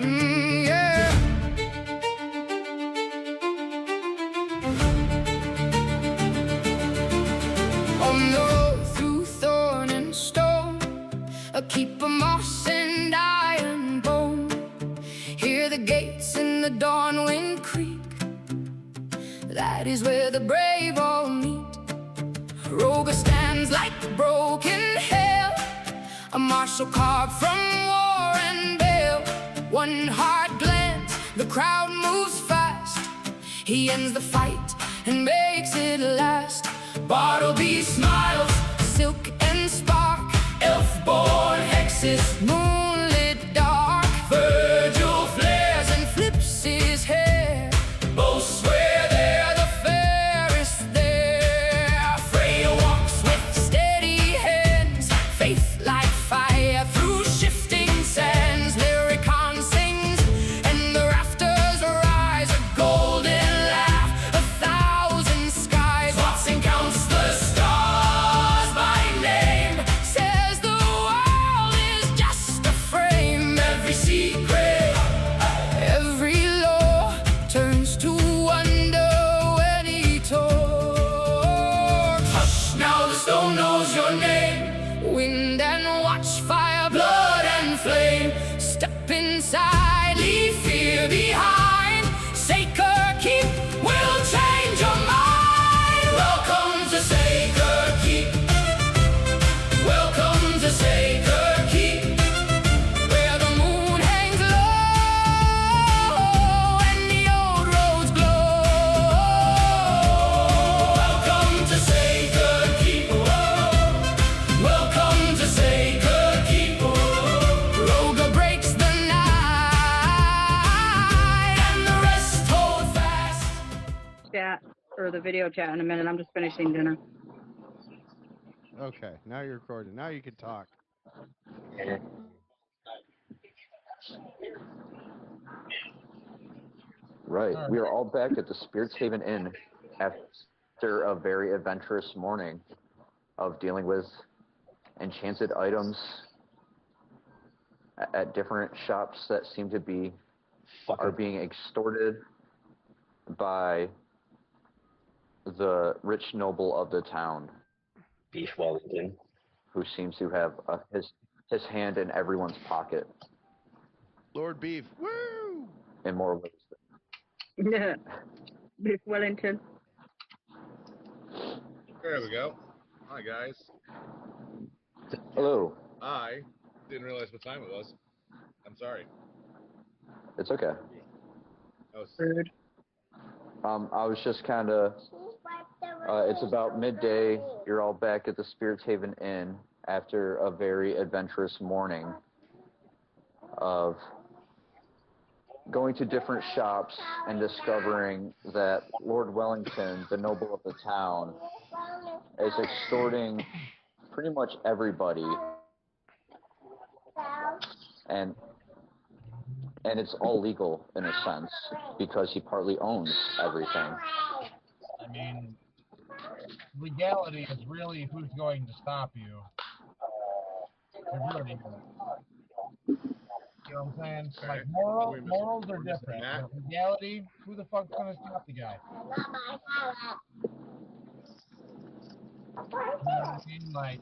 Yeah. On the road through thorn and stone, I keep a moss and iron bone. Hear the gates in the dawn wind creak. That is where the brave all meet. Roga stands like broken hail, a martial carved from war and bale. One hard glance, the crowd moves fast. He ends the fight and makes it last. Bartleby smiles, silk and spark, elf-born hexes, moonlit dark. Virgil flares and flips his hair. Both swear they're the fairest there. Freya walks with steady hands, faith like fire through shifting sands. Lyricon sings and the rafters rise, a golden laugh, 1,000 skies. Watson counts the stars by name, says the world is just a frame. Every secret, every law turns to wonder when he talks. Hush, now the stone knows your name. Wind and watch, fire, blood and flame. Step inside, leave fear behind. Saker Keep will change your mind. Welcome to Saker Keep. Welcome to Saker Keep, where the moon hangs low and the old roads glow. Welcome to Saker Keep. Welcome to Saker Keep. Roga breaks the night and the rest hold fast. Chat or the video chat in a minute. I'm just finishing dinner. Okay, now you're recording. Now you can talk. Right. We are all back at the Spirits Haven Inn after a very adventurous morning of dealing with enchanted items at different shops that seem to be are being extorted by the rich noble of the town, Beef Wellington. who seems to have his hand in everyone's pocket Lord Beef. Woo! in more ways. Beef Wellington. There we go. Hi, guys. Hello. I didn't realize what time it was. I'm sorry. It's okay. I was Rude. I was just kind of. It's about midday. You're all back at the Spirits Haven Inn after a very adventurous morning of going to different shops and discovering that Lord Wellington, the noble of the town, is extorting pretty much everybody, and it's all legal in a sense because he partly owns everything. I mean, legality is really who's going to stop you. It really is. You know what I'm saying? Like, morals are different. But legality, who the fuck's going to stop the guy? You know what I mean? Like,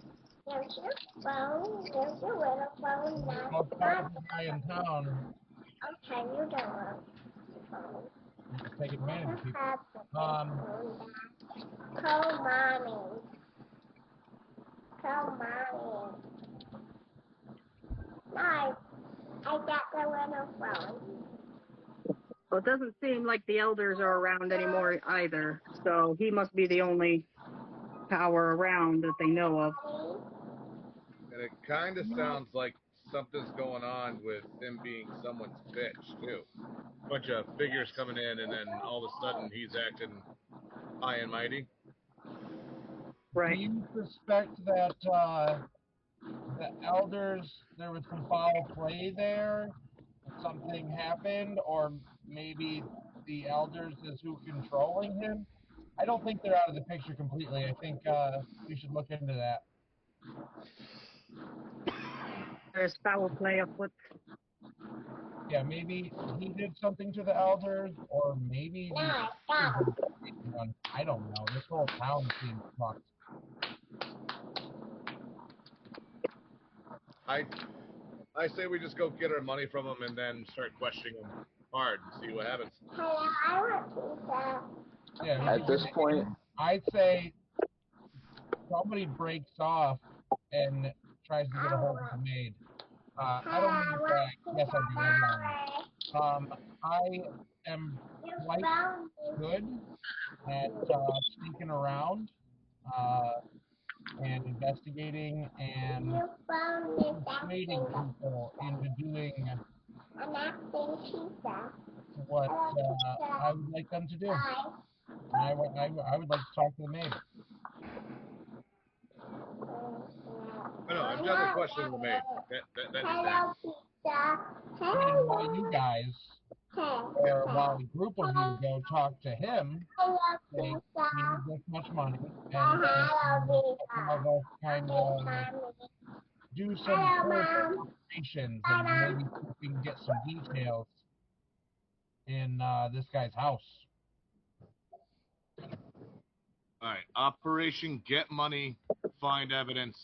There's your phone. There's your little phone. the most powerful guy in town Okay, you don't want the phone. just take advantage of people. Have the phone back. Call mommy. Call mommy. No, I got the little phone. Well, it doesn't seem like the elders are around anymore either, so he must be the only power around that they know of. and it kind of sounds like something's going on with him being someone's bitch, too. Bunch of figures coming in, and then all of a sudden he's acting high and mighty. Do Right. you suspect that the elders, there was some foul play there. Something happened, or maybe the elders is who controlling him. I don't think they're out of the picture completely. I think we should look into that. There's foul play afoot. Yeah, maybe he did something to the elders, or maybe the I don't know. This whole town seems fucked. I say we just go get our money from him and then start questioning him hard and see what happens. Yeah, At this point, I'd say somebody breaks off and tries to get a hold of the maid. I don't mean that. Yes, I do. I am quite good at sneaking around and investigating and persuading people into doing what I would like them to do. I would like to talk to the maid. No, I'm definitely questioning the maid. That is that. I mean, while you guys, or while a group of you go talk to him, say, we need this much money, and have us kind of do some investigations and maybe we can get some details in this guy's house. All right, Operation Get Money, Find Evidence,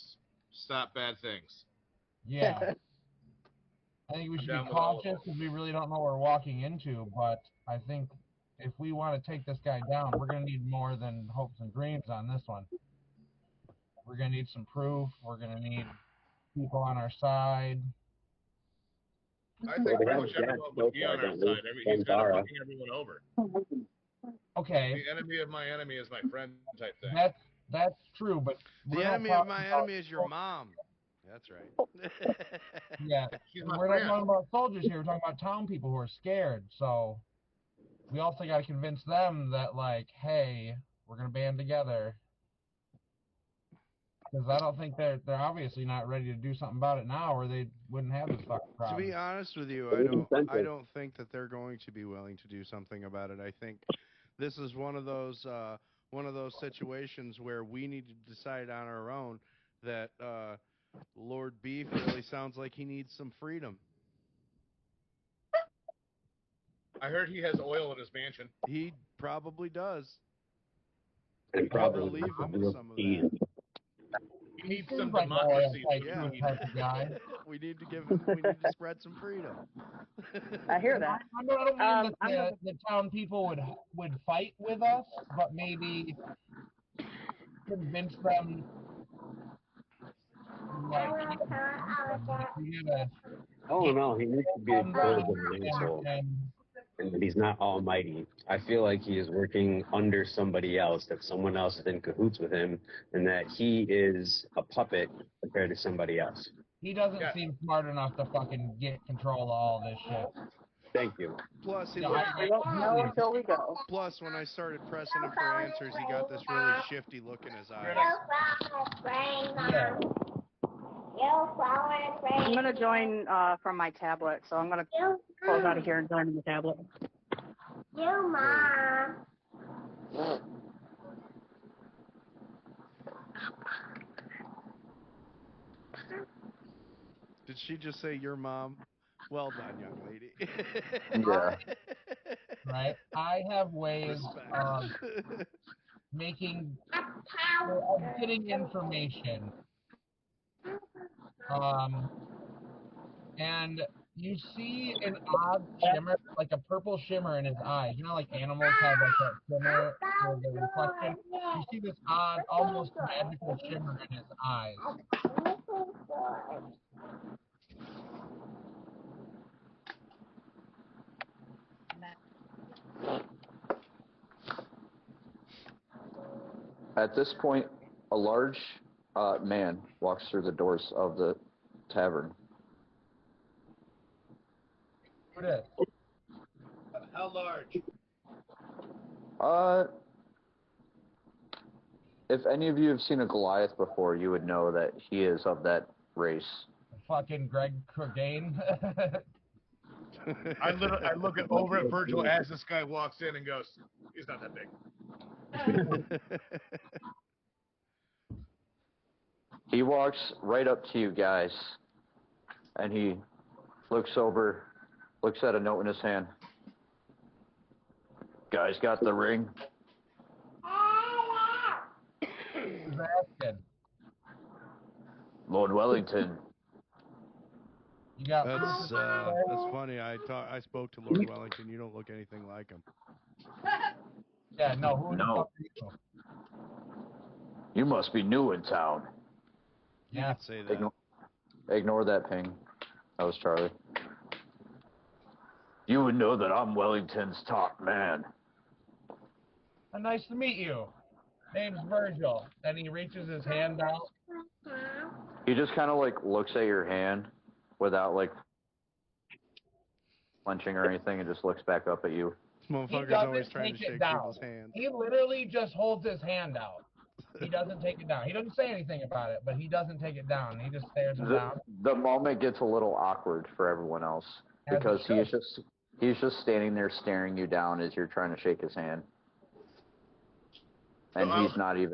Stop Bad Things. Yeah. I think we should be cautious because we really don't know what we're walking into, but I think if we want to take this guy down, we're going to need more than hopes and dreams on this one. We're going to need some proof. We're going to need people on our side. I think pretty much everyone would be on our side. He's kind of fucking everyone over. Okay. The enemy of my enemy is my friend type thing. That's true, but The enemy of my enemy is your mom. That's right. Yeah, She's my we're friend. not talking about soldiers here. We're talking about town people who are scared. So we also got to convince them that, like, hey, we're gonna band together. Because I don't think they're obviously not ready to do something about it now, or they wouldn't have this fucking To problem. be honest with you, I don't think that they're going to be willing to do something about it. I think this is one of those situations where we need to decide on our own that Lord Beef really sounds like he needs some freedom. I heard he has oil in his mansion. He probably does. And I'll probably relieve him of some of that. He needs some Seems like a loyal democracy. type, Yeah. type of guy. We need to spread some freedom. I hear that. I don't mean that the town people would fight with us, but maybe convince them. Like, Oh no, he needs to be a good asshole. And that he's not almighty. I feel like he is working under somebody else, that someone else is in cahoots with him, and that he is a puppet compared to somebody else. He doesn't seem smart enough to fucking get control of all this shit. Thank you. Plus, We won't know until we go. Plus, when I started pressing him for answers, he got this really shifty look in his eyes. Yeah. I'm gonna join from my tablet, so I'm gonna close out of here and join the tablet. You, Mom. Did she just say your mom? Well done, young lady. Yeah. Right? I have ways of making, of getting information. And you see an odd shimmer, like a purple shimmer in his eyes. You know, like animals have like that shimmer for the reflection. You see this odd, almost magical shimmer in his eyes. At this point, a large man walks through the doors of the tavern. Who it is? How large? If any of you have seen a Goliath before, you would know that he is of that race. Fucking Greg Courgaine. I look over at Virgil as this guy walks in and goes, he's not that big. He walks right up to you guys, and he looks over, looks at a note in his hand. Guys got the ring? Who's asking? Lord Wellington. You got That's funny. I spoke to Lord Wellington. You don't look anything like him. Yeah, no. Who the No. fuck are you? You must be new in town. You Yeah. could say that. Ignore that ping. That was Charlie. You would know that I'm Wellington's top man. Nice to meet you. Name's Virgil. And he reaches his hand out. He just kind of like looks at your hand without like flinching or anything and just looks back up at you. This motherfucker's doesn't always trying to take it shake down. people's hands. He literally just holds his hand out. He doesn't take it down. He doesn't say anything about it, but he doesn't take it down. He just stares it down. The moment gets a little awkward for everyone else As because it he's just standing there staring you down as you're trying to shake his hand. And he's not I'll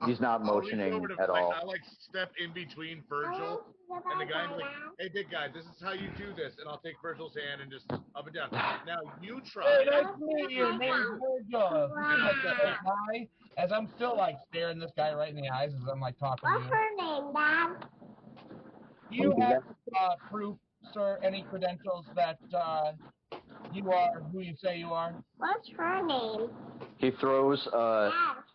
reach motioning over to, at all. I step in between Virgil and the guy and be like, hey, big guy, this is how you do this. And I'll take Virgil's hand and just up and down. Now, you try. Hey, nice to meet you. Name's Virgil. Hi. As I'm still like staring this guy right in the eyes as I'm like talking to What's you. her name, Dad? Do you have proof, sir, any credentials that you are who you say you are? What's her name? He throws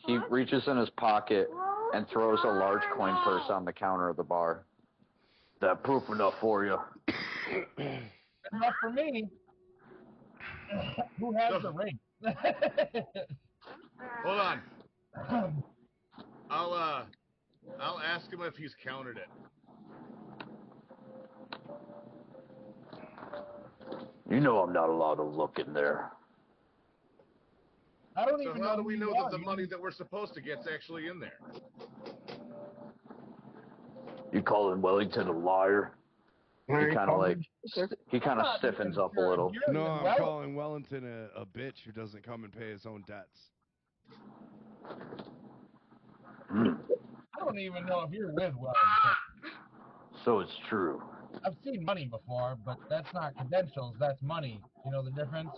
he reaches in his pocket and throws a large coin purse on the counter of the bar. That proof enough for you? Enough for me. Who has the ring? Hold on. I'll ask him if he's counted it. You know I'm not allowed to look in there. I don't So even how know do who we you know are. that the money that we're supposed to get's actually in there? You calling Wellington a liar? He kind of like he kind of Not stiffens even up a sure. little. You're No, the I'm well- calling Wellington a bitch who doesn't come and pay his own debts. I don't even know if you're with Wellington. So it's true. I've seen money before, but that's not credentials. That's money. You know the difference?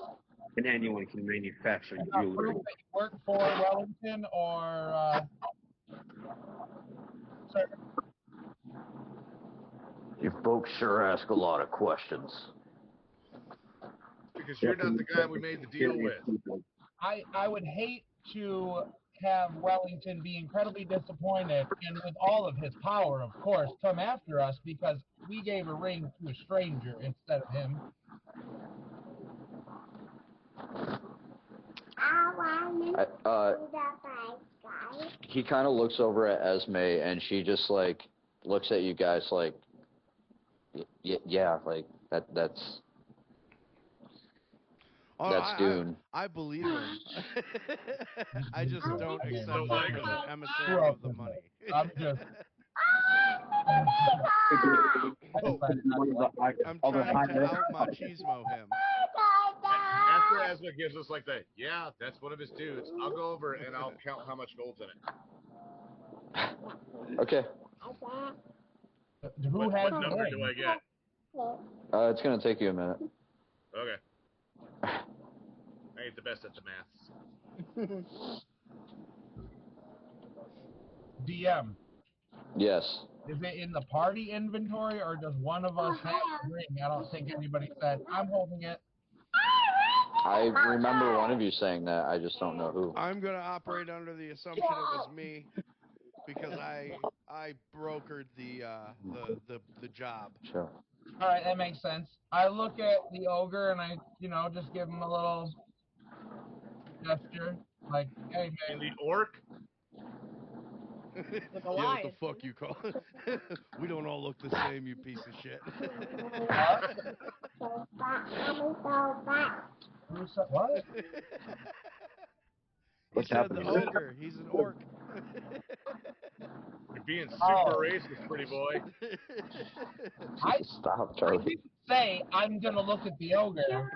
And anyone can manufacture You got jewelry. proof that you work for Wellington or sir? You folks sure ask a lot of questions. Because you're not the guy we made the deal with. I would hate to have Wellington be incredibly disappointed and with all of his power, of course, come after us because we gave a ring to a stranger instead of him. He kind of looks over at Esme, and she just like looks at you guys like, yeah, like that's Dune. I believe him. I just don't accept him as an emissary Who else of the is money. I'm just. I'm trying to out machismo him. After Asma gives us like the, yeah, that's one of his dudes, I'll go over and I'll count how much gold's in it. Okay. Who What has the number ring? do I get? It's gonna take you a minute. Okay. I ain't the best at the maths. DM. Yes. Is it in the party inventory or does one of us have the ring? I don't think anybody said, I'm holding it. I remember one of you saying that. I just don't know who. I'm gonna operate under the assumption it was me because I brokered the job. Sure. All right, that makes sense. I look at the ogre and I, just give him a little gesture, like, hey And man. the orc? With the Yeah, what lies. the fuck you call it? We don't all look the same, you piece of shit. Who said what? He said the ogre. He's an orc. You're being super racist, pretty boy. Stop, I Charlie. didn't say I'm gonna look at the ogre.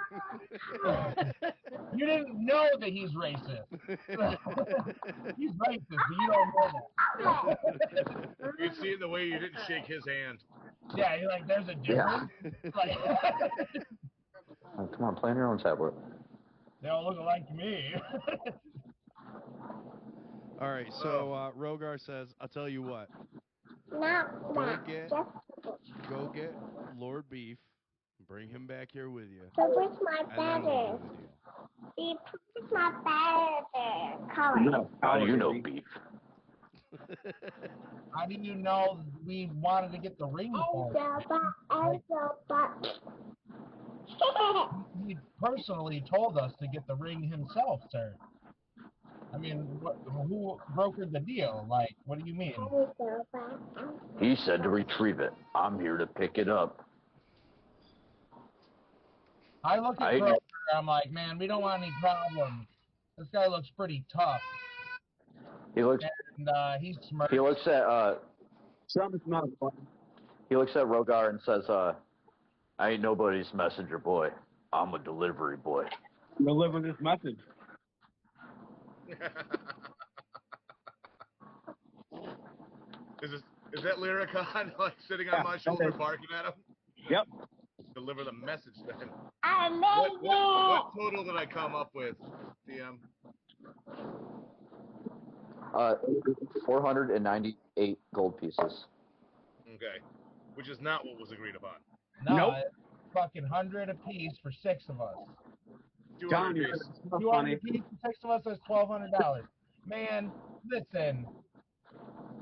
You didn't know that he's racist. He's racist, but you don't know that. You can see it in the way you didn't shake his hand. Yeah, you're like, there's a difference. Like, Oh, come on, play on your own tablet. they all look alike to me. All right, so Rogar says, "I'll tell you what. Go get Lord Beef, bring him back here with you, So where's my and then we'll feathers? do the deal." Beef, where's my feathers? Color. No, How do you know Beef? How do you know we wanted to get the ring for it? He personally told us to get the ring himself, sir. I mean, who brokered the deal? Like, what do you mean? He said to retrieve it. I'm here to pick it up. I look at Broker, I'm like, man, we don't want any problems. This guy looks pretty tough. He looks. And he's smart. He looks at. Something's not fun. He looks at Rogar and says, "I ain't nobody's messenger boy. I'm a delivery boy." Deliver this message. Is that Lyricon like sitting on my shoulder barking at him? Yep. Deliver the message then. Amazing. What total did I come up with, DM? 498 gold pieces. Okay. Which is not what was agreed upon. No, Nope. it's fucking 100 apiece for 6 of us. 200 apiece. 200 apiece for 6 of us, that's $1,200. Man, listen.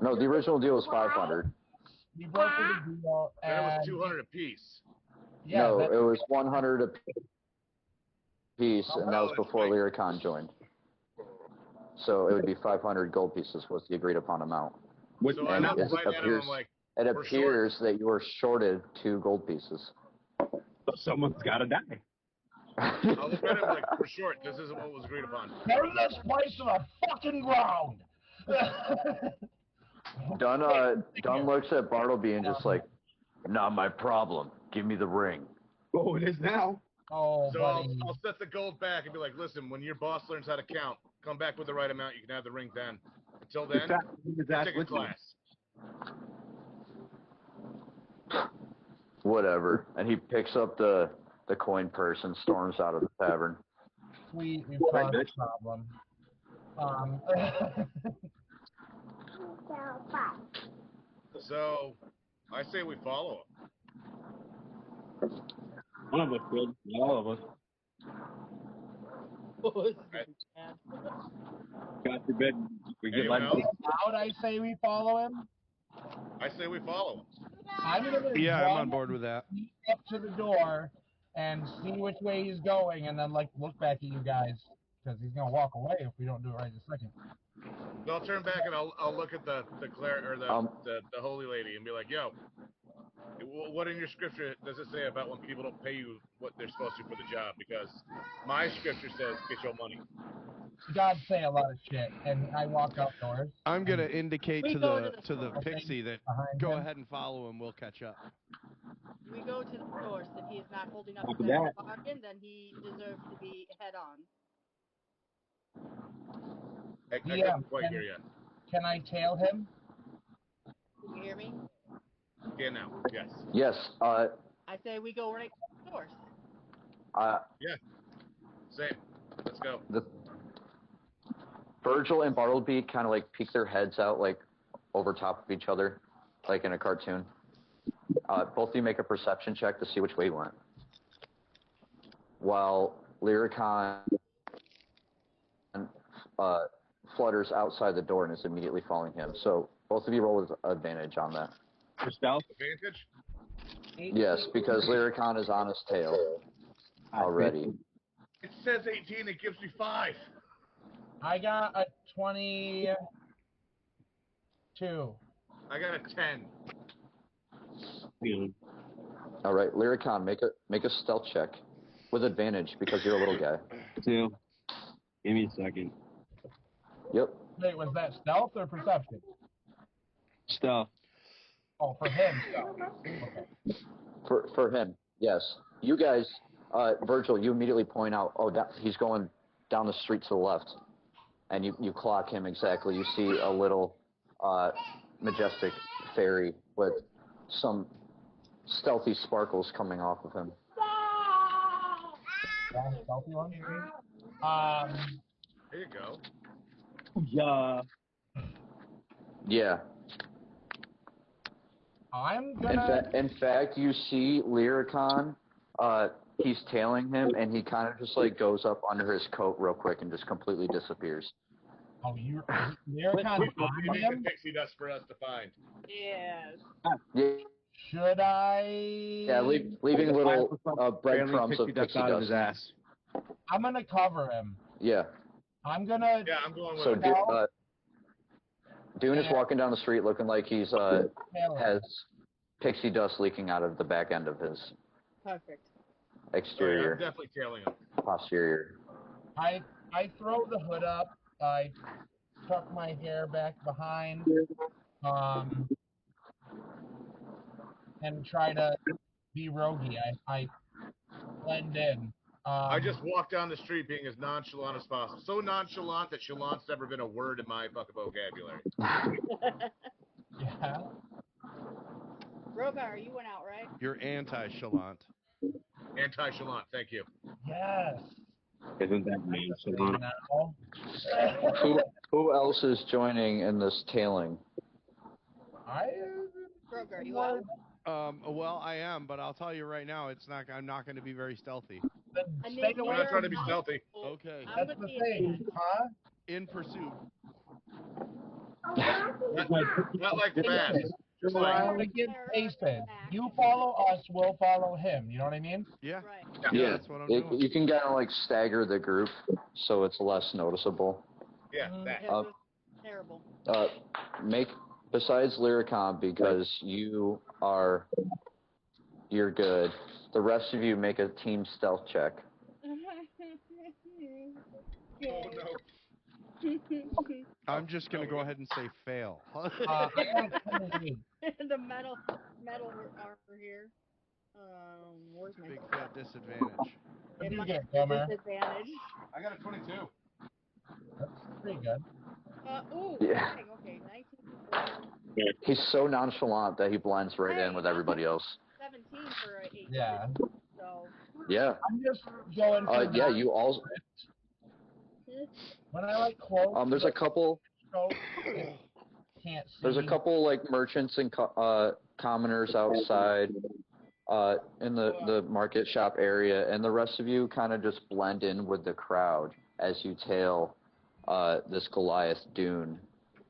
No, the original deal was 500. We brokered the deal, Then it and was 200 apiece. yeah, No, that- it was 100 a piece, and that was that's before right. Lyricon joined. So it would be 500 gold pieces was the agreed upon amount. So And I it look right at him, appears, I'm like, it we're appears that you were shorted 2 gold pieces. Someone's got to die. I'll look at him like, we're short. This isn't what was agreed upon. turn this place to the fucking ground. Dunn looks at Bartleby and just like, not my problem. Give me the ring. Oh, it is now. Oh, So buddy. I'll set the gold back and be like, listen, when your boss learns how to count, come back with the right amount. You can have the ring then. Until then, take a class. Whatever. And he picks up the coin purse and storms out of the tavern. We've caused a problem. So I say we follow him. One of us did. Not all of us. God forbid we get Anyone let else? How would I say we follow him? I say we follow him. I'm gonna Yeah, I'm run on board with that. up to the door and see which way he's going, and then like look back at you guys because he's gonna walk away if we don't do it right this second. So I'll turn back and I'll look at the holy lady and be like, yo, what in your scripture does it say about when people don't pay you what they're supposed to for the job? Because my scripture says get your money. God say a lot of shit, and I walk outdoors. I'm gonna indicate We to go the to the pixie that behind go him. ahead and follow him. We'll catch up. We go to the source. If he is not holding up After his end of that- the bargain, then he deserves to be head on. I Yeah, couldn't quite hear yet. Can I tail him? Can you hear me? Yeah, now. Yes. Yes, I say we go right to the source. Same. Let's go. Virgil and Bartleby kind of like peek their heads out like over top of each other, like in a cartoon. Both of you make a perception check to see which way you went. While Lyricon flutters outside the door and is immediately following him. So both of you roll with advantage on that. For stealth? Advantage? Yes, because Lyricon is on his tail already. It says 18. It gives me 5. I got a 22. I got a 10. Yeah. All right, Lyricon, make a stealth check with advantage because you're a little guy. 2. Give me a second. Yep. Wait, was that stealth or perception? Stuff. Oh, for him. Okay. For him, yes. You guys, Virgil, you immediately point out, he's going down the street to the left, and you clock him exactly. You see a little majestic fairy with some stealthy sparkles coming off of him. Yeah, stealthy one. There you go. Yeah. Yeah. I'm gonna. In fact, you see Lyricon, he's tailing him, and he kind of just like goes up under his coat real quick and just completely disappears. Oh, you're Leaving on him? pixie dust for us to find. Yes. Yeah, Should I? yeah, leaving little breadcrumbs of pixie out dust. of his ass. I'm gonna cover him. Yeah. I'm gonna. Yeah, I'm going with So it. Dune is walking down the street looking like he's has pixie dust leaking out of the back end of his Perfect. exterior, I'm definitely tailing him. posterior. I throw the hood up. I tuck my hair back behind. And try to be roguey. I blend in. I just walk down the street being as nonchalant as possible. So nonchalant that chalant's never been a word in my fucking vocabulary. Yeah. Rogar, you went out, right? You're anti-chalant. Anti-chalant, thank you. Yes. Isn't that nonchalant? Now. Who else is joining in this tailing? Rogar, you out? Well, I am, but I'll tell you right now, I'm not going to be very stealthy. Stay away. I'm not trying to be stealthy. Okay. That's the thing, huh? In pursuit. Not like fast. Just Trying like to get pasted. You follow us, we'll follow him. You know what I mean? Yeah. Right. Yeah, that's what I'm doing. you can kind of like stagger the group so it's less noticeable. yeah, that. Yeah, terrible. Besides Lyricon, because you're good. The rest of you make a team stealth check. Oh no. I'm just going to go ahead and say fail. The metal armor here. Where's my Big fat disadvantage. What do you my get, Gomer? disadvantage? I got a 22. That's pretty good. Ooh, Yeah. dang, okay, 19. He's so nonchalant that he blends right in with everybody else. 17 for a 8. Yeah. So. Yeah. I'm just going for Yeah, you all. when I like close. There's a couple. Can't see. There's a couple like merchants and commoners outside in the market shop area, and the rest of you kind of just blend in with the crowd as you tail this Goliath Dune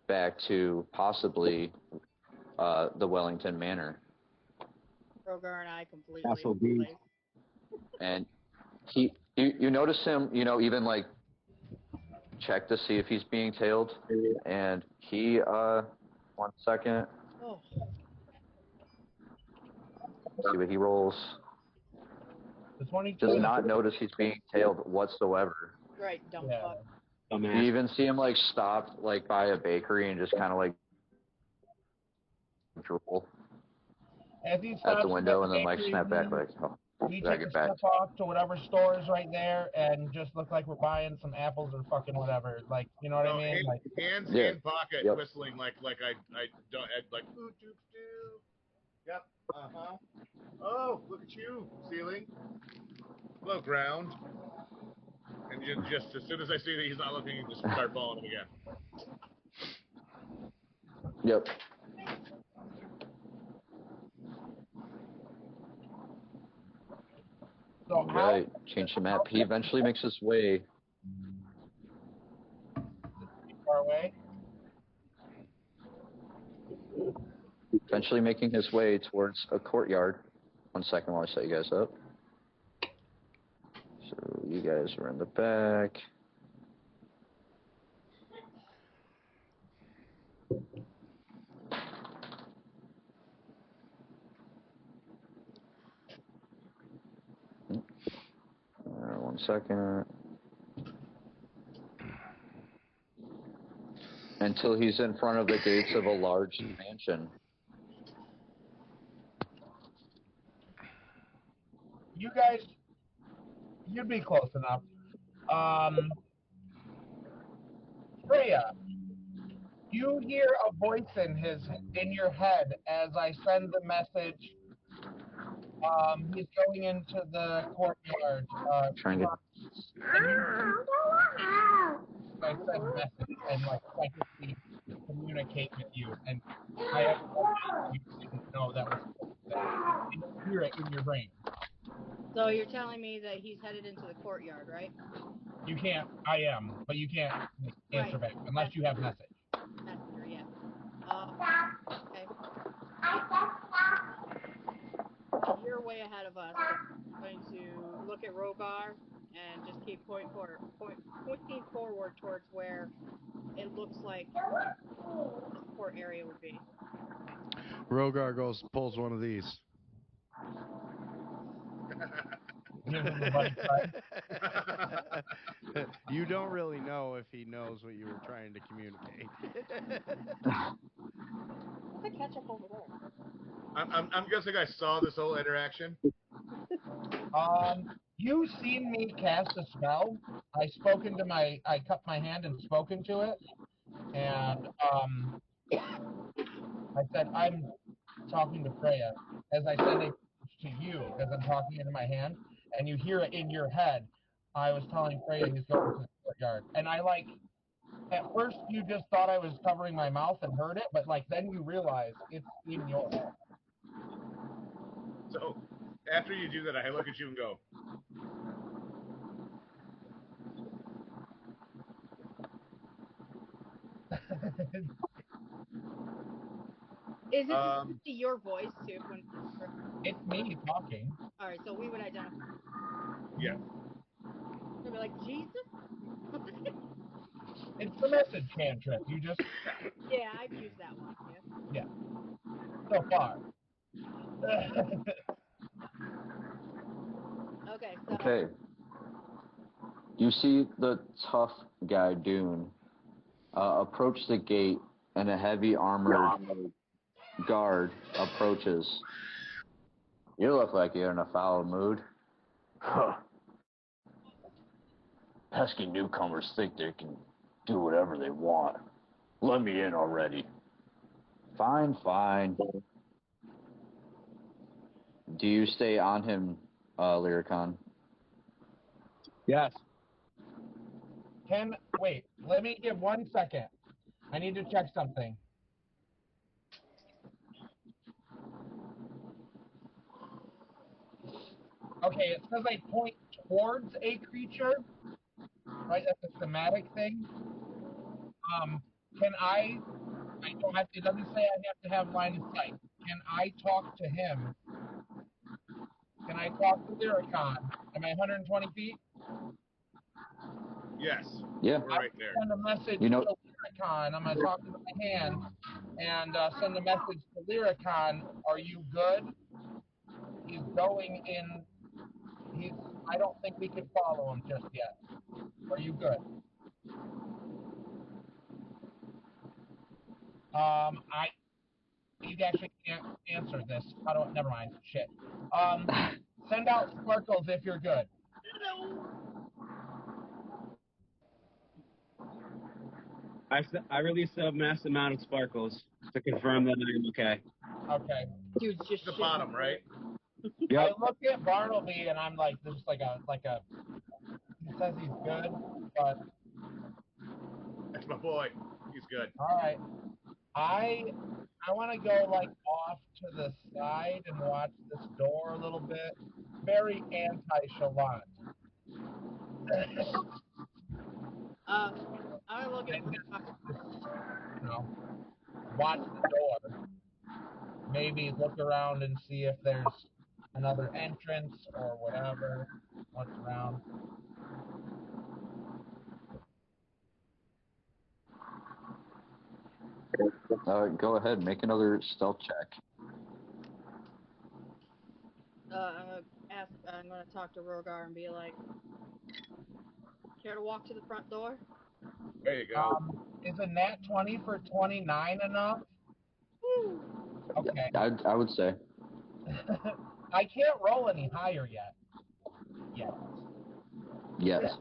back to possibly the Wellington Manor. Rogar and I completely. And you notice him, even like check to see if he's being tailed, and he 1 second. Oh. See what he rolls. Does not notice he's being tailed whatsoever. Right, dumb fuck. You even see him like stop like by a bakery and just kind of like drool at the window and then like snap back like, oh, we did I take a get back? step off to whatever store is right there and just look like we're buying some apples or fucking whatever. Like, you know what I mean? Like, hands Yeah. in pocket, Yep. whistling like I don't like ooh doo doo. Yep. Uh-huh. Oh, look at you, ceiling. Hello, ground. And just as soon as I see that he's not looking, you just start following him again. Yep. so Right. Change the map. He eventually makes his way. far away? Eventually making his way towards a courtyard. 1 second while I set you guys up. So you guys are in the back. One second. until he's in front of the gates of a large mansion. You guys, you'd be close enough. Freya, you hear a voice in your head as I send the message. He's going into the courtyard. Trying to. I send a message and like psychically communicate with you, and I have you didn't know that was that. You hear it in your brain. So you're telling me that he's headed into the courtyard, right? You can't. I am, but you can't answer back unless you have message. Messenger, yeah. Okay. You're way ahead of us. I'm going to look at Rogar and just keep pointing forward towards where it looks like the port area would be. Rogar pulls one of these. You don't really know if he knows what you were trying to communicate. What's the ketchup over there? I'm guessing I saw this whole interaction. You've seen me cast a spell. I cupped my hand and spoken to it, and I said I'm talking to Freya as I send it to you as I'm talking into my hand, and you hear it in your head. I was telling Freya he's going to the courtyard, and at first you just thought I was covering my mouth and heard it, but like then you realize it's in your head. So after you do that, I look at you and go, Is it your voice too? It's me talking. All right, so we would identify. yeah. We'd be like, Jesus? It's the message cantrip. You just. Yeah, I've used that one. Yeah. So far. Okay, so. Okay. You see the tough guy, Dune, approach the gate, and a heavy armored guard approaches. You look like you're in a foul mood. Huh. Pesky newcomers think they can do whatever they want. Let me in already. Fine, fine. Do you stay on him, Lyricon? Yes. Wait, let me give 1 second. I need to check something. Okay, it says I point towards a creature, right? That's a thematic thing. Can I don't have to, it doesn't say I have to have line of sight. Can I talk to him? Can I talk to Lyricon? Am I 120 feet? Yes. Yeah. We're right there. Send a message to Lyricon. I'm going to talk to my hand and send a message to Lyricon. Are you good? He's going in. I don't think we can follow him just yet. Are you good? You actually can't answer this. Never mind. Shit. Send out sparkles if you're good. I released a mass amount of sparkles to confirm that I'm okay. Okay. Dude, just the bottom, right? Yep. I look at Bartleby and I'm like, this is like a. He says he's good, but. That's my boy. He's good. All right. I want to go like off to the side and watch this door a little bit. Very anti-Shallant. I'm gonna look at watch the door. Maybe look around and see if there's another entrance or whatever. What's around. Go ahead, make another stealth check. I'm gonna talk to Rogar and be like, care to walk to the front door? There you go. Is a nat 20 for 29 enough? Okay. Yeah, I would say. I can't roll any higher yet. Yes.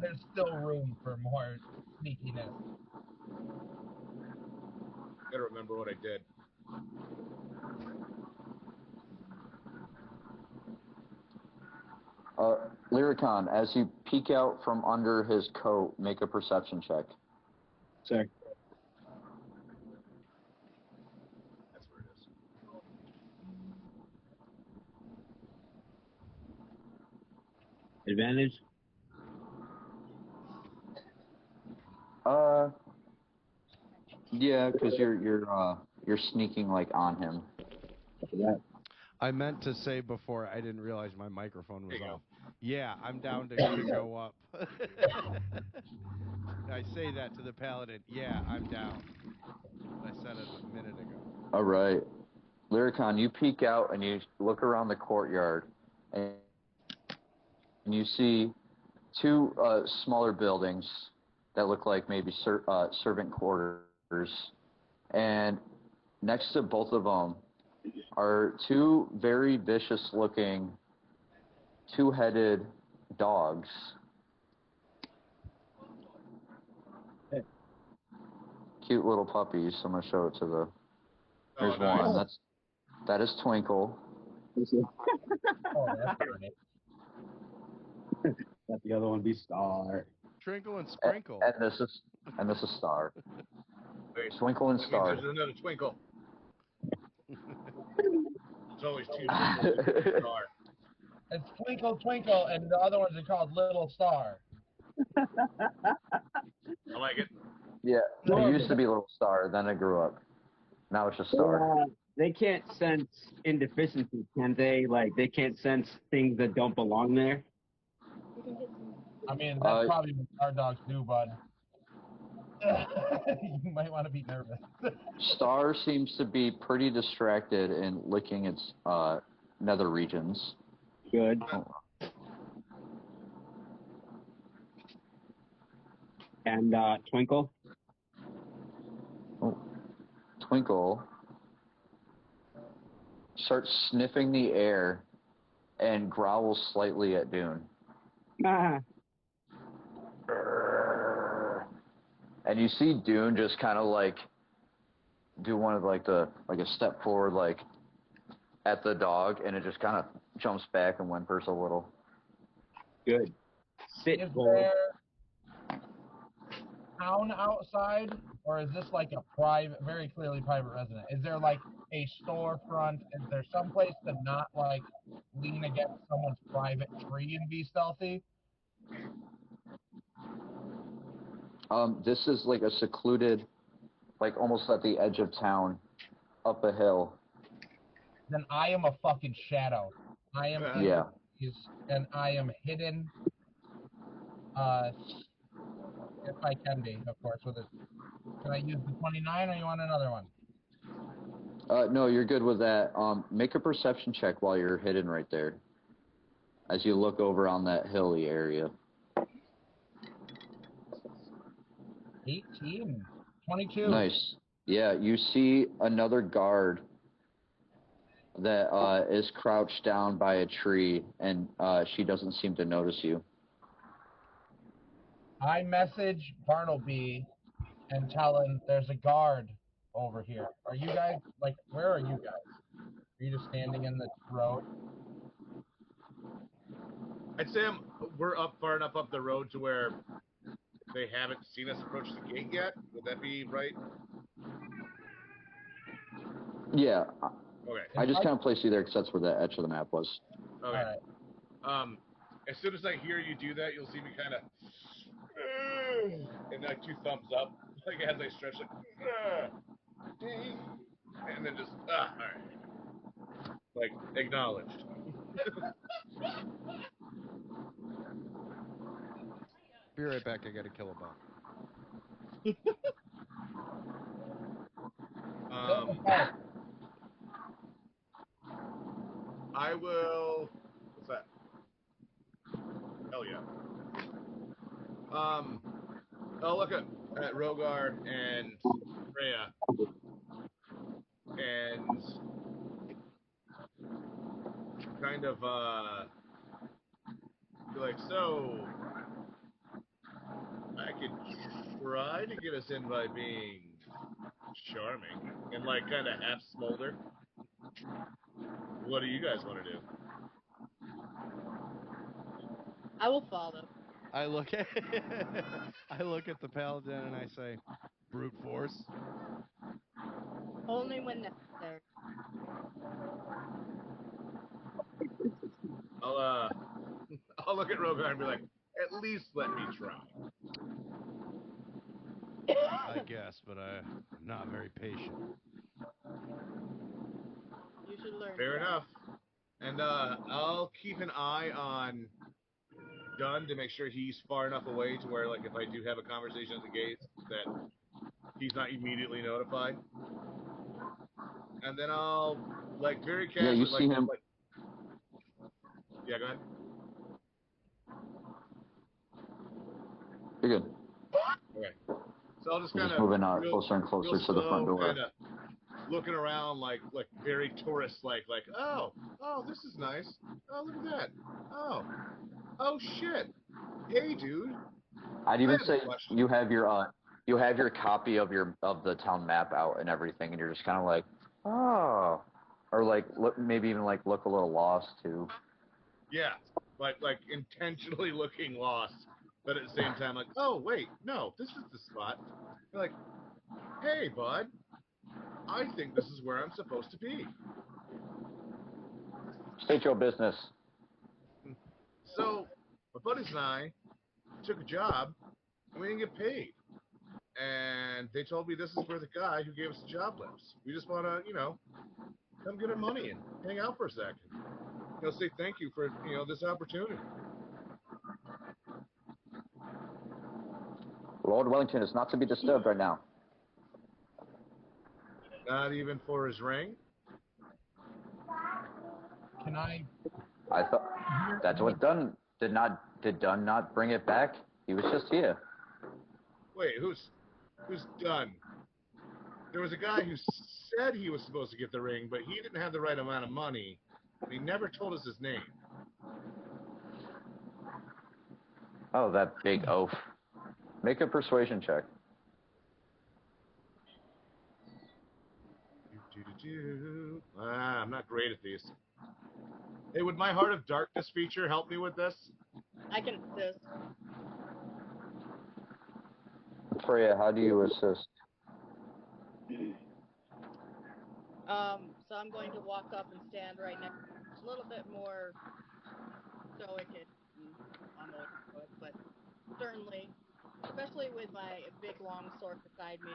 There's still room for more sneakiness. Gotta remember what I did. Lyricon, as you peek out from under his coat, make a perception check. Check. That's where it is. Advantage? Yeah, because you're sneaking like on him. Yeah. I meant to say before, I didn't realize my microphone was There you off. Yeah, I'm down to go up. I say that to the paladin. Yeah, I'm down. I said it a minute ago. All right. Lyricon, you peek out and you look around the courtyard, and you see two smaller buildings that look like maybe servant quarters. And next to both of them are two very vicious-looking, two-headed dogs. Cute little puppies. I'm gonna show it to the. There's nice. one. That is Twinkle. Oh, that's great. Let the other one be Star. Twinkle and Sprinkle. And this is Star. Wait, Twinkle and that Star. means there's another Twinkle. It's always two Twinkles and a Star. It's Twinkle Twinkle, and the other ones are called Little Star. I like it. Yeah, it used to be Little Star, then it grew up. Now it's just Star. They can't sense indeficiency, can they? Like, they can't sense things that don't belong there? I mean, that's probably what our dogs do, bud. You might want to be nervous. Star seems to be pretty distracted in licking its nether regions. Good. And Twinkle? Twinkle starts sniffing the air and growls slightly at Dune. Ah. And you see Dune just kind of like do one of like a step forward like at the dog, and it just kind of jumps back and whimpers a little. Good. Sit, Is boy. there town outside, or is this like a private, very clearly private residence? Is there like a storefront? Is there some place to not like lean against someone's private tree and be stealthy? This is like a secluded, like almost at the edge of town, up a hill. Then I am a fucking shadow. I am in Yeah. the trees, and I am hidden. If I can be, of course, with it. Can I use the 29, or you want another one? No, you're good with that. Make a perception check while you're hidden right there, as you look over on that hilly area. 18. 22. Nice. Yeah, you see another guard that is crouched down by a tree, and she doesn't seem to notice you. I message Bartleby and tell him there's a guard over here. Are you guys, like, where are you guys? Are you just standing in the road? I'd say we're up far enough up the road to where they haven't seen us approach the gate yet. Would that be right? Yeah. Okay. I just kind of placed you there because that's where the edge of the map was. Okay. All right. As soon as I hear you do that, you'll see me kind of, and like two thumbs up, like as I stretch, like, and then just, all right, like acknowledged. Be right back. I gotta kill a bug. I will. What's that? Hell yeah. I'll look at Rogar and Freya, and kind of be like, so I could try to get us in by being charming and like kind of half smolder. What do you guys want to do? I will follow. I look at the paladin and I say, brute force. Only when necessary. I'll look at Rogar and be like, at least let me try. I guess, but I'm not very patient. You should learn. Fair enough. And I'll keep an eye on Dunn to make sure he's far enough away to where, like, if I do have a conversation at the gates, that he's not immediately notified. And then I'll, like, very casually... Yeah, you see him... Like, yeah, go ahead. You're good. Okay. So I'll just kind of... moving closer and closer to the front door. Kinda looking around like very tourist-like, oh, this is nice. Oh, look at that. Oh, shit. Hey, dude. I'd even say you have your copy of the town map out and everything, and you're just kind of like, oh, or like maybe even like look a little lost too. Yeah, like intentionally looking lost, but at the same time like, oh wait, no, this is the spot. You're like, hey, bud, I think this is where I'm supposed to be. State your business. So, my buddies and I took a job, and we didn't get paid. And they told me this is where the guy who gave us the job lives. We just want to, come get our money and hang out for a second. Say thank you for, this opportunity. Lord Wellington is not to be disturbed right now. Not even for his ring? Can I thought that's what Dunn did Dunn not bring it back? He was just here. Wait, who's Dunn? There was a guy who said he was supposed to get the ring, but he didn't have the right amount of money. He never told us his name. Oh, that big oaf. Make a persuasion check. I'm not great at these. Hey, would my Heart of Darkness feature help me with this? I can assist. Freya, how do you assist? So I'm going to walk up and stand right next, a little bit more stoic and I'm not stoic, but certainly, especially with my big long sword beside me,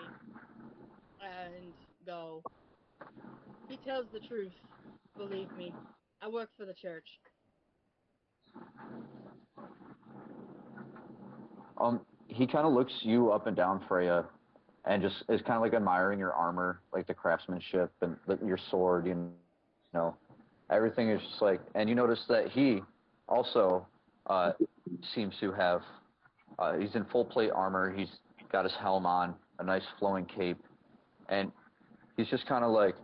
and go, he tells the truth, believe me. I work for the church. He kind of looks you up and down, Freya, and just is kind of like admiring your armor, like the craftsmanship and your sword, everything is just like, and you notice that he also seems to have, he's in full plate armor, he's got his helm on, a nice flowing cape, and he's just kind of like,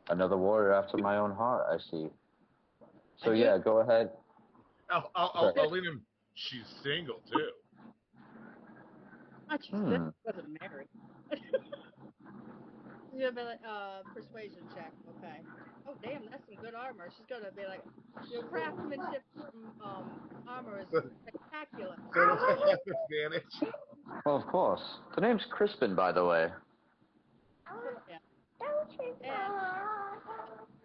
another warrior after my own heart, I see. So yeah, go ahead. I'll leave him. She's single too. She wasn't married. She's gonna be like, persuasion check. Okay. Oh damn, that's some good armor. She's gonna be like, your craftsmanship armor is spectacular. So does I have advantage? Well, of course. The name's Crispin, by the way. Yeah. And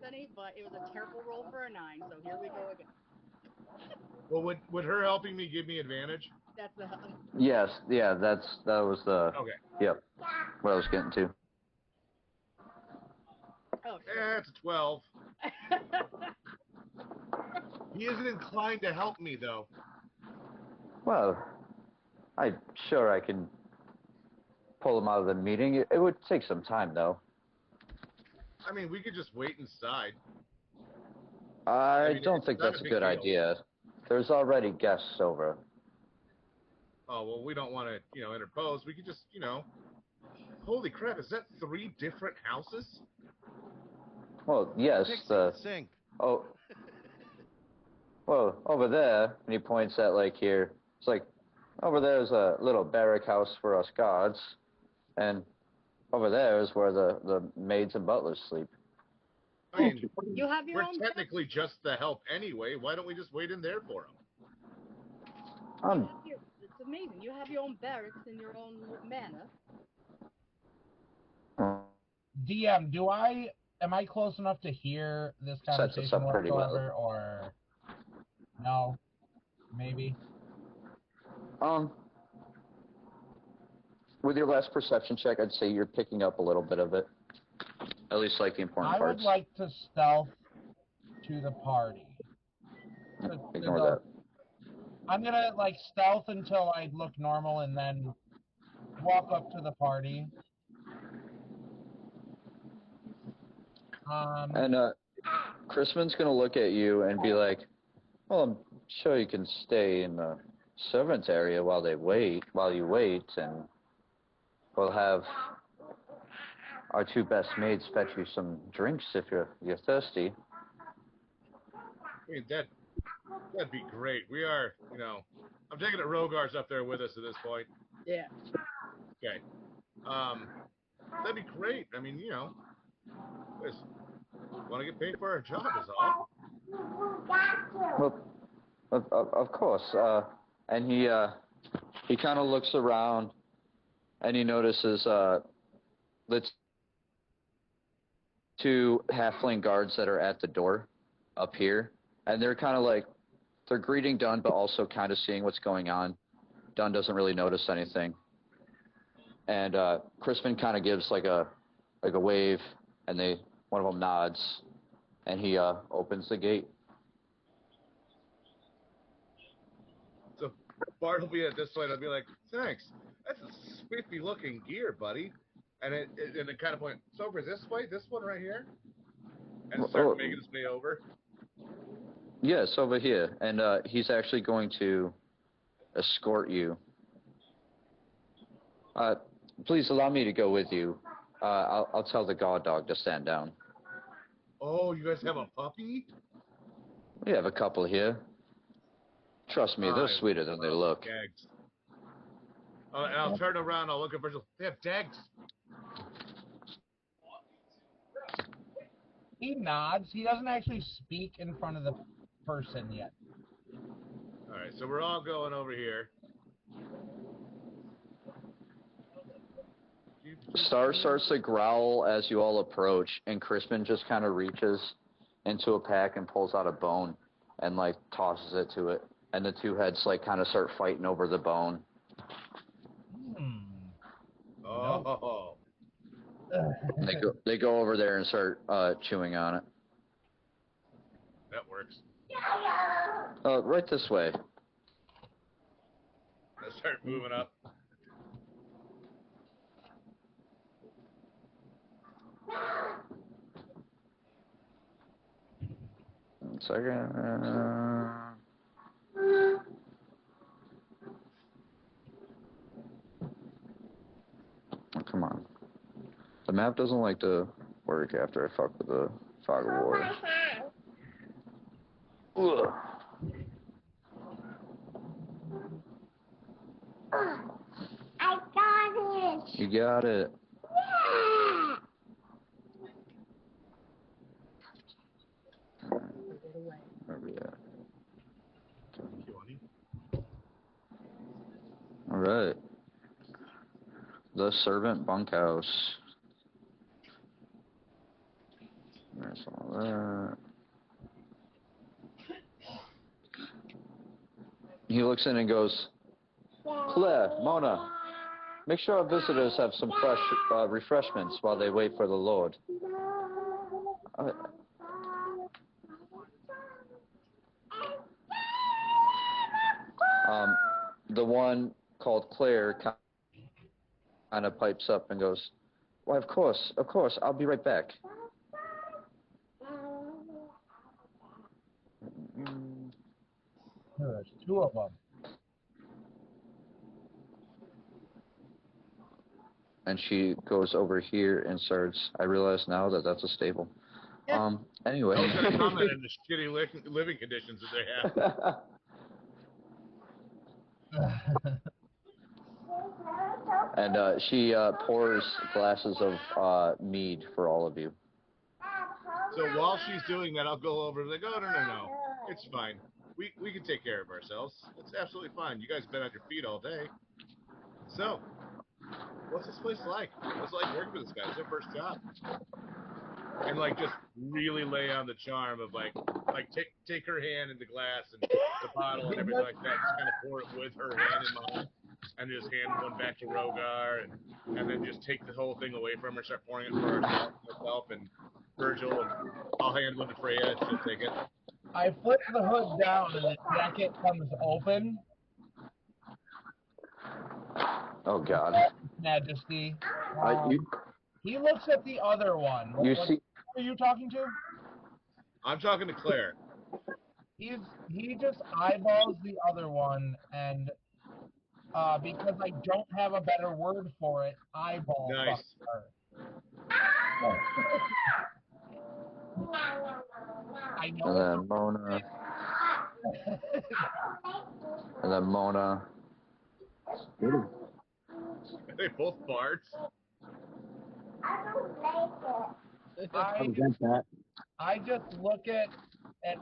funny, but it was a terrible roll for a 9, so here we go again. Well, would her helping me give me advantage? That's the. Yes, yeah, that was the. Okay. Yep. What I was getting to. Oh. Yeah, it's a 12. He isn't inclined to help me though. Well, I'm sure I can pull him out of the meeting. It would take some time, though. I mean, we could just wait inside. I don't think that's a good idea. There's already guests over. oh, well, we don't want to, interpose. We could just, holy crap, is that 3 different houses? Well, yes. Sing. Oh. Well, over there, and he points at, like, here. It's like, over there's a little barrack house for us guards, and over there is where the maids and butlers sleep. I mean, You have your we're own technically just the help anyway. Why don't we just wait in there for them? It's amazing. You have your own barracks in your own manor. DM, am I close enough to hear this conversation whatsoever, or no? Maybe. With your last perception check, I'd say you're picking up a little bit of it. At least, like, the important parts. I would like to stealth to the party. Ignore that. I'm gonna, like, stealth until I look normal and then walk up to the party. And Crispin's gonna look at you and be like, well, I'm sure you can stay in the servants area while you wait, and we'll have our 2 best maids fetch you some drinks if you're thirsty. I mean, that'd be great. We are, I'm taking it Rogar's up there with us at this point. Yeah. Okay. That'd be great. I mean, just want to get paid for our job is all. Well, of course. And he kind of looks around, and he notices the 2 halfling guards that are at the door up here, and they're kind of like, they're greeting Dunn, but also kind of seeing what's going on. Dunn doesn't really notice anything, and Crispin kind of gives like a wave, and one of them nods, and he opens the gate. So Bart will be at this point. I'll be like, thanks. That's a spiffy looking gear, buddy. And it kind of point, so over this way, this one right here, and start making his way over. Yes, over here, and he's actually going to escort you. Please allow me to go with you. I'll tell the guard dog to stand down. Oh, you guys have a puppy? We have a couple here. Trust me, they're sweeter than they look. Dags. And I'll turn around, I'll look at Virgil. They have dags. He nods. He doesn't actually speak in front of the person yet. Alright, so we're all going over here. Star starts to growl as you all approach, and Crispin just kind of reaches into a pack and pulls out a bone and, like, tosses it to it. And the 2 heads, like, kind of start fighting over the bone. Oh. They go over there and start chewing on it. That works. Right this way. I start moving up. One second. Oh, come on. The map doesn't like to work after I fuck with the Fog of War. Ugh. I got it. You got it. Yeah. Where we at? All right. The servant bunkhouse. There's all that. He looks in and goes, Claire, Mona, make sure our visitors have some fresh refreshments while they wait for the Lord. The one called Claire kind of pipes up and goes, "Why, of course, I'll be right back." There's 2 of them. and she goes over here and starts. I realize now that that's a stable. Anyway. I was going to comment on the shitty living conditions that they have. And she pours glasses of mead for all of you. So while she's doing that, I'll go over and like, oh, no. It's fine. We can take care of ourselves. It's absolutely fine. You guys have been on your feet all day. So, what's this place like? What's it like working for this guy? It's their first job. And like just really lay on the charm of like take her hand in the glass and the bottle and everything like that. Just kind of pour it with her hand in mine, and just hand one back to Rogar, and then just take the whole thing away from her, start pouring it for herself and Virgil, and I'll hand one to Freya, and she'll take it. I flip the hood down, and the jacket comes open. Oh God. Majesty. You, he looks at the other one. See? Who are you talking to? I'm talking to Claire. He just eyeballs the other one, and because I don't have a better word for it, eyeball. Nice. I know. And then Mona. And then Mona. Are they both bards? I just look at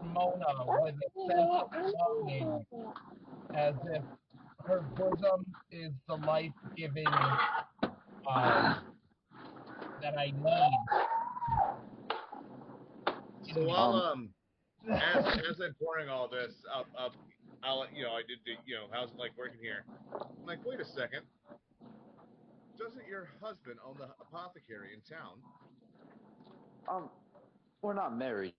Mona with a sense of longing, as if her bosom is the life-giving that I need. So while as I'm pouring all this, I'll let I did how's it like working here? I'm like, wait a second. Doesn't your husband own the apothecary in town? We're not married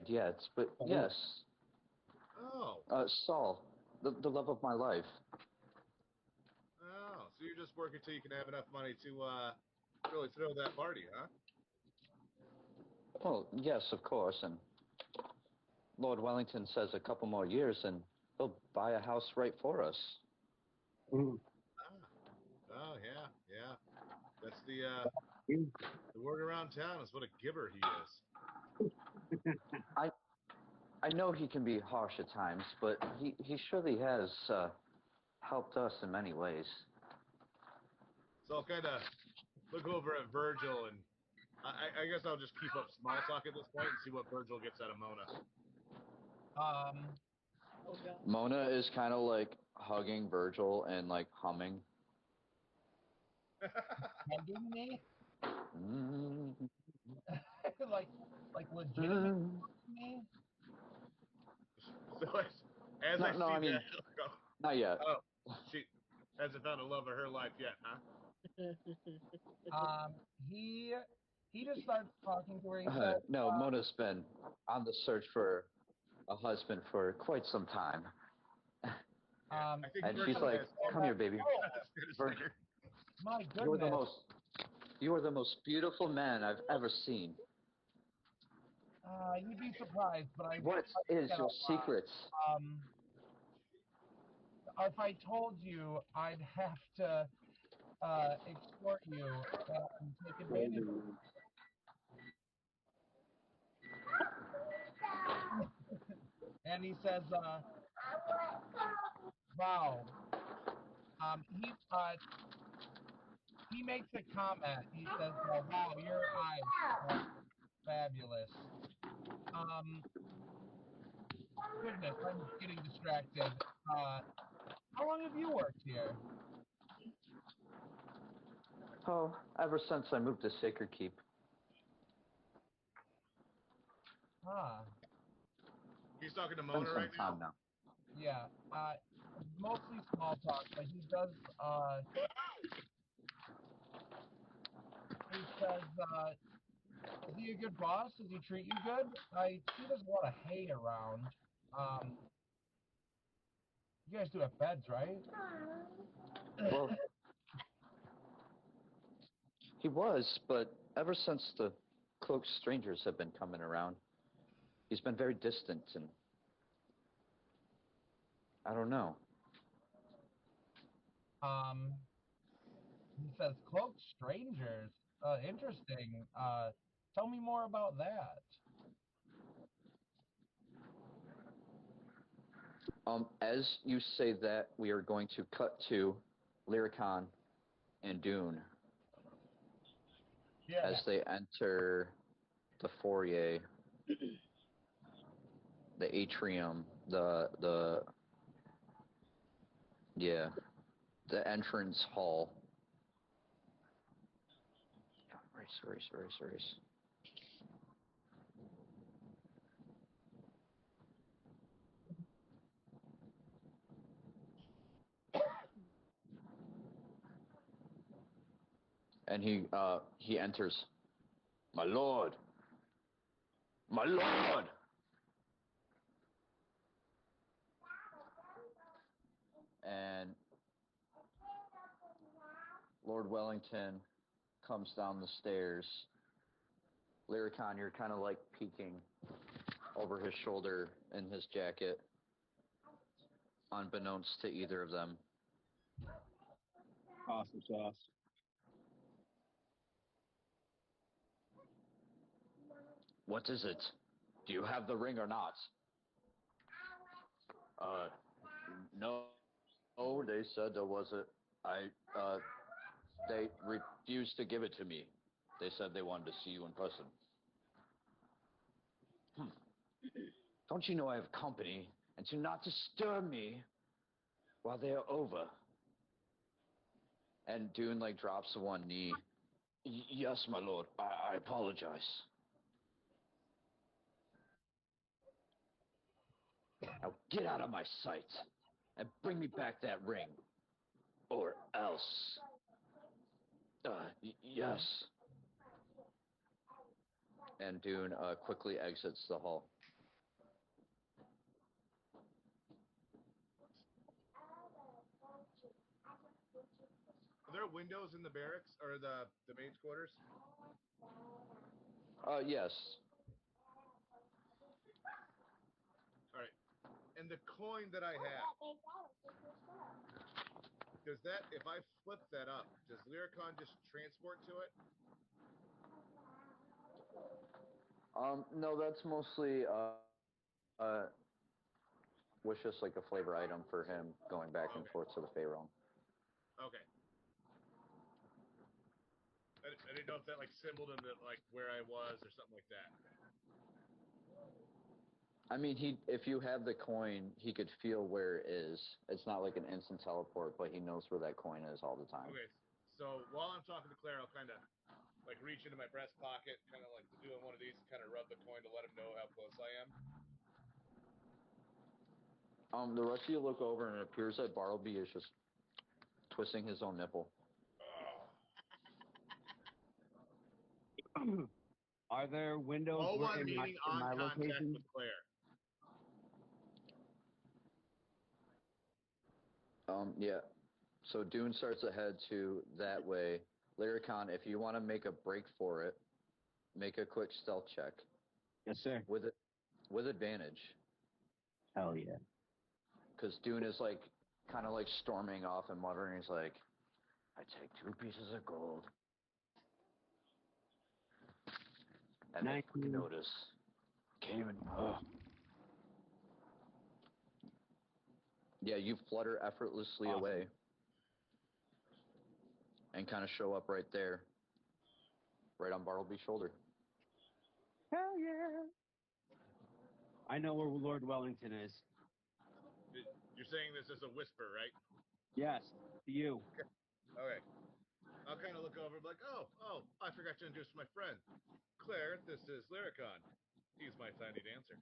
yet, but yes. Oh. Saul, the love of my life. Oh, so you're just working till you can have enough money to really throw that party, huh? Well, yes, of course, and Lord Wellington says a couple more years and he'll buy a house right for us. Oh, yeah. That's the word around town is what a giver he is. I know he can be harsh at times, but he surely has helped us in many ways. So I'll kind of look over at Virgil, and I guess I'll just keep up small talk at this point and see what Virgil gets out of Mona. Mona is kind of like hugging Virgil and like humming. Hugging me? like legitimate me? So as I see I mean, that, not yet. Oh, she hasn't found the love of her life yet, huh? He just starts talking to her. He says, no, Mona's been on the search for a husband for quite some time. And she's like, come here, baby. Virgil, my goodness. You are the most beautiful man I've ever seen. You'd be surprised, but What is your secret? If I told you, I'd have to extort you and take advantage of you. And he says, wow. He makes a comment. He says, wow, your eyes are fabulous. Goodness, I'm getting distracted. How long have you worked here? Oh, ever since I moved to Sacred Keep. He's talking to Mona right now? Yeah, mostly small talk, but he does, he says, is he a good boss? Does he treat you good? He doesn't want to hate around. You guys do have beds, right? Well, he was, but ever since the cloaked strangers have been coming around, he's been very distant, and I don't know. He says, cloaked strangers. Interesting. Tell me more about that. As you say that, we are going to cut to Lyricon and Dune as they enter the foyer, the atrium, the entrance hall. Race. And he enters. My lord! My lord! And Lord Wellington comes down the stairs. Lyricon, you're kind of like peeking over his shoulder in his jacket, unbeknownst to either of them. Awesome sauce. What is it? Do you have the ring or not? No. Oh, they said there was a... they refused to give it to me. They said they wanted to see you in person. Don't you know I have company, and to not disturb me while they are over? And Dune, like, drops to one knee. Yes, my lord, I apologize. Now get out of my sight, and bring me back that ring. Or else. Yes. And Dune quickly exits the hall. Are there windows in the barracks or the maid's quarters? Yes. All right. And the coin that I have, does that, if I flip that up, does Lyricon just transport to it? No, that's mostly was just like a flavor item for him going back and forth to the Fey realm. Okay. I didn't know if that like symboled him that like where I was or something like that. I mean, if you have the coin, he could feel where it is. It's not like an instant teleport, but he knows where that coin is all the time. Okay, so while I'm talking to Claire, I'll kind of like reach into my breast pocket, kind of like doing one of these, kind of rub the coin to let him know how close I am. The rest of you look over, and it appears that Bartleby is just twisting his own nipple. Are there windows in my location? With Claire. Yeah. So Dune starts ahead to that way. Lyricon, if you want to make a break for it, make a quick stealth check. Yes, sir. With advantage. Hell yeah. Because Dune is like, kind of like storming off and muttering. He's like, I take 2 pieces of gold. And then you notice. Can't even. Yeah, you flutter effortlessly away. And kind of show up right there. Right on Bartleby's shoulder. Hell yeah. I know where Lord Wellington is. You're saying this is a whisper, right? Yes, to you. Okay. I'll kind of look over and be like, oh, I forgot to introduce my friend. Claire, this is Lyricon. He's my tiny dancer.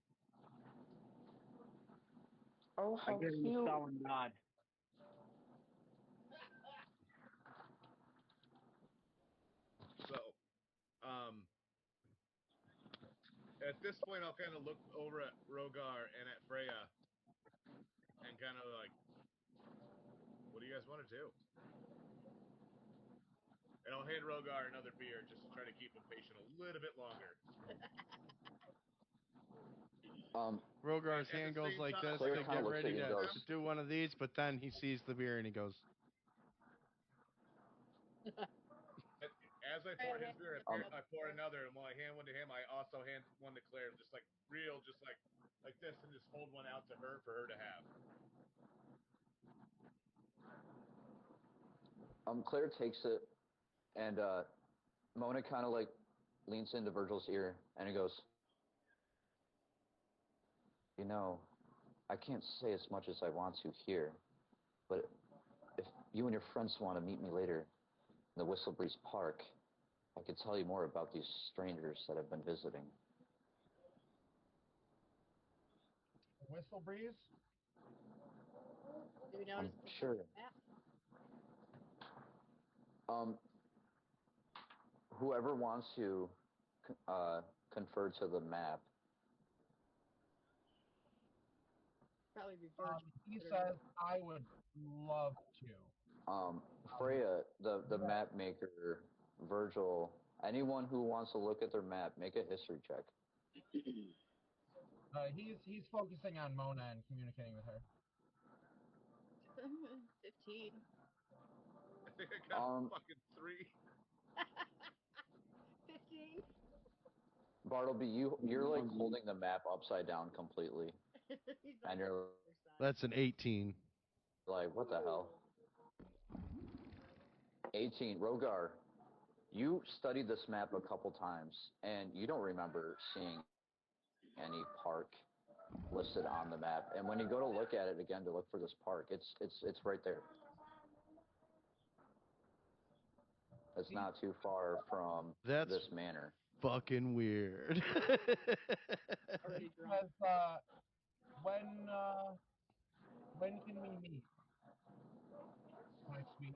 Oh, how cute. I give him a solemn nod. So, at this point, I'll kind of look over at Rogar and at Freya and kind of like, what do you guys want to do? And I'll hand Rogar another beer just to try to keep him patient a little bit longer. Rogar's hand goes like this to get ready to do one of these, but then he sees the beer and he goes, As I pour his beer, I pour another, and while I hand one to him, I also hand one to Claire, just like like this, and just hold one out to her for her to have. Claire takes it, and Mona kind of like leans into Virgil's ear, and he goes, "You know, I can't say as much as I want to here, but if you and your friends want to meet me later in the Whistle Breeze Park, I could tell you more about these strangers that have been visiting." Whistle Breeze? Do we notice I'm sure. Whoever wants to confer to the map. Probably be Virgil. He says, I would love to. Freya, the map maker, Virgil, anyone who wants to look at their map, make a history check. He's focusing on Mona and communicating with her. 15. I think I got fucking 3. 15. Bartleby, you're like holding the map upside down completely. And you're That's an 18. like, what the hell? 18. Rogar, you studied this map a couple times, and you don't remember seeing any park listed on the map. And when you go to look at it again to look for this park, it's right there. It's not too far from this manor. Fucking weird. Because, when can we meet? Next week.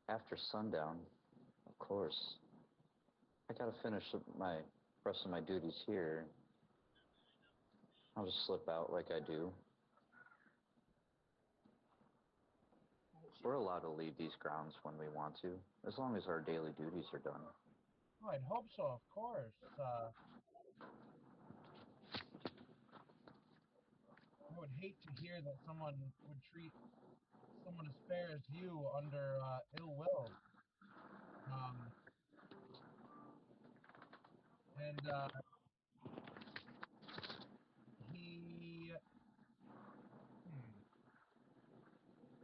After sundown, of course. I gotta finish my rest of my duties here. I'll just slip out like I do. We're allowed to leave these grounds when we want to, as long as our daily duties are done. Oh, I'd hope so, of course. I would hate to hear that someone would treat someone as fair as you under ill will.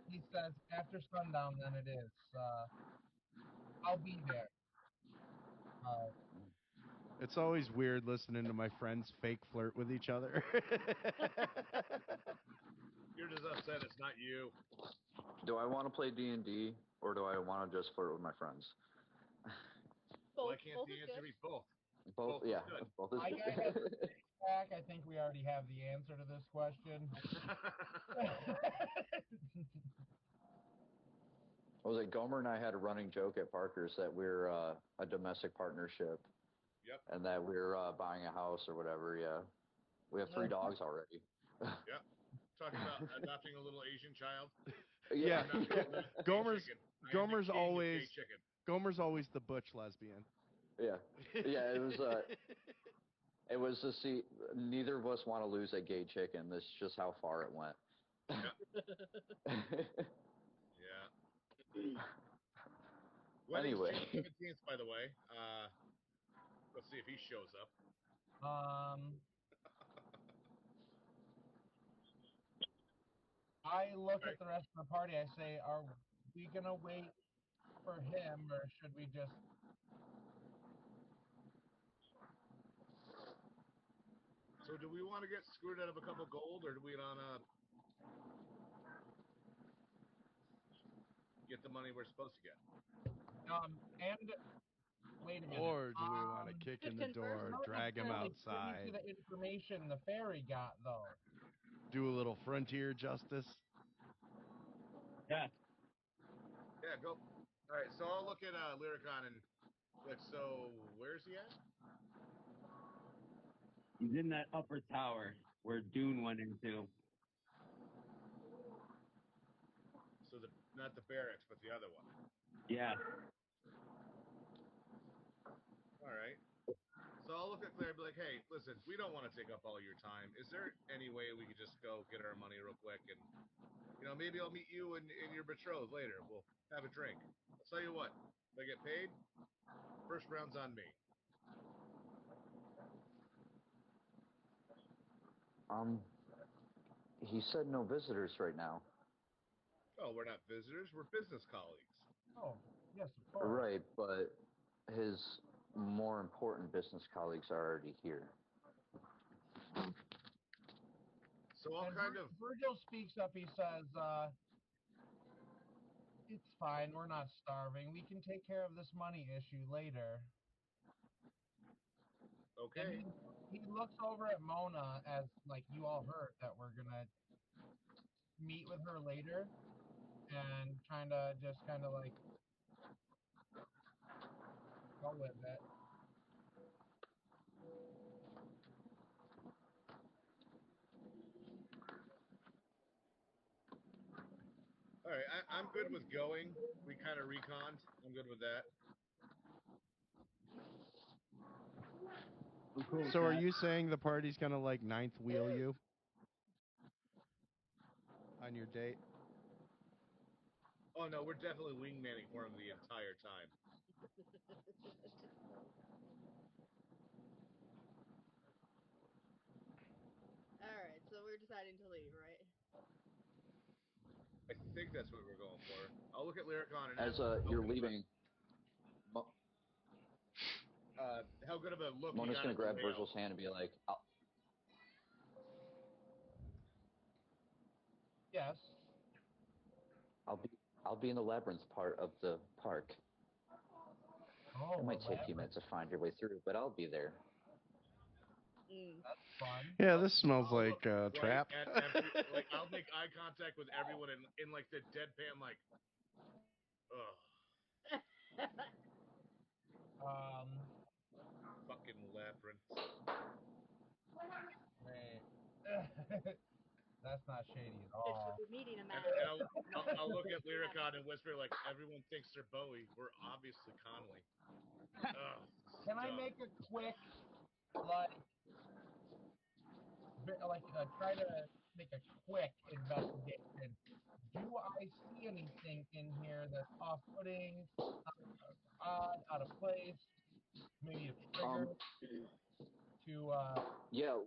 He says, after sundown, then it is. I'll be there. It's always weird listening to my friends fake flirt with each other. You're just upset it's not you. Do I want to play D&D, or do I want to just flirt with my friends? Why can't the answer be both? Both, yeah. Both is good. I think we already have the answer to this question. What was it? Gomer and I had a running joke at Parker's that we're a domestic partnership. Yep. And that we're buying a house or whatever, yeah. We have 3 dogs already. Yep. Talking about adopting a little Asian child. Yeah. Gomer's always the butch lesbian. Yeah. Yeah, it was to see, neither of us want to lose a gay chicken. That's just how far it went. Yep. Yeah. Anyway. June 17th, by the way. Let's see if he shows up. I look at the rest of the party. I say, are we going to wait for him, or should we just... So do we want to get screwed out of a couple gold, or do we want to get the money we're supposed to get? And wait a minute. Or do we want to kick in the door, drag him outside? To the information the fairy got, though. Do a little frontier justice? Yeah. Yeah, go. All right, so I'll look at Lyricon and like, so where's he at? He's in that upper tower where Dune went into. So not the barracks, but the other one. Yeah. All right. So I'll look at Claire and be like, hey, listen, we don't want to take up all your time. Is there any way we could just go get our money real quick and, maybe I'll meet you and your betrothed later. We'll have a drink. I'll tell you what, if I get paid, first round's on me. He said no visitors right now. Oh, we're not visitors. We're business colleagues. Oh, yes, of course. Right, but his more important business colleagues are already here. So I'll Virgil speaks up. He says, it's fine. We're not starving. We can take care of this money issue later. Okay. And he looks over at Mona as, like, you all heard that we're going to meet with her later and kind of like go with it. All right, I'm good with going. We kind of reconned. I'm good with that. So are you saying the party's gonna like ninth wheel you on your date? Oh no, we're definitely wingmanning for him the entire time. All right, so we're deciding to leave, right? I think that's what we're going for. I'll look at Lyricon and as you're leaving. How good of a look? Mona's gonna grab Virgil's hand and be like, Yes. I'll be in the labyrinth part of the park. Oh, it might take a few minutes to find your way through, but I'll be there. That's fun. Yeah, this smells like trap. Like I'll make eye contact with everyone in like the deadpan, like, ugh. Fucking labyrinth. Wait. That's not shady at all. We're meeting a man. And I'll look at Lyricon and whisper, like, everyone thinks they're Bowie. We're obviously Conley. Can I make a quick, try to make a quick investigation? Do I see anything in here that's off-putting, odd, out of place? Maybe a trigger to, Yeah,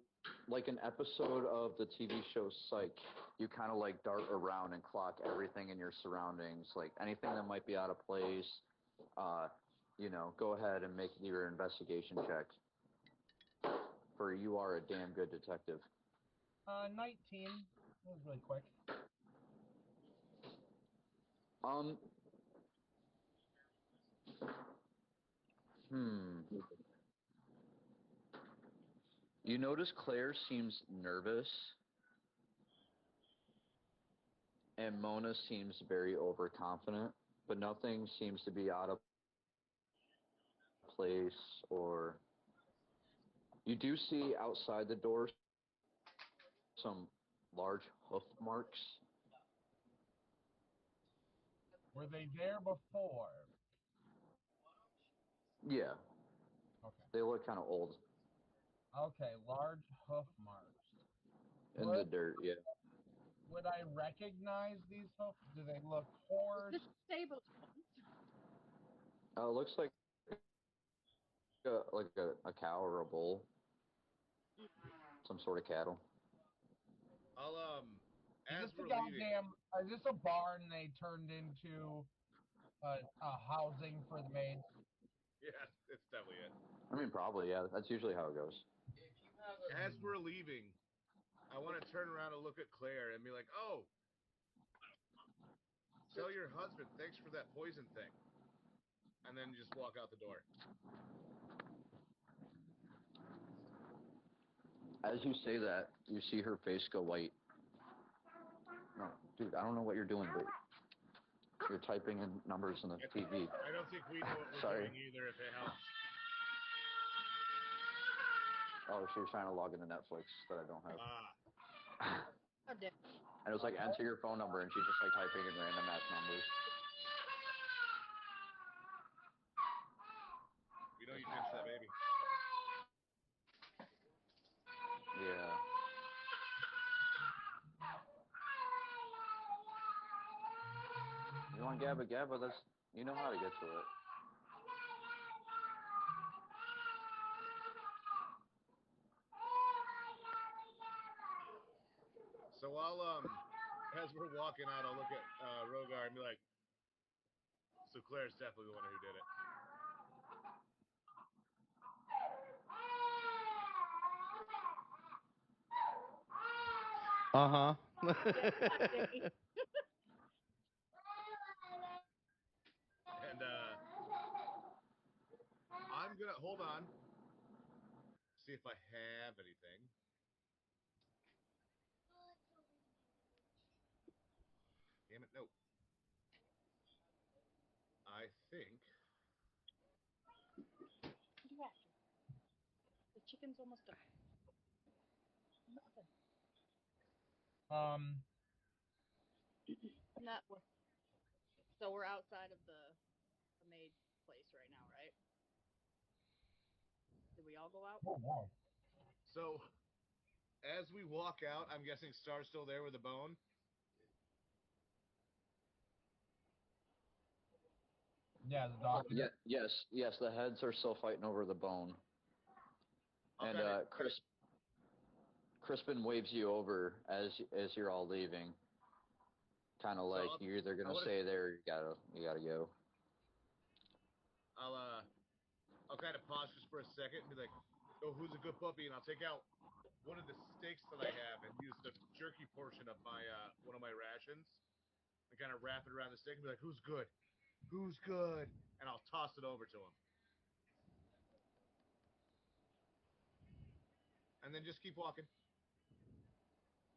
like an episode of the TV show Psych, you kind of like dart around and clock everything in your surroundings, like anything that might be out of place. Go ahead and make your investigation check. For you are a damn good detective. 19. That was really quick. You notice Claire seems nervous, and Mona seems very overconfident, but nothing seems to be out of place. Or you do see outside the door some large hoof marks. Were they there before? Yeah. Okay. They look kind of old. Okay, large hoof marks. In the dirt, yeah. Would I recognize these hoofs? Do they look horse? Stable. It looks like a cow or a bull. Some sort of cattle. I'll Is this a barn they turned into a housing for the maids? Yeah, it's definitely it. I mean, probably, yeah. That's usually how it goes. As we're leaving, I want to turn around and look at Claire and be like, oh, tell your husband thanks for that poison thing. And then just walk out the door. As you say that, you see her face go white. No, dude, I don't know what you're doing, but you're typing in numbers on the TV. I don't think we know what we're doing either, if it helps. Oh, she was trying to log into Netflix that I don't have. And it was like, enter your phone number, and she's just like typing in random ass numbers. You know you pinched that baby. on, Gabba, Gabba. That's you know how to get to it. So as we're walking out, I'll look at Rogar and be like, so Claire's definitely the one who did it. Uh-huh. And I'm gonna hold on, see if I have anything. Damn it, no. I think. The chicken's almost done. Not with. So we're outside of the maid place right now, right? Did we all go out? Oh, wow. So, as we walk out, I'm guessing Star's still there with the bone. Yeah, the dog. Yeah, yes. The heads are still fighting over the bone. Okay. And Crispin waves you over as you're all leaving. Kind of like you're either gonna stay there or you gotta go. I'll kind of pause just for a second and be like, "Oh, who's a good puppy?" And I'll take out one of the steaks that I have and use the jerky portion of my one of my rations and kind of wrap it around the steak and be like, "Who's good? Who's good?" And I'll toss it over to him. And then just keep walking.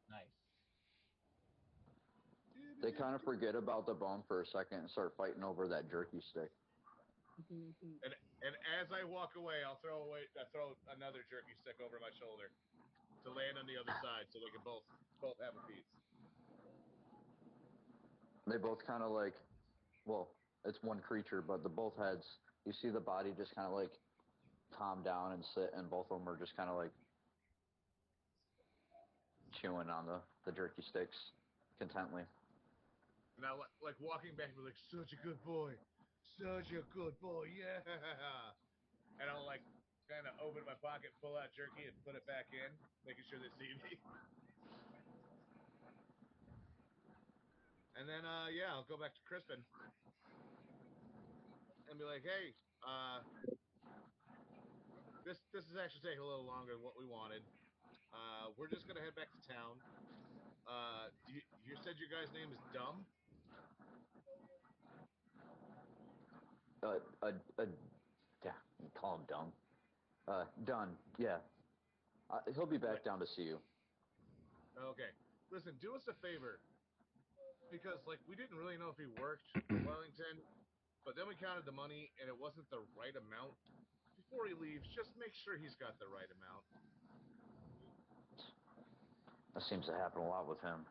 Nice. They kind of forget about the bone for a second and start fighting over that jerky stick. And as I walk away, I'll throw another jerky stick over my shoulder to land on the other side, so they can both have a piece. They both kind of like, well, it's one creature, but the both heads. You see the body just kind of like calm down and sit, and both of them are just kind of like chewing on the jerky sticks contently. And I like walking back and be like, "Such a good boy, such a good boy, yeah." And I'll like kind of open my pocket, pull out jerky, and put it back in, making sure they see me. And then yeah, I'll go back to Crispin and be like, "Hey, this is actually taking a little longer than what we wanted. We're just gonna head back to town. You said your guy's name is Dumb?" Yeah, call him Dumb. Done. Yeah. He'll be back down to see you. Okay. Listen, do us a favor. Because, like, we didn't really know if he worked for Wellington, but then we counted the money, and it wasn't the right amount. Before he leaves, just make sure he's got the right amount. That seems to happen a lot with him.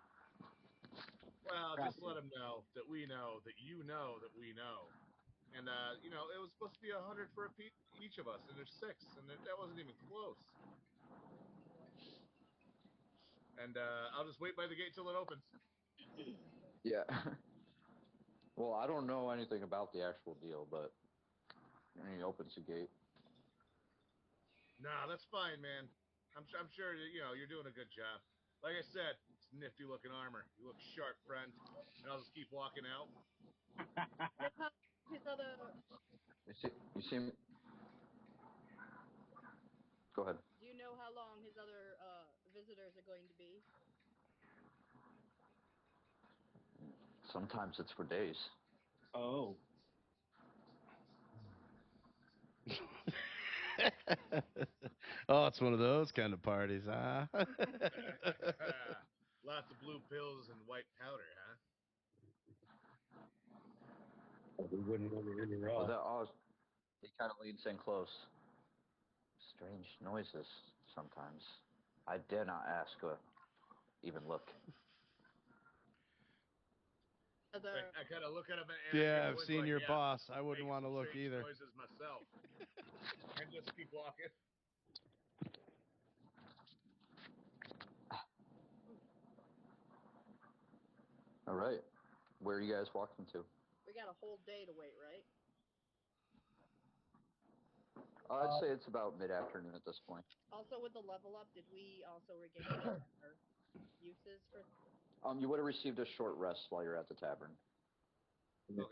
Well, just let him know that we know that you know that we know. And, you know, it was supposed to be 100 for each of us, and there's 6, and that wasn't even close. And I'll just wait by the gate till it opens. Yeah. Well, I don't know anything about the actual deal, but he opens the gate. Nah, that's fine, man. I'm sure you know you're doing a good job. Like I said, it's nifty looking armor. You look sharp, friend. And I'll just keep walking out. His other. You see. Go ahead. Do you know how long his other visitors are going to be? Sometimes it's for days. Oh. Oh, it's one of those kind of parties, huh? Lots of blue pills and white powder, huh? We wouldn't want to interrupt. He kind of leans in close. Strange noises sometimes. I dare not ask or even look. I kind of look at him and yeah, I've seen your boss. I wouldn't want to look either. Noises myself, and just keep walking. All right, where are you guys walking to? We got a whole day to wait, right? I'd say it's about mid-afternoon at this point. Also, with the level up, did we also regain our uses for? You would have received a short rest while you're at the tavern. Okay.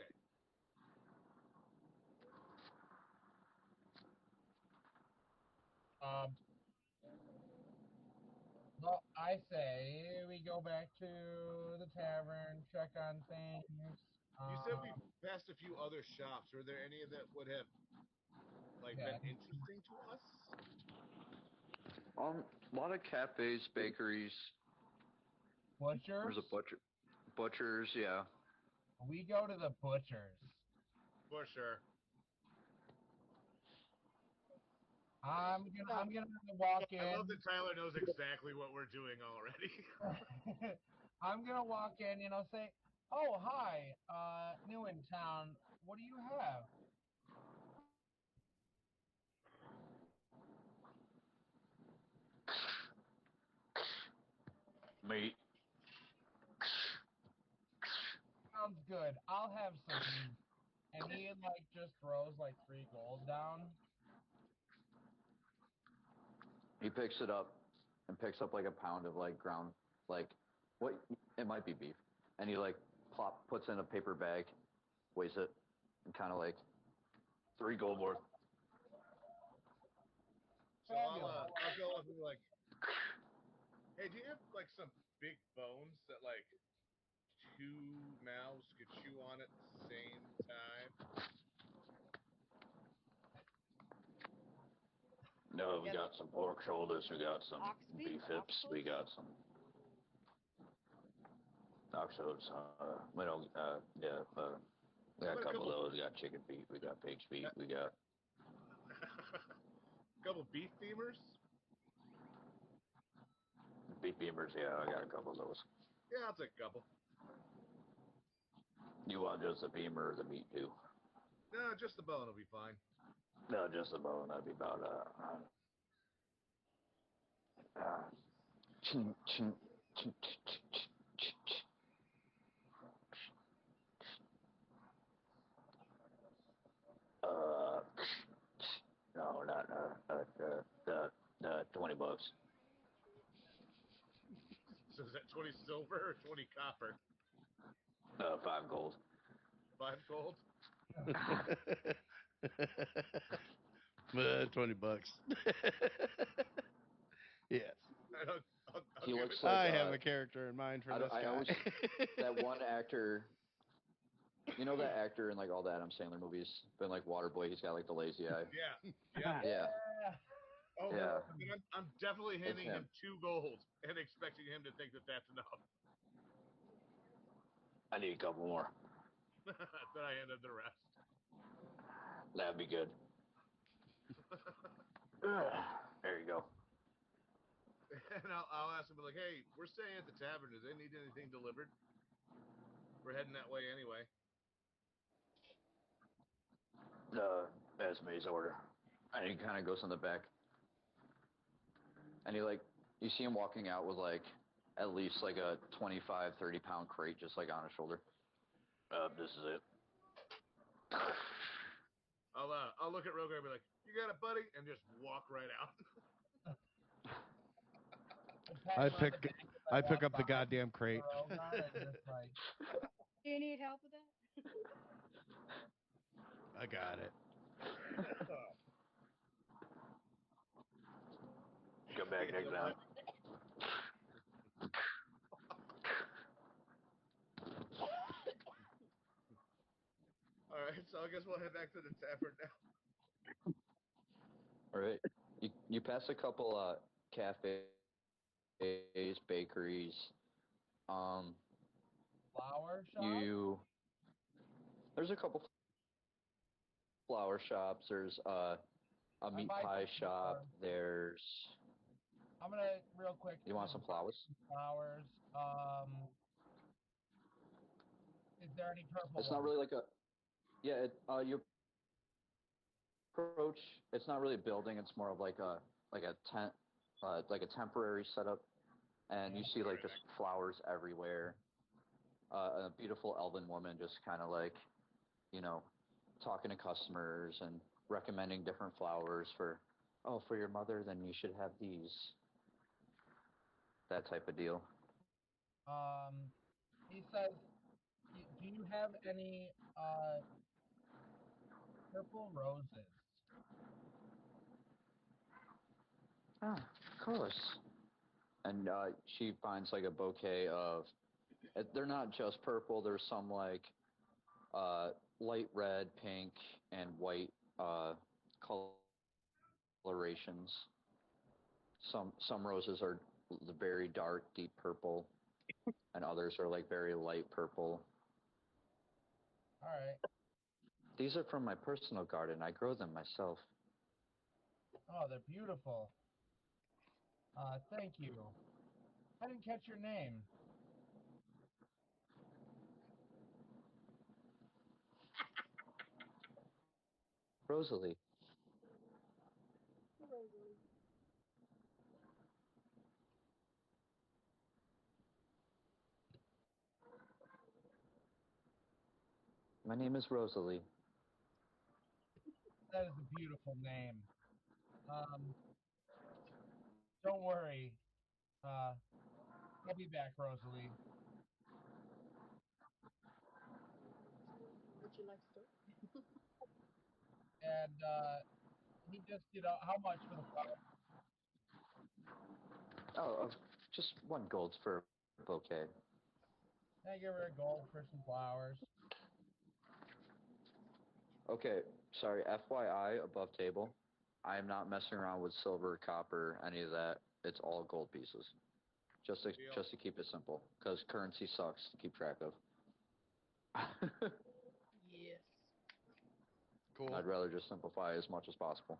Well, I say we go back to the tavern, check on things. You said we passed a few other shops. Were there any that would have been interesting to us? A lot of cafes, bakeries. Butchers? There's a butcher. Butchers, yeah. We go to the butchers. For sure. I'm gonna walk in. I love that Tyler knows exactly what we're doing already. I'm gonna walk in, say, "Oh, hi, new in town. What do you have?" Meat. Sounds good. I'll have some meat. And he just throws 3 gold down. He picks it up and picks up a pound of ground, what it might be beef, and he puts in a paper bag, weighs it, and kind of 3 gold worth. So I'll go up and be like, hey, do you have some big bones that 2 mouths could chew on at the same time? No, we got some pork shoulders, we got some beef hips, we got some ox shoulders, we don't, we got a couple of those, we got chicken feet, we got pig's feet, we got... A couple beef beamers? Beef beamers, yeah, I got a couple of those. Yeah, I'll take a couple. You want just the beamer or the meat too? No, just the bone will be fine. No, just the bone. That'd be about no, not $20. So is that 20 silver or 20 copper? 5 gold. 5 gold? $20. Yes. He looks I have a character in mind for this guy. always, that one actor, that actor in all the Adam Sandler movies, been Waterboy, he's got the lazy eye. Yeah. Oh, yeah. I'm definitely handing him 2 gold and expecting him to think that that's enough. I need a couple more. Then I hand him the rest. That'd be good. There you go. And I'll ask him, hey, we're staying at the tavern. Do they need anything delivered? We're heading that way anyway. That's May's order. And he kind of goes in the back. And you see him walking out with at least a 25, 30-pound crate just on his shoulder. This is it. I'll look at Rogar and be like, you got it, buddy? And just walk right out. I pick up the goddamn crate. Do you need help with that? I got it. Come back next time. All right, so I guess we'll head back to the tavern now. All right. You pass a couple cafes, bakeries. Flower shop? There's a couple flower shops. There's a meat pie shop. There's... I'm gonna real quick. You want some flowers? Flowers. Is there any purple? It's not really a... Yeah, you approach. It's not really a building. It's more of a tent, a temporary setup, and you see just flowers everywhere. A beautiful elven woman just kind of talking to customers and recommending different flowers for your mother, then you should have these. That type of deal. He says, do you have any purple roses? Oh, of course. And she finds like a bouquet of. They're not just purple. There's some like light red, pink, and white colorations. Some roses are very dark, deep purple, and others are like very light purple. All right. These are from my personal garden. I grow them myself. Oh, they're beautiful. Thank you. I didn't catch your name. Rosalie. Rosalie. My name is Rosalie. That is a beautiful name. Don't worry. I'll be back, Rosalie. Would you like to? And he just, how much for the flower? Oh, just 1 gold for a bouquet. I give her a gold for some flowers. Okay, sorry, FYI, above table, I am not messing around with silver, copper, any of that. It's all gold pieces. Just to keep it simple, because currency sucks to keep track of. Yes. Cool. I'd rather just simplify as much as possible.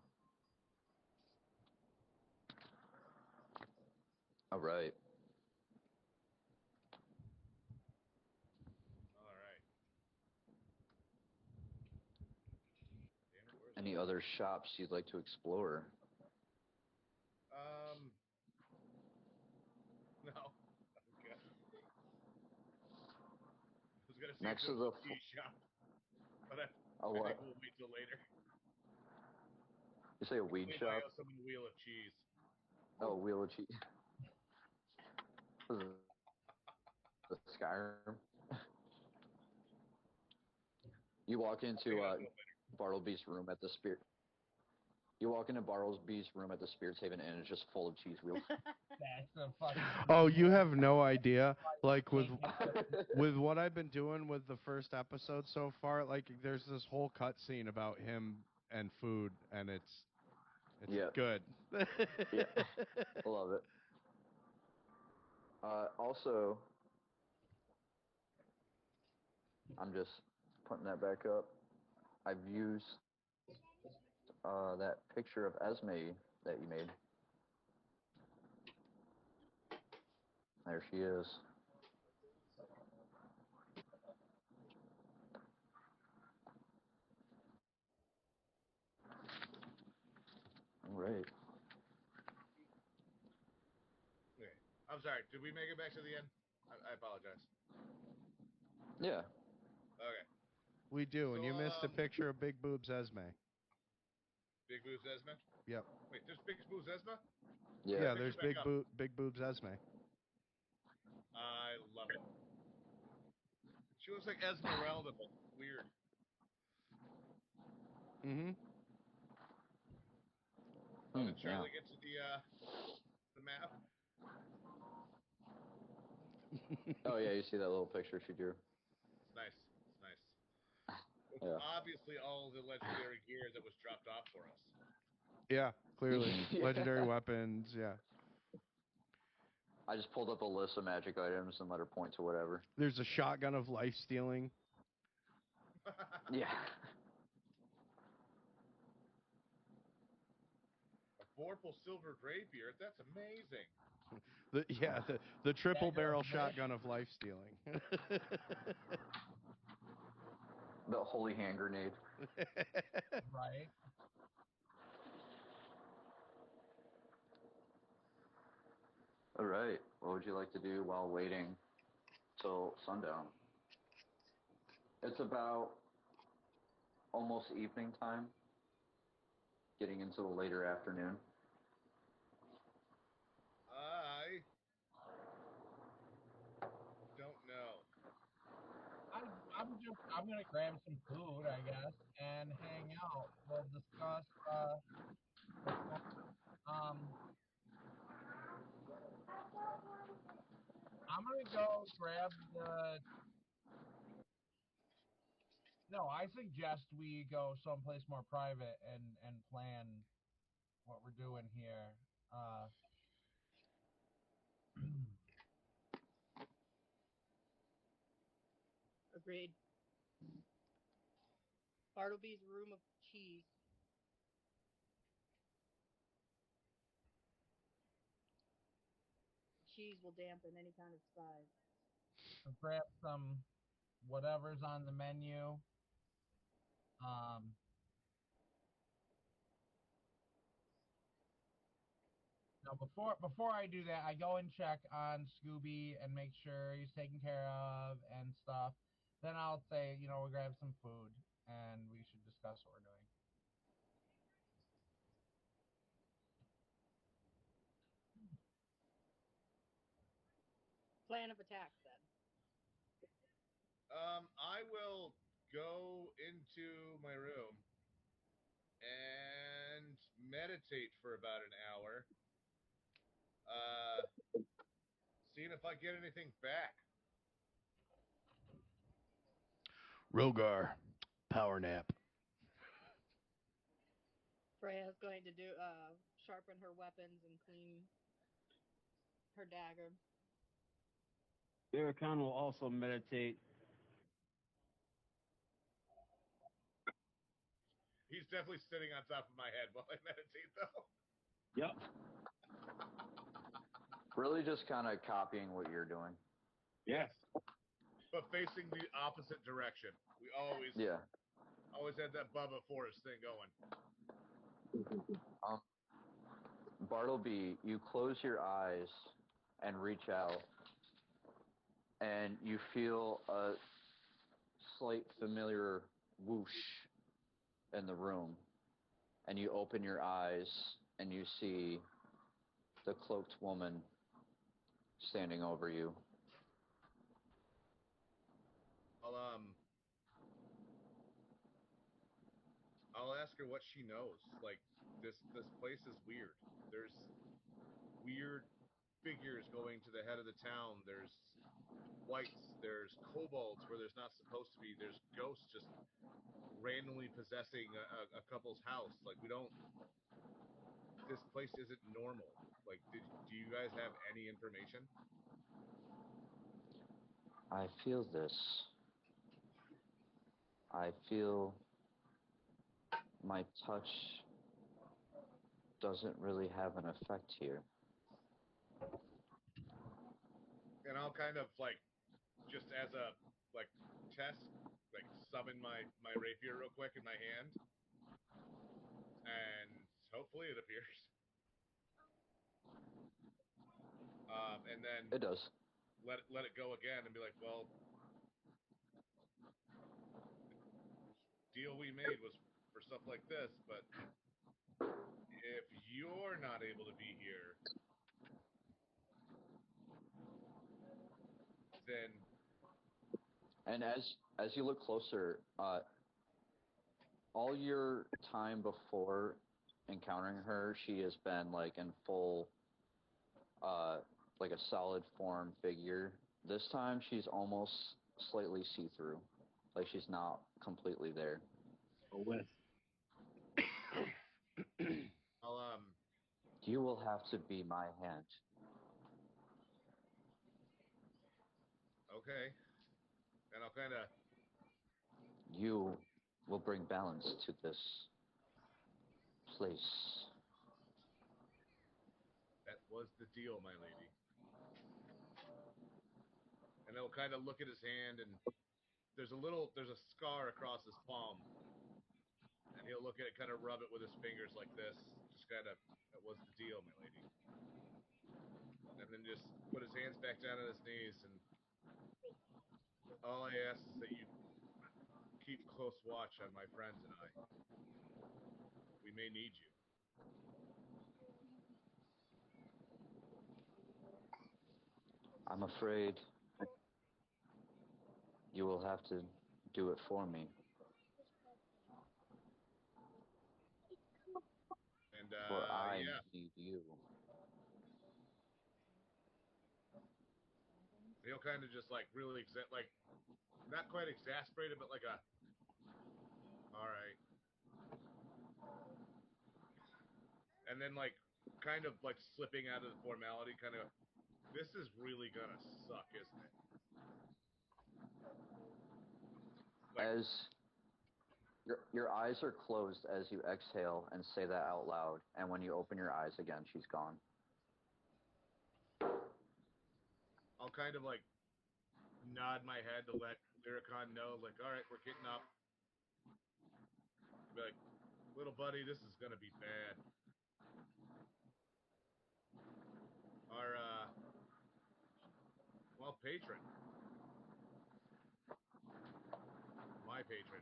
All right. Any other shops you'd like to explore? No. Okay. I was gonna say Next to the cheese shop, but I think what? we'll wait till later. You say a weed shop? Someone a wheel of cheese. Oh, wheel of cheese. The Skyrim. You walk into Bartleby's room at the Spirit. You walk into Bartleby's room at the Spirit's Haven Inn, and it's just full of cheese wheels. That's a fucking. Oh, you have no idea. Like with what I've been doing with the first episode so far, like there's this whole cutscene about him and food, and it's good. Yeah, I love it. Also, I'm just putting that back up. I've used that picture of Esme that you made. There she is. All right. Okay. I'm sorry. Did we make it back to the end? I apologize. Yeah. Okay. We do, and you missed a picture of Big Boobs Esme. Big Boobs Esme? Yep. Wait, there's Big Boobs Esme? Yeah, there's Big Boobs Esme. I love it. She looks like Esmeralda, but weird. Mm-hmm. Oh, did Charlie get to the map? Oh yeah, you see that little picture she drew. It's nice. It's nice. It's obviously all the legendary gear that was dropped off for us. Yeah, clearly. Legendary weapons, yeah. I just pulled up a list of magic items and let her point to whatever. There's a shotgun of life stealing. Yeah. A Vorpal silver rapier. That's amazing. The triple barrel shotgun of life stealing. The holy hand grenade. Right. All right. What would you like to do while waiting till sundown? It's about almost evening time, getting into the later afternoon. I don't know. I'm gonna grab some food, I guess, and hang out. We'll discuss I'm gonna go grab the. No, I suggest we go someplace more private and plan what we're doing here. Agreed. Bartleby's room of cheese. Cheese will dampen any kind of spice. Grab some whatever's on the menu. Now before I do that, I go and check on Scooby and make sure he's taken care of and stuff. Then I'll say, we'll grab some food and we should discuss what we're doing. Plan of attack, then. I will go into my room and meditate for about an hour. Seeing if I get anything back. Rogar, power nap. Freya's going to sharpen her weapons and clean her dagger. Irrikan will also meditate. He's definitely sitting on top of my head while I meditate, though. Yep. Really just kind of copying what you're doing. Yes. But facing the opposite direction. We always had that Bubba Forest thing going. Bartleby, you close your eyes and reach out, and you feel a slight familiar whoosh in the room, and you open your eyes and you see the cloaked woman standing over you. I'll ask her what she knows. Like, this place is weird. There's weird figures going to the head of the town. There's wights. There's kobolds where there's not supposed to be. There's ghosts just randomly possessing a couple's house. Like, this place isn't normal. Like, do you guys have any information? I feel this. I feel my touch doesn't really have an effect here. And I'll kind of, like, just as a, like, test, like, summon my rapier real quick in my hand. And hopefully it appears. And then it does. Let it go again and be like, well, deal we made was for stuff like this, but if you're not able to be here, then. And as you look closer, all your time before encountering her, she has been like in full, like a solid form figure. This time she's almost slightly see-through, like she's not completely there. You will have to be my hand. Okay. And I'll kind of. You will bring balance to this place. That was the deal, my lady. And he'll kind of look at his hand, and there's a scar across his palm. And he'll look at it, kind of rub it with his fingers like this. Just kind of, that was the deal, my lady. And then just put his hands back down on his knees, and all I ask is that you keep close watch on my friends and I. We may need you. I'm afraid you will have to do it for me. And For I yeah. need you. He'll kind of just like really like not quite exasperated, but like a all right. And then like kind of like slipping out of the formality, kind of this is really gonna suck, isn't it? Like, As your eyes are closed as you exhale and say that out loud, and when you open your eyes again, she's gone. I'll kind of like nod my head to let Lyricon know, like, all right, we're getting up. Be like, little buddy, this is gonna be bad. Our well, patron, my patron,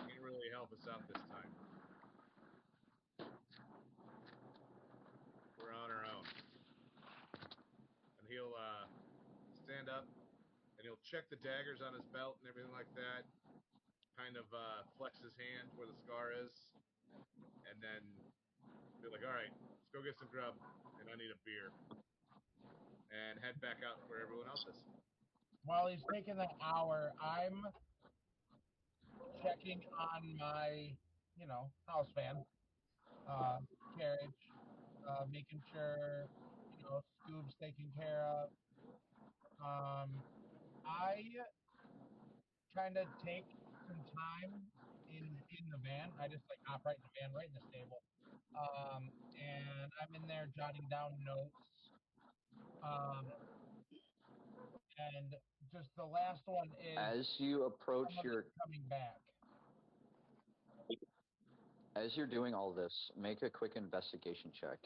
can't really help us out this time. We're on our own. And he'll stand up and he'll check the daggers on his belt and everything like that. Kind of flex his hand where the scar is, and then be like, all right, let's go get some grub, and I need a beer. And head back out where everyone else is. While he's taking that hour, I'm checking on my, house van, carriage, making sure, Scoob's taken care of. I kind of take some time in the van. I just like hop right in the van, right in the stable. And I'm in there jotting down notes. And just the last one is As you approach coming back. As you're doing all this, make a quick investigation check.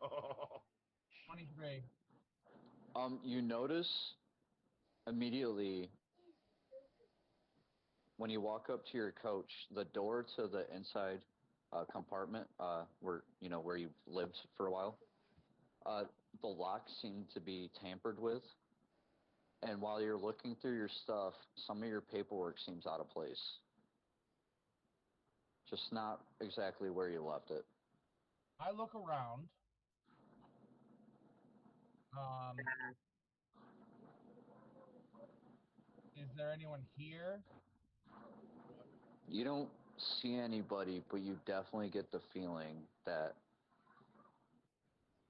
Oh. 23. You notice immediately when you walk up to your coach, the door to the inside compartment, where you've lived for a while, the lock seemed to be tampered with. And while you're looking through your stuff, some of your paperwork seems out of place. Just not exactly where you left it. I look around. Is there anyone here? You don't see anybody, but you definitely get the feeling that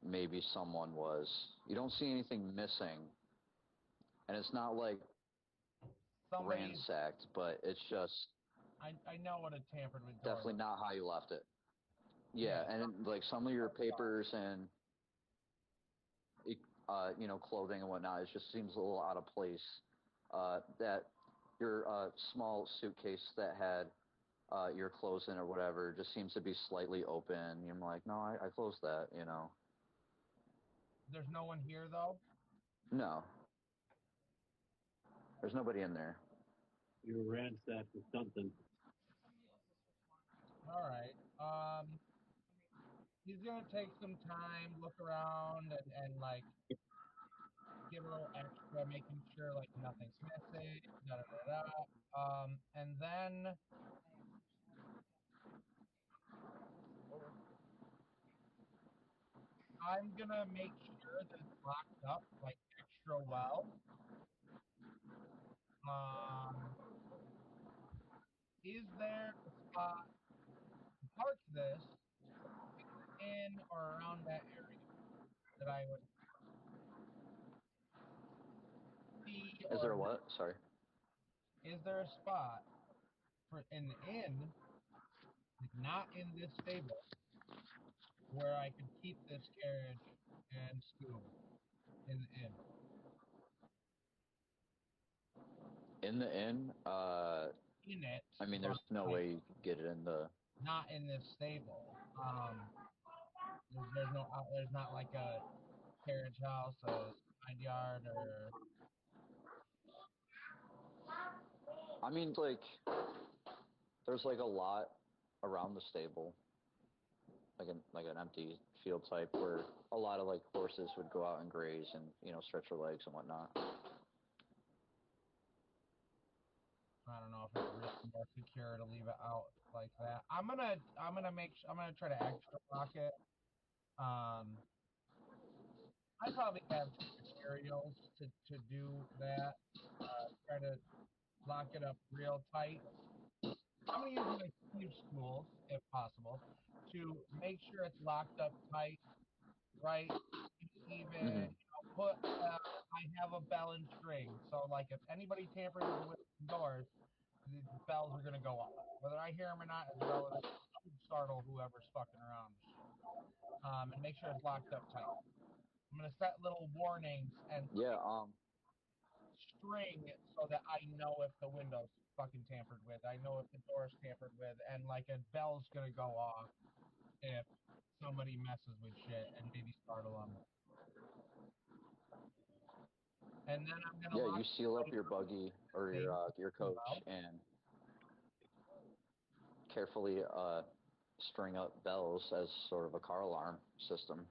maybe someone was. You don't see anything missing. And it's not like ransacked, but it's just... I know what a tampered with door definitely is. not how you left it. Yeah, and like some of your papers and clothing and whatnot, it just seems a little out of place. That your small suitcase that had your clothes in or whatever just seems to be slightly open. You're like, no, I closed that, There's no one here, though? No. There's nobody in there. You were ransacked with something. All right. He's gonna take some time, look around, and like give a little extra, making sure like nothing's missing. And then I'm gonna make sure that it's locked up like extra well. Is there a spot to park this in or around that area that I would see? Is there a what? Sorry. Is there a spot for an inn, like not in this stable, where I could keep this carriage and Scoob in the inn? In the inn? In it. I mean, there's no way you could get it in the... Not in this stable. There's not like a carriage house, a side yard, or. I mean, like, there's like a lot around the stable, like an empty field type where a lot of like horses would go out and graze and stretch their legs and whatnot. I don't know if it's really more secure to leave it out like that. I'm gonna try to extra lock it. I probably have materials to do that. Try to lock it up real tight. I'm gonna use my huge tools, if possible, to make sure it's locked up tight, right? Even put I have a bell and string, so like if anybody tampers with the doors, the bells are gonna go off. Whether I hear them or not is relevant. Startle whoever's fucking around. And make sure it's locked up tight. I'm gonna set little warnings and string so that I know if the window's fucking tampered with. I know if the door's tampered with, and like a bell's gonna go off if somebody messes with shit and maybe startle them. And then I'm gonna you seal up your buggy or your coach and carefully string up bells as sort of a car alarm system.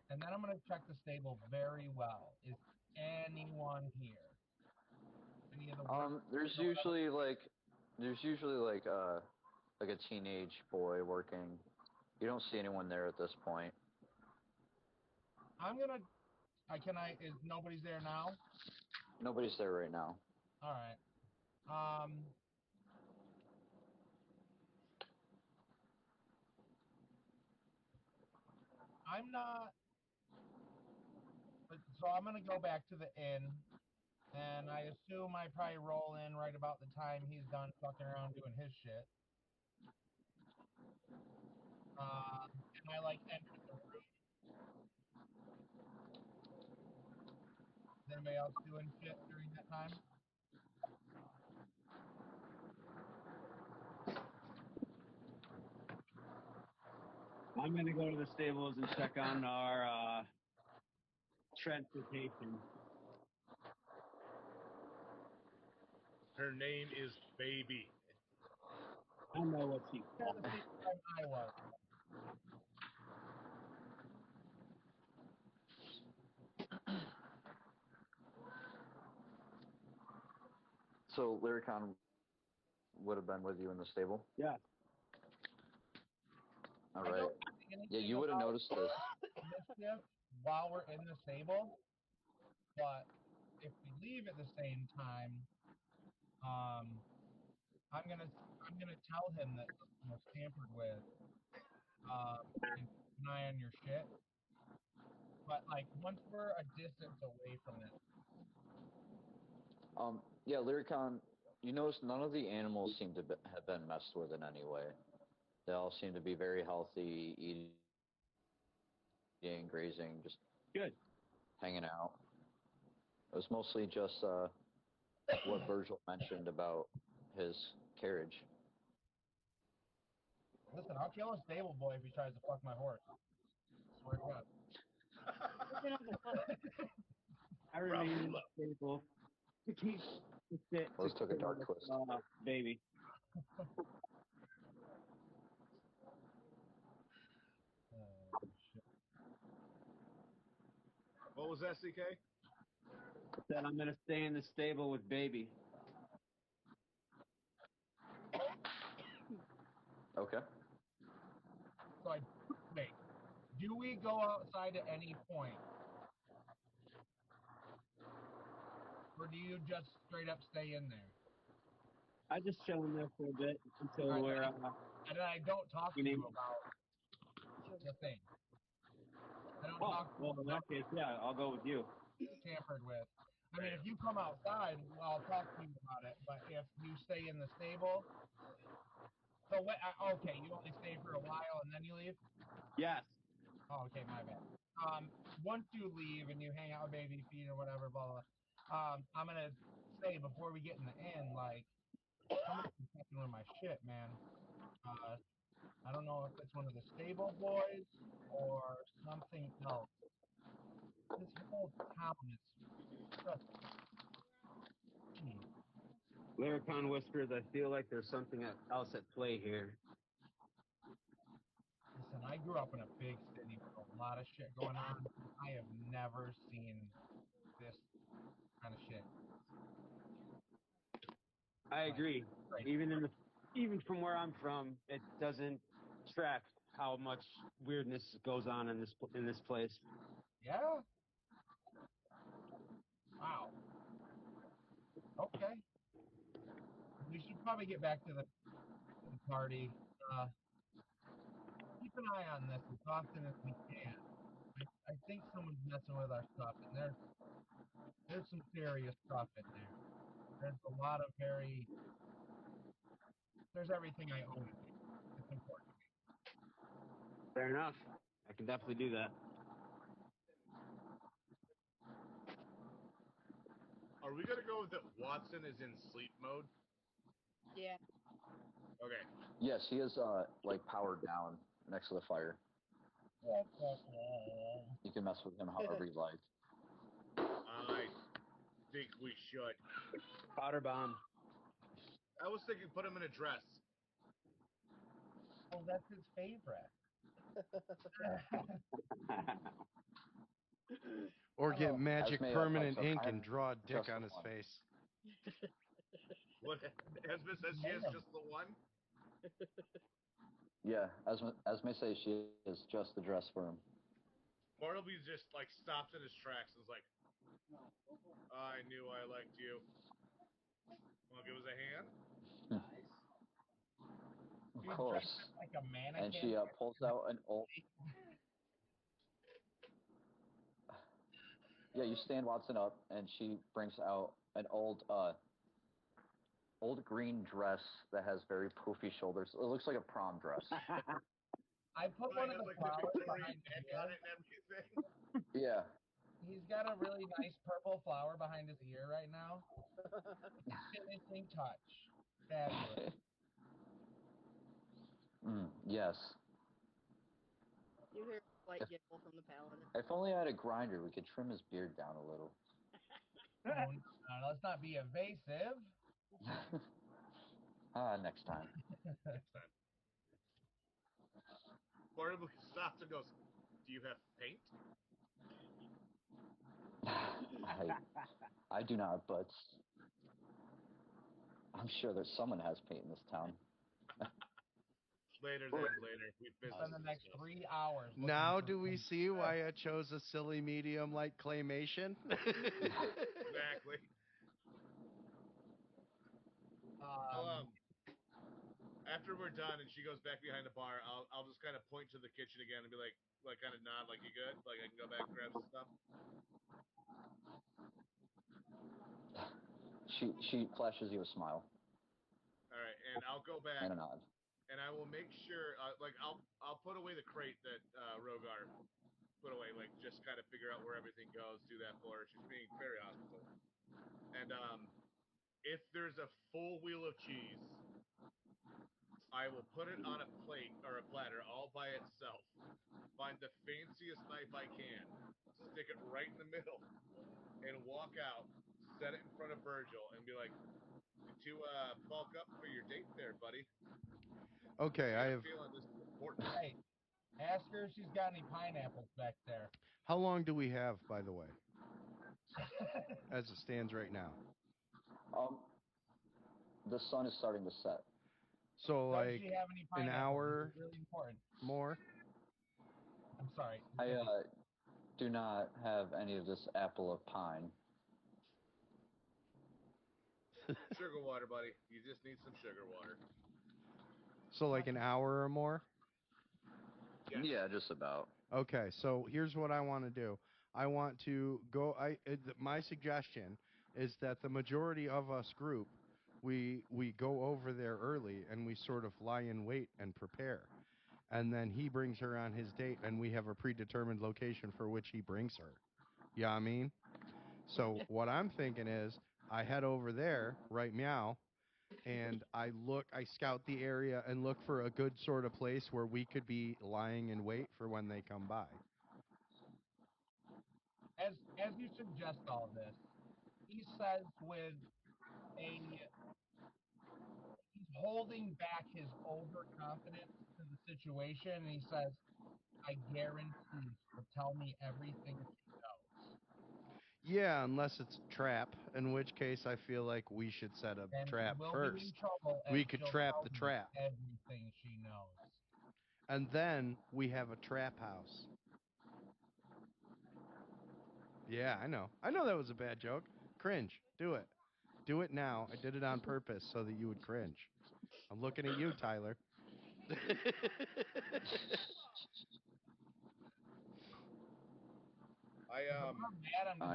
And then I'm gonna check the stable very well. Is anyone here? Any of the there's usually like a teenage boy working. You don't see anyone there at this point. I'm gonna. Is nobody's there now? Nobody's there right now. All right. I'm not. So I'm gonna go back to the inn, and I assume I probably roll in right about the time he's done fucking around doing his shit. And I like enter the room. Is anybody else doing shit during that time? I'm going to go to the stables and check on our transportation. Her name is Baby. I know what she's called. I was. So Lyricon would have been with you in the stable? Yeah. All right. Yeah, you would have noticed this. While we're in the stable, but if we leave at the same time, I'm gonna tell him that it was tampered with. And keep an eye on your shit. But like once we're a distance away from it. Yeah, Lyricon, you notice none of the animals seem to have been messed with in any way. They all seem to be very healthy, eating, grazing, just good, hanging out. It was mostly just what Virgil mentioned about his carriage. Listen, I'll kill a stable boy if he tries to fuck my horse. Swear to God. I remain in the stable to keep Those took a dark twist. Baby. Shit. What was that, CK? Said I'm gonna stay in the stable with Baby. Okay. So wait. Do we go outside at any point? Or do you just straight up stay in there? I just chill in there for a bit until we're. And then I don't talk to you about the thing. I don't talk to you in that case, yeah, I'll go with you. Tampered with. I mean, if you come outside, I'll talk to you about it. But if you stay in the stable, so what? Okay, you only stay for a while and then you leave. Yes. Oh, okay, my bad. Once you leave and you hang out with Baby Feet or whatever, blah blah. I'm gonna say before we get in the inn, like, somebody's fucking with my shit, man. I don't know if it's one of the stable boys or something else. This whole town is just... Laricon whispers, I feel like there's something else at play here. Listen, I grew up in a big city with a lot of shit going on. I have never seen this kind of shit. I agree. Right. Even from where I'm from, it doesn't track how much weirdness goes on in this place. Yeah? Wow. Okay. We should probably get back to the party. Keep an eye on this as often as we can. I think someone's messing with our stuff, and there's some serious stuff in there. There's a lot of there's everything I own. It's important. Fair enough. I can definitely do that. Are we gonna go with that Watson is in sleep mode? Yeah. Okay. Yes, he is like powered down next to the fire. You can mess with him however you like. I think we should. Powder bomb. I was thinking put him in a dress. Oh, that's his favorite. Or get magic Esme, permanent like, ink and draw a dick on his one. face. What? Esme says she is just the one? Yeah, Esme says she is just the dress for him. Bartleby just like stops in his tracks and is like, I knew I liked you. Wanna give us a hand? Of course. Like a mannequin. And she pulls out an old... Yeah, you stand Watson up, and she brings out an old green dress that has very poofy shoulders. It looks like a prom dress. I put one of the like flowers the Victorian behind his neck on ear. it and everything. Yeah. He's got a really nice purple flower behind his ear right now. Finishing touch. Fabulous. Yes. You hear a slight giggle from the paladin. If only I had a grinder, we could trim his beard down a little. No, let's not be evasive. Next time. Next time. Bartleby stops and goes, do you have paint? I do not, but I'm sure there's someone has paint in this town. Later. We've Spend the next 3 hours. Now do we see why I chose a silly medium like claymation? Exactly. After we're done and she goes back behind the bar, I'll just kind of point to the kitchen again and be like kind of nod, like, you good? Like, I can go back and grab some stuff? She flashes you a smile. All right, and I'll go back and a nod. And I will make sure, I'll put away the crate that Rogar put away, like, just kind of figure out where everything goes, do that for her. She's being very hospitable. And if there's a full wheel of cheese, I will put it on a plate or a platter all by itself. Find the fanciest knife I can, stick it right in the middle, and walk out, set it in front of Virgil, and be like, "Did you bulk up for your date there, buddy?" Okay, I have. Feeling this is important. Hey, ask her if she's got any pineapples back there. How long do we have, by the way, as it stands right now? The sun is starting to set. So, like, an hour really important. more? I'm sorry. I do not have any of this apple of pine. Sugar water, buddy. You just need some sugar water. So, like, an hour or more? Yes. Yeah, just about. Okay, so here's what I want to do. I want to go... my suggestion is that the majority of us group, we go over there early and we sort of lie in wait and prepare. And then he brings her on his date and we have a predetermined location for which he brings her. You know what I mean? So what I'm thinking is I head over there, right meow, and I scout the area and look for a good sort of place where we could be lying in wait for when they come by. As you suggest all this, he says with he's holding back his overconfidence to the situation, and he says, I guarantee she'll tell me everything she knows. Yeah, unless it's a trap, in which case I feel like we should set a trap first. Be in trouble, we could trap the trap. Everything she knows. And then we have a trap house. Yeah, I know. I know that was a bad joke. Cringe. Do it. Do it now. I did it on purpose so that you would cringe. I'm looking at you, Tyler. I'm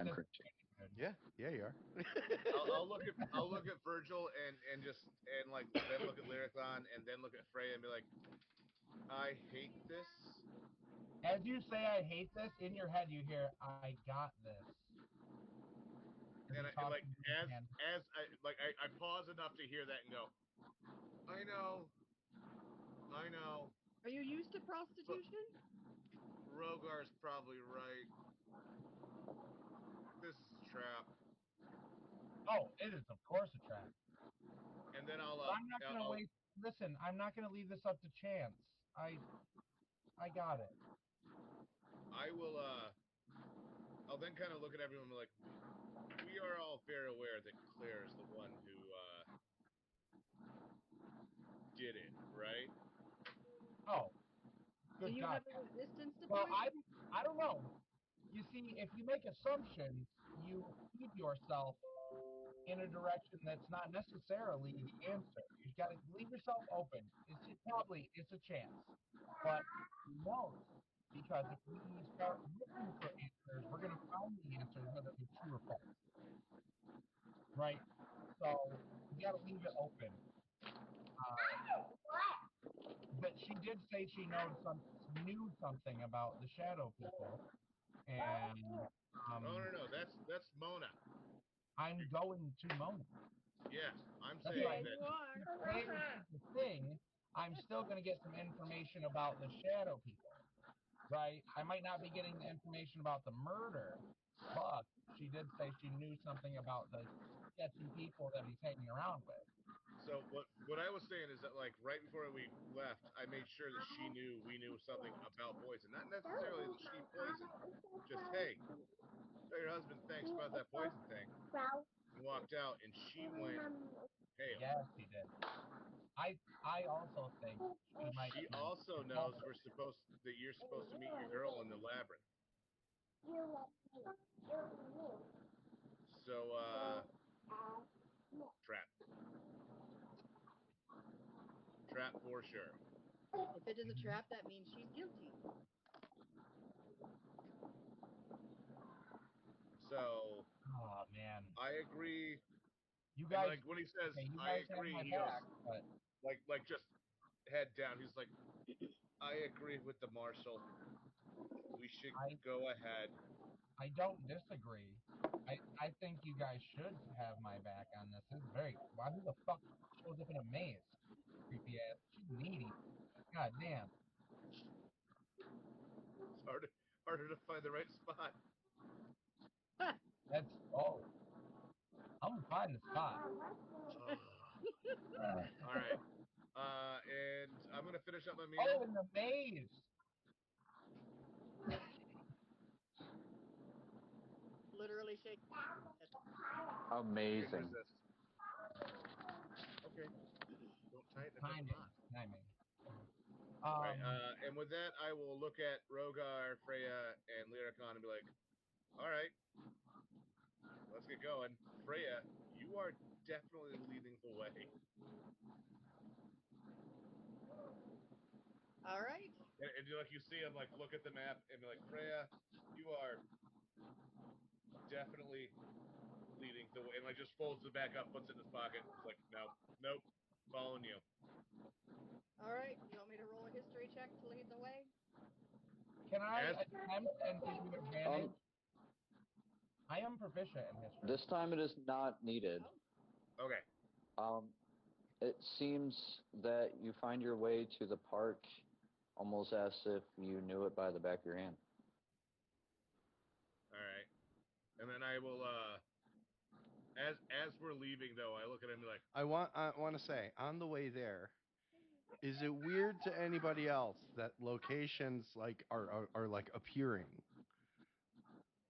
cringing. Yeah, you are. I'll look at Virgil and then look at Lyricon and then look at Freya and be like, I hate this. As you say, I hate this, in your head you hear, I got this. And I pause enough to hear that and go, I know. Are you used to prostitution? Rogar's probably right. This is a trap. Oh, it is of course a trap. And then I'm not gonna wait. Listen, I'm not gonna leave this up to chance. I got it. I will. I'll then kind of look at everyone and be like, we are all very aware that Claire is the one who did it, right? Oh, good Do you God. have a resistance to Well, poison? I don't know. You see, if you make assumptions, you feed yourself in a direction that's not necessarily the answer. You've got to leave yourself open. It's a chance. But who knows? Because if we start looking for answers, we're going to find the answers, whether they're true or false. Right? So you got to leave it open. But she did say she knew something about the shadow people, and no, that's Mona. I'm going to Mona. Yeah, I'm That's saying right. that. The thing, I'm still going to get some information about the shadow people, right? I might not be getting the information about the murder, but she did say she knew something about the sketchy people that he's hanging around with. So what I was saying is that, like, right before we left, I made sure that we knew something about poison. Not necessarily that she poisoned. Just, hey, tell your husband thanks about that poison thing. And walked out, and she went pale. Yes, she did. I also think she might. She also knows that you're supposed to meet your girl in the labyrinth. So, trap. Trap for sure. If it is a trap, that means she's guilty. So, oh man, I agree. You guys, and like when he says, okay, I agree, he back, goes, but... like just head down. He's like, I agree with the marshal. We should go ahead. I don't disagree. I think you guys should have my back on this. This is very. Why who the fuck shows up in a maze? Creepy ass. She's needy. God damn. It's harder to find the right spot. I'm gonna find the spot. All right. And I'm gonna finish up my meal. Oh, in the maze. Literally shake. Amazing. Okay. Don't tighten the timing. Right. And with that, I will look at Rogar, Freya, and Lyricon and be like, all right, let's get going. Freya, you are definitely leading the way. All right. And you see him look at the map and be like, Freya, you are definitely leading the way. And just folds it back up, puts it in his pocket. It's like, nope, following you. All right. You want me to roll a history check to lead the way? Can I attempt and give you advantage? I am proficient in history. This time it is not needed. Okay. It seems that you find your way to the park almost as if you knew it by the back of your hand. All right. And then I will, as we're leaving, though, I look at him and be like, I want to say, on the way there, is it weird to anybody else that locations like are like appearing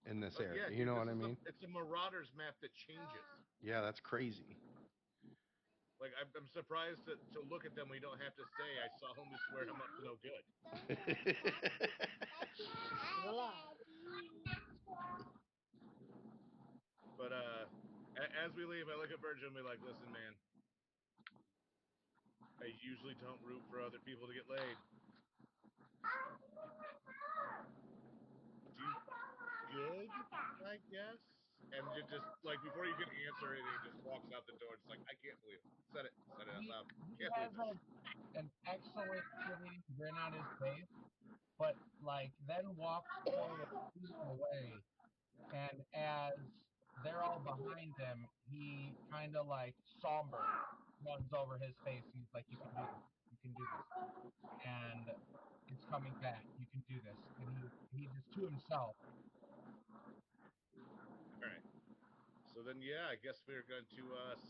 in this area? yeah, You know dude, what I mean? It's a Marauders map that changes. Yeah, that's crazy. Like, I'm surprised to look at them when you don't have to say, I solemnly swear I'm up to no good. But, as we leave, I look at Virgil and be like, listen, man, I usually don't root for other people to get laid. Good, I guess. And you just, like, before you can answer anything, he just walks out the door. It's like, I can't believe it. Said it out loud. He Can't has believe an excellent grin on his face, but like then walks forward away, and as they're all behind him, he kind of like somber runs over his face. He's like, "You can do this. You can do this," and it's coming back. You can do this, and he just to himself. All right. So then, yeah, I guess we're going to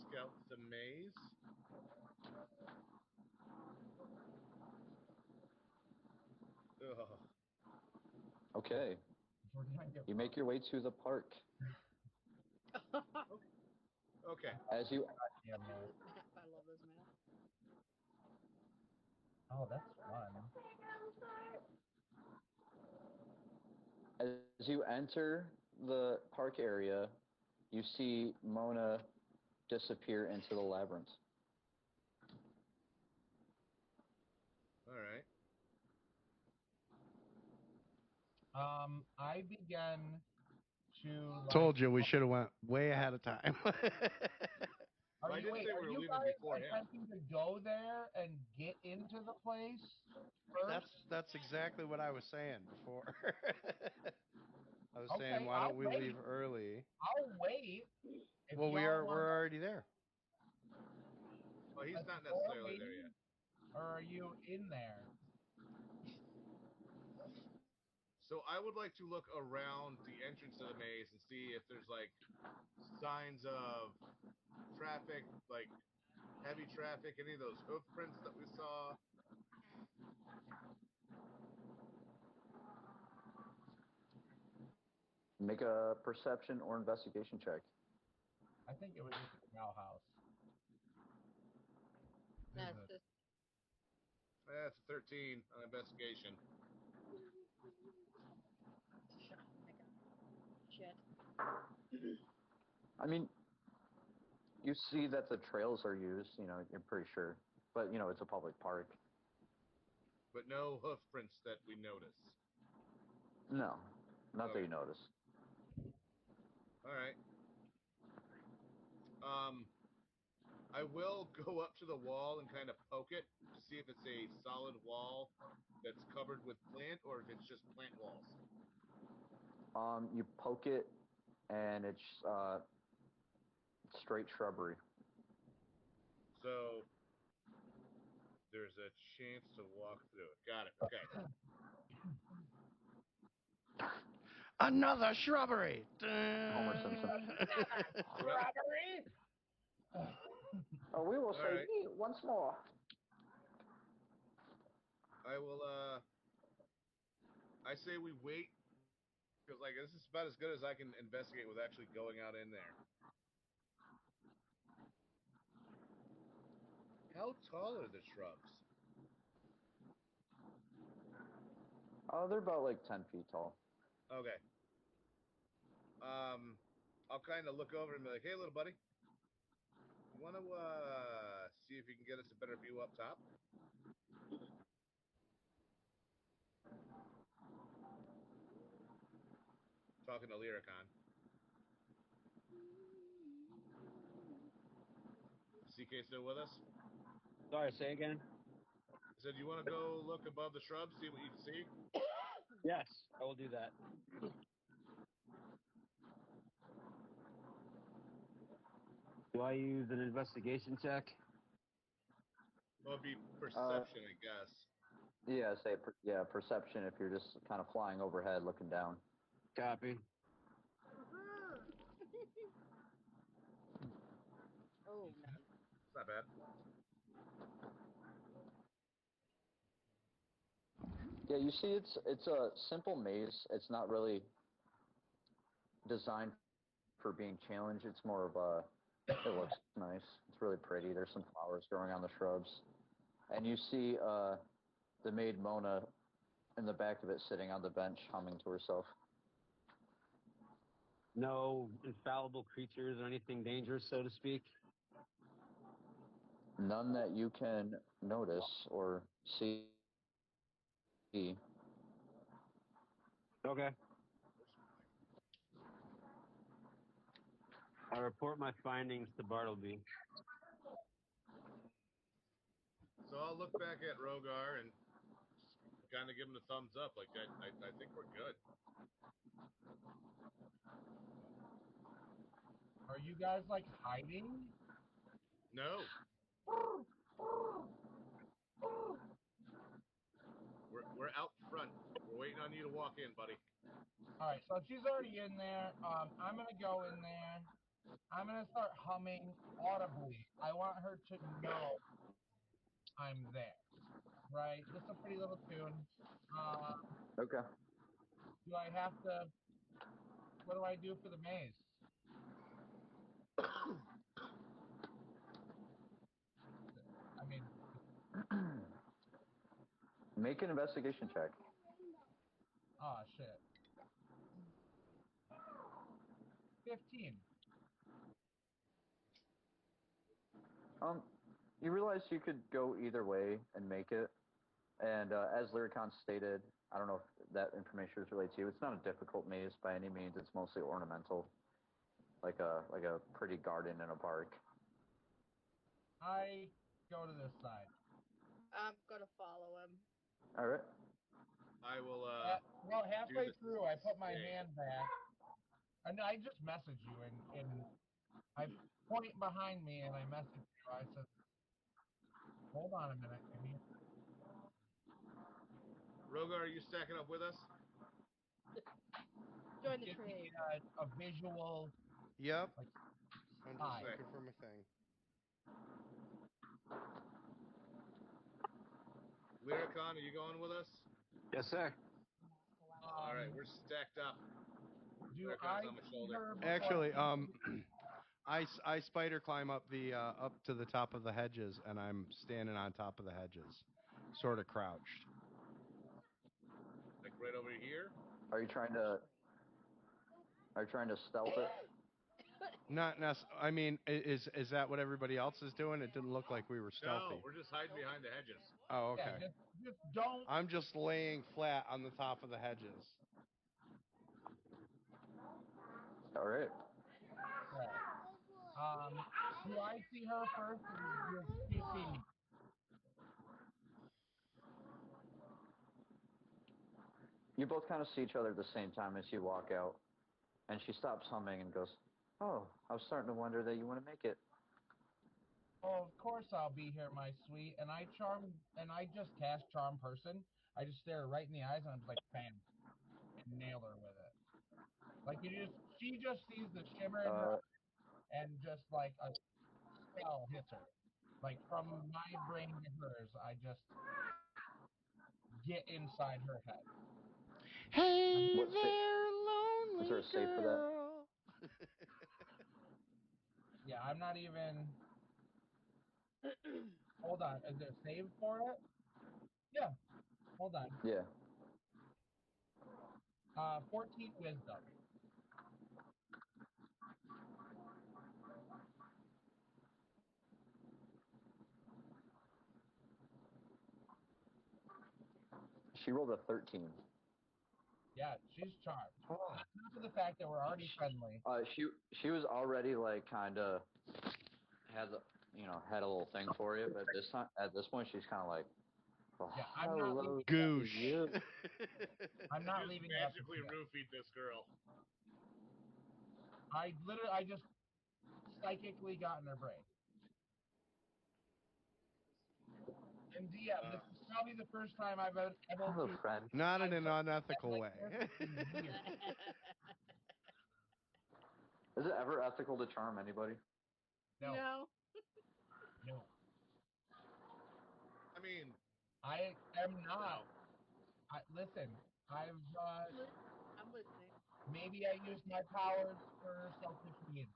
scout the maze. Ugh. Okay. You make your way to the park. Okay. I love this map. Oh, that's fun. As you enter the park area, you see Mona disappear into the labyrinth. All right. I began to. Like, Told you we should have went way ahead of time. Are I you, didn't wait, say are we were you leaving guys before him. attempting to go there and get into the place first? That's exactly what I was saying before. I was Okay, saying, why don't we I'll leave wait. early? I'll wait. If Well, y'all we're already there. Well, he's not before necessarily there waiting, yet. or are you in there? So I would like to look around the entrance of the maze and see if there's like signs of traffic, like heavy traffic, any of those hoof prints that we saw. Make a perception or investigation check. I think it was just a cow house. That's Is it? just That's a 13 on investigation. oh my god. Shit. I mean, you see that the trails are used, you know, you're pretty sure. But, you know, it's a public park. But no hoof prints that we notice. No, not that Okay. you notice. All right. I will go up to the wall and kind of poke it to see if it's a solid wall that's covered with plant or if it's just plant walls. You poke it, and it's straight shrubbery. So there's a chance to walk through it. Got it. Okay. Another shrubbery. Homer Simpson. Shrubbery. Oh, we will All say right. eat once more. I will, I say we wait, because, like, this is about as good as I can investigate with actually going out in there. How tall are the shrubs? Oh, they're about like 10 feet tall. Okay. I'll kind of look over and be like, hey, little buddy, you want to, see if you can get us a better view up top? Talking to Lyricon. CK still with us? Sorry, say again? I said, you want to go look above the shrubs, see what you can see? Yes, I will do that. Do I use an investigation check? Well, it'd be perception, I guess. Yeah, perception if you're just kind of flying overhead looking down. Copy. Oh, nice. It's not bad. Yeah, you see, it's a simple maze. It's not really designed for being challenged. It's more of a, it looks nice. It's really pretty. There's some flowers growing on the shrubs. And you see the maid Mona in the back of it sitting on the bench humming to herself. No infallible creatures or anything dangerous, so to speak? None that you can notice or see. Okay. I report my findings to Bartleby. So I'll look back at Rogar and kind of give him the thumbs up. Like, I think we're good. Are you guys like hiding? No. We're out front. We're waiting on you to walk in, buddy. All right, so she's already in there. I'm gonna go in there. I'm gonna start humming audibly. I want her to know I'm there. Right? Just a pretty little tune. Okay. Do I have to? What do I do for the maze? I mean, Make an investigation check. oh shit. 15. You realize you could go either way and make it. And as Lyricon stated, I don't know if that information is related to you. It's not a difficult maze by any means. It's mostly ornamental, like a pretty garden in a park. I go to this side. I'm gonna follow him. All right. I will. Well, halfway through, I put my hand back, and I just message you, and I point behind me, and I message you. I said, "Hold on a minute, give me." Rogar, are you stacking up with us? Join the trade. A visual. Yep. Like, I'm just looking for my thing. Lyricon, are you going with us? Yes, sir. All right, we're stacked up. Do Lyricon's on my shoulder. Actually, I spider climb up the up to the top of the hedges, and I'm standing on top of the hedges, sort of crouched. Like right over here? Are you trying to stealth it? Not necessarily. I mean, is that what everybody else is doing? It didn't look like we were stealthy. No, we're just hiding behind the hedges. Oh, okay. Yeah, just don't. I'm just laying flat on the top of the hedges. All right. Do I see her first, or do you see me? You both kind of see each other at the same time as you walk out, and she stops humming and goes, "Oh, I was starting to wonder that you want to make it." Oh, of course I'll be here, my sweet. And I just cast Charm Person. I just stare her right in the eyes, and I'm just like, bam, and nail her with it. Like she just sees the shimmer in her, and just like a spell hits her. Like from my brain to hers, I just get inside her head. Hey there, lonely Is there a save for girl. Yeah, I'm not even. Hold on, is there a save for it? Yeah. Hold on. Yeah. 14 wisdom. She rolled a 13. Yeah, she's charmed. Not for the fact that we're already friendly. She was already like kind of had a little thing for you, but at this point she's kind of like, well, yeah, I'm not leaving goosh. I'm not just leaving magically roofied this girl. I just psychically got in her brain. And DM, this is probably the first time I've been able Hello, to. friend. Not in an unethical way. Is it ever ethical to charm anybody? No. No. No. I mean, I am not. Listen, I'm listening. maybe I use my powers for selfish means.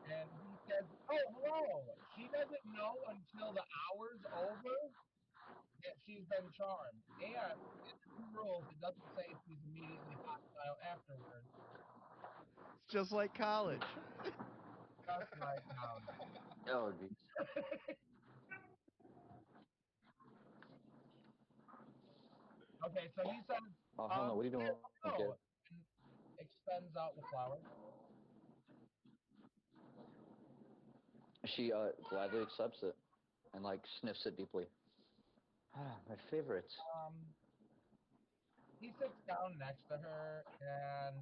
And he says, "Oh, hello." She doesn't know until the hour's over that she's been charmed. And in the new rules, it doesn't say she's immediately hostile afterwards. It's just like college. Just like Oh, geez. Okay, so he says, Oh, hell no. What are you doing? "Oh," and extends out the flower. She gladly accepts it and like sniffs it deeply. Ah, my favorite. He sits down next to her and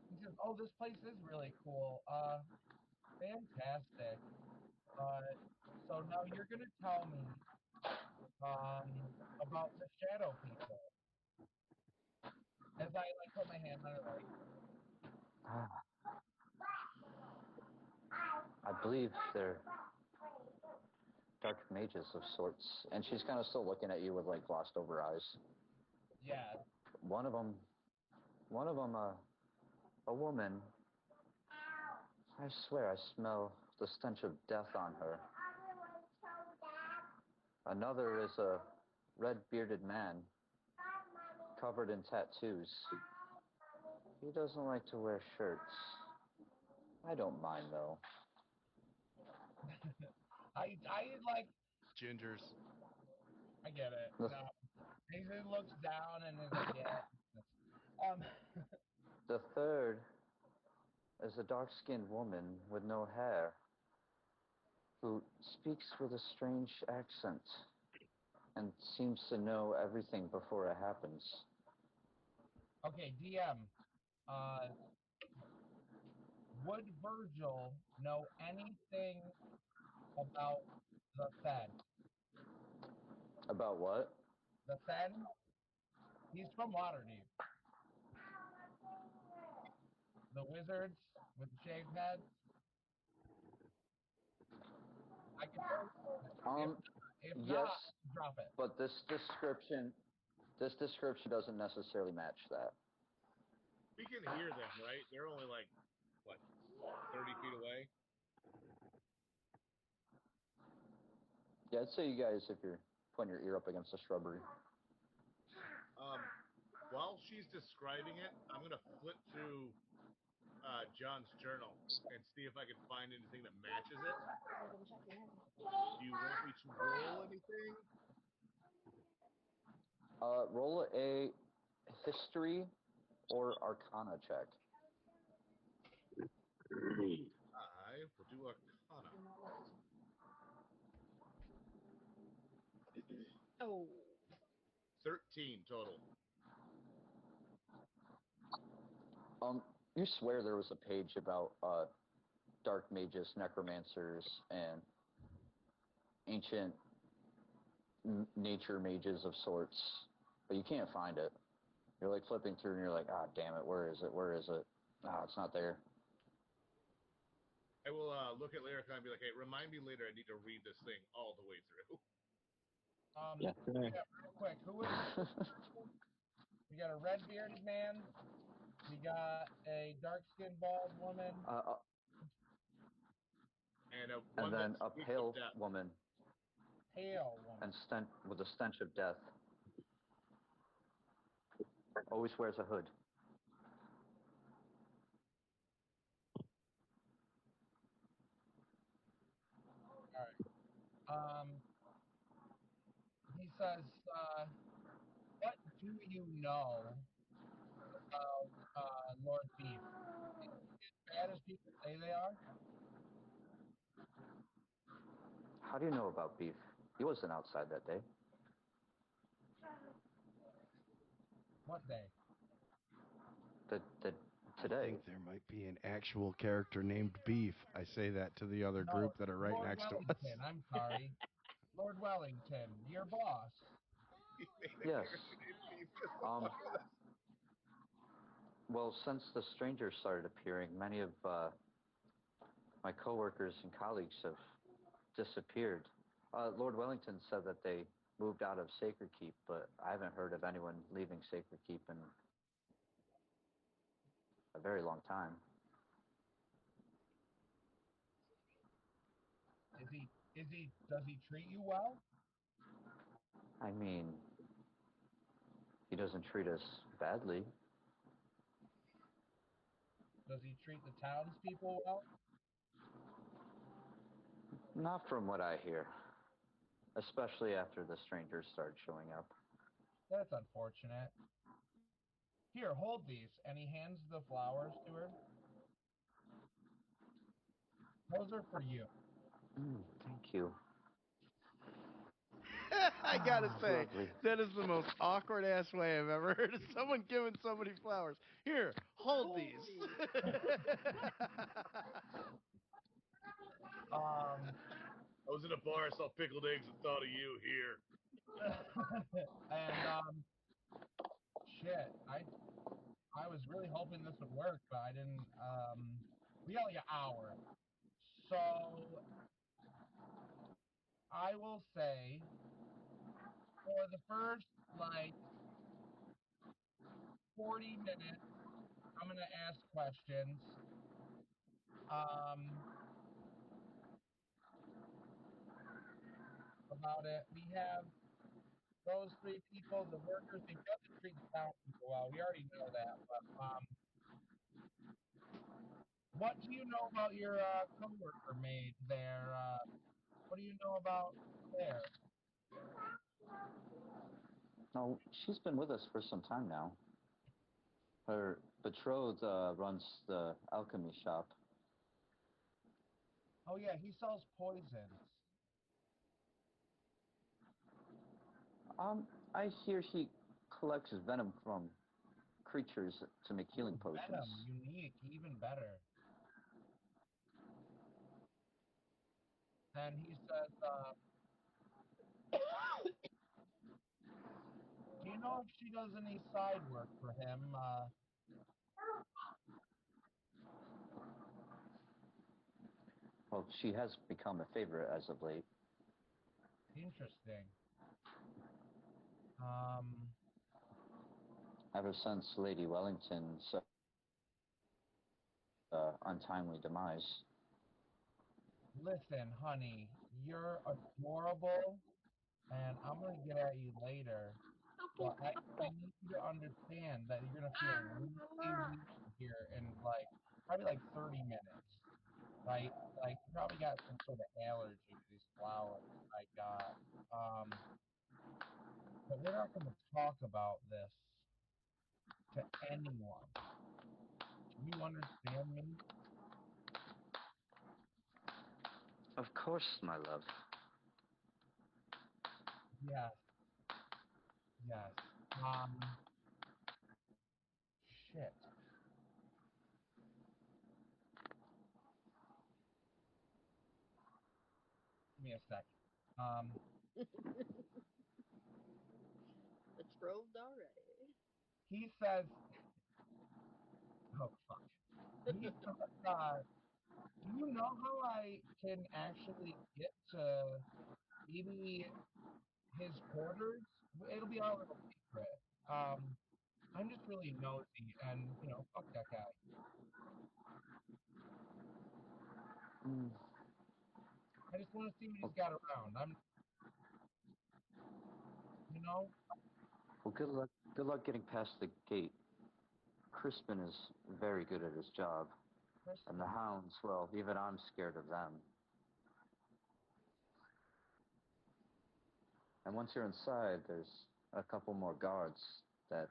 he says, "Oh, this place is really cool. Fantastic. So now you're gonna tell me about the shadow people." As I like put my hand on her leg. I believe they're dark mages of sorts, and she's kind of still looking at you with like glossed over eyes. Yeah. One of them, a woman. I swear I smell the stench of death on her. Another is a red-bearded man, covered in tattoos. He doesn't like to wear shirts. I don't mind though. I like Gingers. I get it. No. He just looks down and is like, yeah. The third is a dark-skinned woman with no hair who speaks with a strange accent and seems to know everything before it happens. Okay, DM. Would Virgil know anything about the Fen? About what? The Fen? He's from Waterdeep. The wizards with the shaved heads. I can tell you. If yes, not, drop it. but this description doesn't necessarily match that. we can hear them, right? They're only like, what, 30 feet away? Yeah, I'd say you guys, if you're putting your ear up against the shrubbery. While she's describing it, I'm going to flip through John's journal and see if I can find anything that matches it. Do you want me to roll anything? Roll a history or arcana check. I will do arcana. Oh. 13 total. You swear there was a page about dark mages, necromancers, and ancient nature mages of sorts, but you can't find it. You're like flipping through and you're like, ah, damn it, where is it? Where is it? Ah, it's not there. I will look at Lyrica and be like, hey, remind me later I need to read this thing all the way through. Yeah, real quick. Who is we got a red-bearded man. We got a dark-skinned bald woman. And then a pale woman. Pale woman. And with a stench of death. Always wears a hood. All right. He says, what do you know about Lord Beef? Is he as bad as people say they are? How do you know about Beef? He wasn't outside that day. What day? today. I think there might be an actual character named Beef. I say that to the other group that are right Lord next Wellington, to us. I'm sorry. Lord Wellington, your boss. Yes. Well, since the strangers started appearing, many of my coworkers and colleagues have disappeared. Lord Wellington said that they moved out of Sacred Keep, but I haven't heard of anyone leaving Sacred Keep in a very long time. Does he treat you well? I mean, he doesn't treat us badly. Does he treat the townspeople well? Not from what I hear. Especially after the strangers started showing up. That's unfortunate. Here, hold these. And he hands the flowers to her. Those are for you. Thank you. I gotta say, Lovely. that is the most awkward ass way I've ever heard of someone giving somebody flowers. Here, hold these. I was in a bar, saw pickled eggs, and thought of you here. And shit, I was really hoping this would work, but I didn't. We got like an hour, so I will say for the first like 40 minutes, I'm gonna ask questions. About it. We have those three people, the workers. They doesn't treat the town people well. We already know that. But what do you know about your coworker maid there? What do you know about Claire? No, she's been with us for some time now. Her betrothed runs the alchemy shop. Oh yeah, he sells poisons. I hear he collects venom from creatures to make healing potions. Venom, unique, even better. And he says, do you know if she does any side work for him? Well, she has become a favorite as of late. Interesting. Ever since Lady Wellington's untimely demise. Listen, honey, you're adorable, and I'm gonna get at you later. But I need you to understand that you're gonna feel really weak here in like probably 30 minutes, right? Like you probably got some sort of allergy to these flowers I got. But we're not gonna talk about this to anyone. Do you understand me? Of course, my love. Yes. Yes. Shit. Give me a sec. Betrothed already. He says, oh fuck. He says, do you know how I can actually get to maybe his quarters? It'll be our little secret. I'm just really nosy, and fuck that guy. I just want to see what he's got around. Well, good luck. Good luck getting past the gate. Crispin is very good at his job. And the hounds, well, even I'm scared of them. And once you're inside, there's a couple more guards that...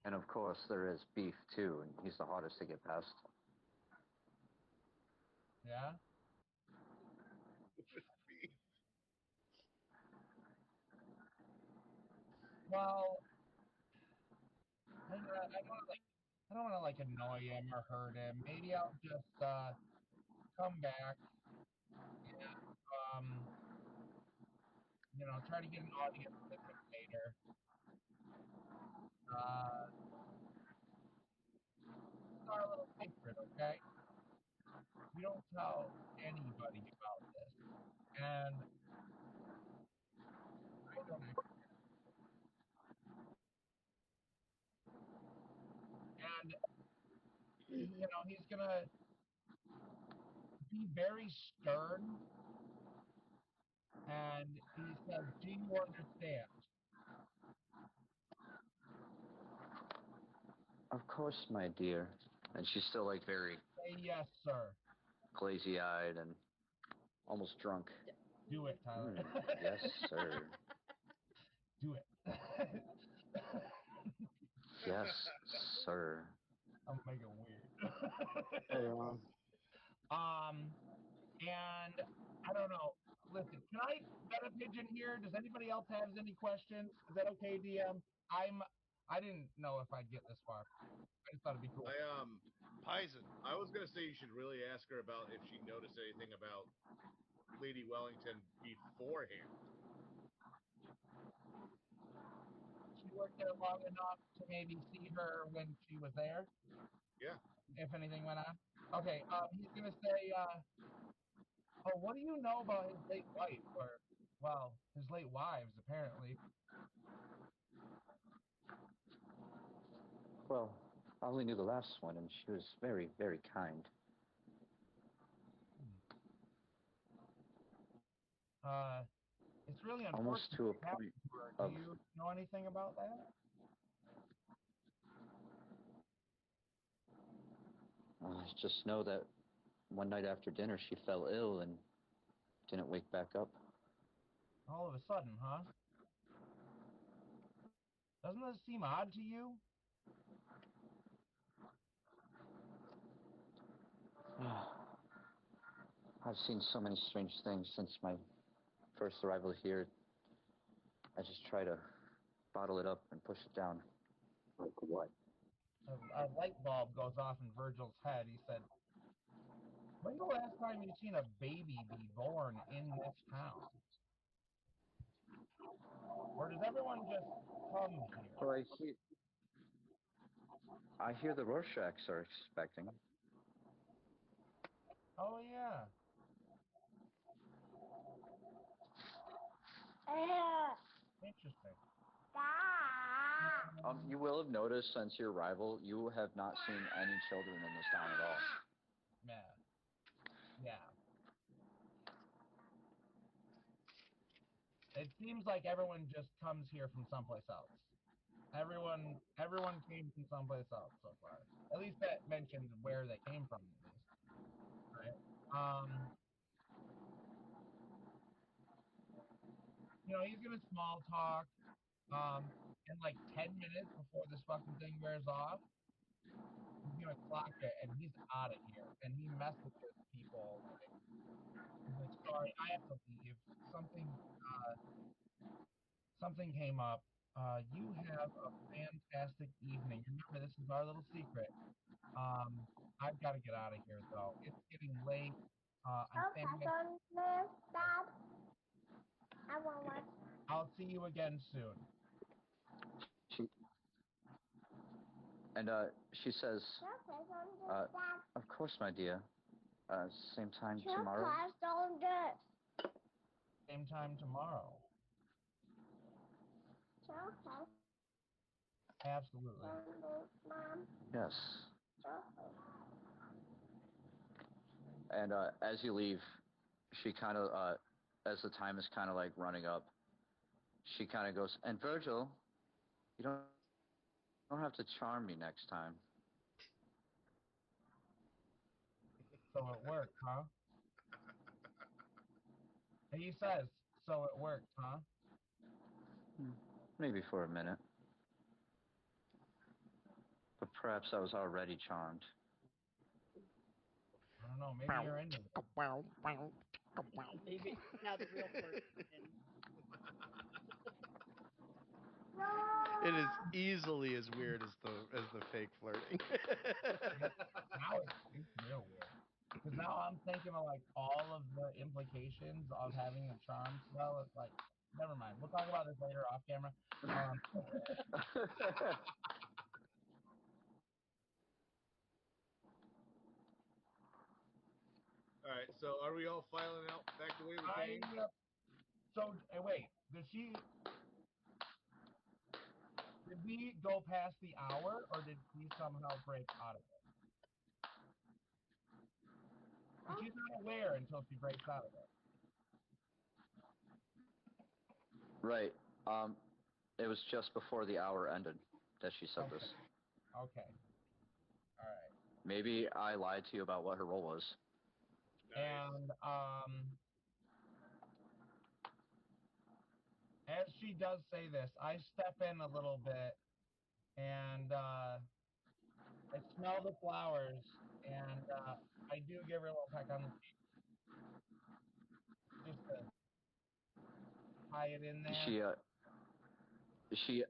And of course, there is Beef, too, and he's the hardest to get past. Yeah? Well, I don't want to like annoy him or hurt him. Maybe I'll just come back and try to get an audience with him later. It's our little secret, okay? We don't tell anybody about this, and I don't actually. And he's gonna be very stern, and he says, "Do you understand?" Of course, my dear. And she's still like very Say yes, sir. glazy-eyed and almost drunk. Do it, Tyler. Yes, sir. Do it. Yes, sir. I'm making it weird. And I don't know. Listen, can I bet a pigeon here? Does anybody else have any questions? Is that okay, DM? I didn't know if I'd get this far. I just thought it'd be cool. Pison. I was gonna say you should really ask her about if she noticed anything about Lady Wellington beforehand. She worked there long enough to maybe see her when she was there? Yeah. If anything went on? Okay, he's gonna say, oh, what do you know about his late wife? Or, well, his late wives, apparently. Well, I only knew the last one, and she was very, very kind. It's really unfortunate. Almost to a point Do you know anything about that? I just know that one night after dinner she fell ill and didn't wake back up. All of a sudden, huh? Doesn't this seem odd to you? I've seen so many strange things since my first arrival here. I just try to bottle it up and push it down. Like what? A light bulb goes off in Virgil's head. He said, "When's the last time you've seen a baby be born in this town? Or does everyone just come here?" Well, I hear the Rorschachs are expecting. Oh, yeah. Interesting. You will have noticed since your arrival, you have not seen any children in this town at all. Yeah. Yeah. It seems like everyone just comes here from someplace else. Everyone came from someplace else so far. At least that mentions where they came from, at least. Right? He's gonna small talk. In like 10 minutes before this fucking thing wears off, he's gonna clock it and he's out of here. And he messages people he's like, "Sorry, I have to leave. Something came up. You have a fantastic evening. Remember, this is our little secret. I've got to get out of here, though. It's getting late. I'll see you again soon." She says, of course, my dear. Same time tomorrow? Same time tomorrow. Absolutely. Yes. And as you leave, she kind of, as the time is kind of like running up, she kind of goes, "And Virgil, you don't have to charm me next time." So it worked, huh? And he says, "So it worked, huh?" Maybe for a minute. But perhaps I was already charmed. I don't know, maybe you're into it. Maybe now the real person. It is easily as weird as the fake flirting. Now it's real weird. Because now I'm thinking of like all of the implications of having a charm spell. It's like, never mind. We'll talk about this later off camera. All right, so are we all filing out back the way we came? So wait, did we go past the hour, or did we somehow break out of it? She's not aware until she breaks out of it. Right. It was just before the hour ended that she said this. Okay. All right. Maybe I lied to you about what her role was. Nice. And as she does say this, I step in a little bit, and I smell the flowers, and I do give her a little peck on the cheek, just to tie it in there. She,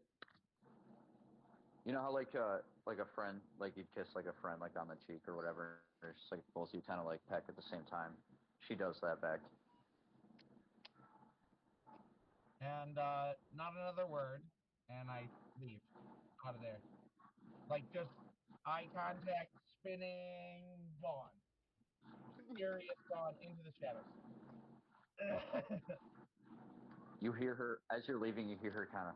you know how like a friend, like you'd kiss like a friend like on the cheek or whatever, or just like both of you kind of like peck at the same time. She does that back. And not another word, and I leave out of there. Like just eye contact, spinning, gone. Furious, gone into the shadows. You hear her as you're leaving. You hear her kind of.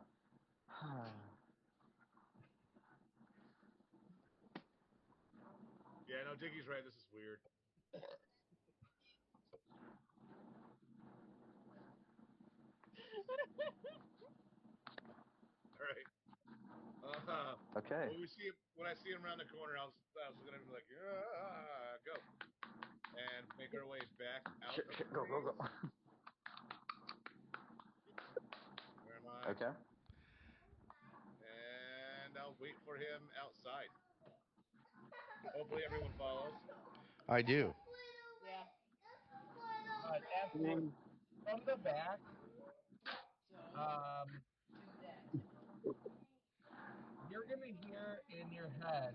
Yeah, no, Diggy's right. This is weird. All right. Okay. When I see him around the corner, I was gonna be like, yeah, go, and make our way back out. Go. Where am I? Okay. And I'll wait for him outside. Hopefully everyone follows. I do. Yeah. From the back, you're gonna hear in your head,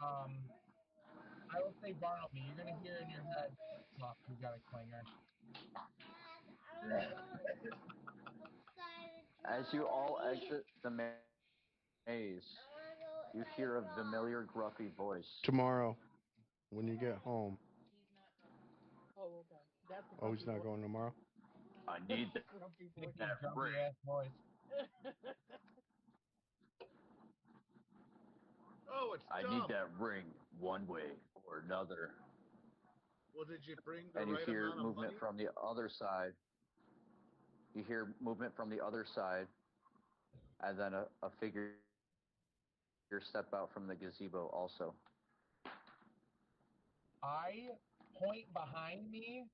I will say Barnaby, you're gonna hear in your head, oh, we got a clinger. As you all exit the maze, you hear a familiar gruffy voice. Tomorrow, when you get home. Oh, okay. That's the Oh, he's not going tomorrow? I need that grumpy ass voice. Oh, it's I dumb. need that ring one way or another. Well, did you bring the And you right hear amount of movement money? from the other side. You hear movement from the other side, and then a figure step out from the gazebo also. I point behind me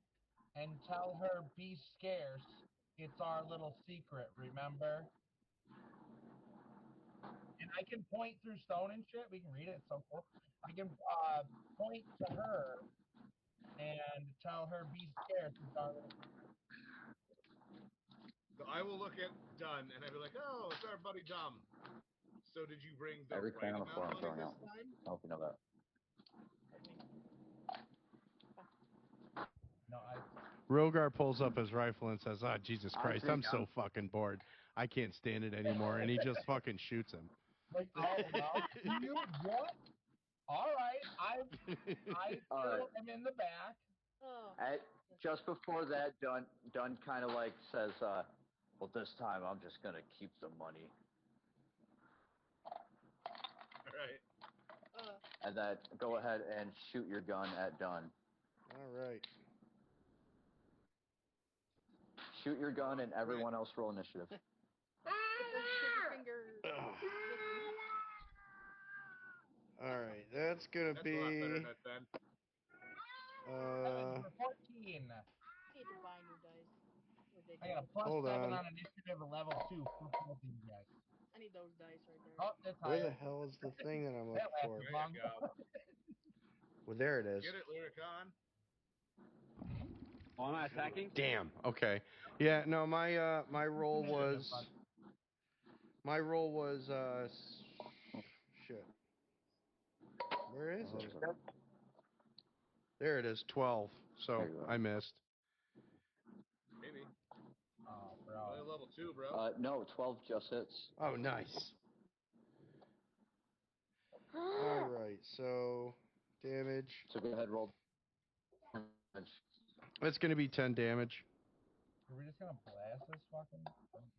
and tell her, be scarce. It's our little secret, remember? And I can point through stone and shit. We can read it. It's so cool. I can point to her and tell her, be scarce. It's our little secret. So I will look at Dunn and I'll be like, oh, it's our buddy Dumb. So did you bring the Every right coin on the amount floor of I'm money throwing this out. time? I hope you know that. No, Rogar pulls up his rifle and says, "Ah, Jesus Christ, I'm so fucking bored. I can't stand it anymore." And he just fucking shoots him. Like, oh, well, you what? All right, I still am in the back. Just before that, Dunn kind of like says, well, this time I'm just going to keep the money. All right. And then go ahead and shoot your gun at Dunn. All right. Shoot your gun and everyone else roll initiative. All right, that's gonna be. A lot better than Ben. 14. Need to buy new dice. I got a +7 on initiative, a level 2 for both of you guys. I need those dice right there. Oh, that's Where higher. the hell is the thing that I'm looking for? There you go. Well, there it is. Get it, Lyricon. Oh, am I attacking? Damn. Okay. Yeah. No, my roll was My roll was shit. Where is it? There it is, 12. So I missed. Maybe. Oh, bro. Only level 2, bro. No, 12 just hits. Oh, nice. All right, so damage. So go ahead, roll damage. It's going to be 10 damage. Are we just gonna blast this fucking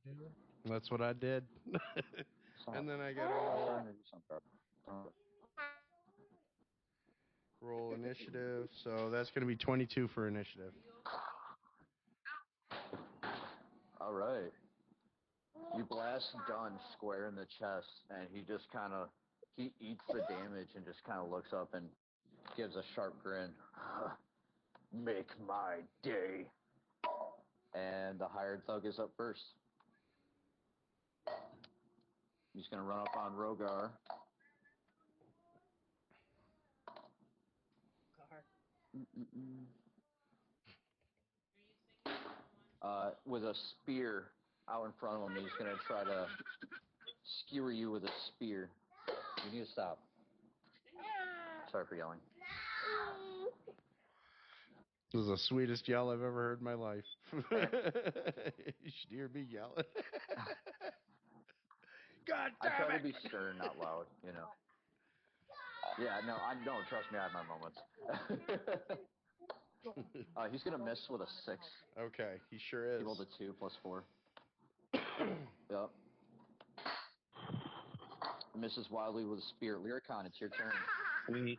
dude? That's what I did. And then I got to roll initiative. So that's going to be 22 for initiative. All right. You blast Dunn square in the chest, and he just kind of, he eats the damage and just kind of looks up and gives a sharp grin. Make my day. And the hired thug is up first. He's going to run up on Rogar. With a spear out in front of him, he's going to try to skewer you with a spear. You need to stop. Sorry for yelling. This is the sweetest yell I've ever heard in my life. You should hear me yelling. God damn it! I try to be stern, not loud, you know. Yeah, no, trust me, I have my moments. He's going to miss with a 6. Okay, he sure is. He rolled a 2 plus 4. Yep. Misses wildly with a spear. Lyricon, it's your turn. Sweet.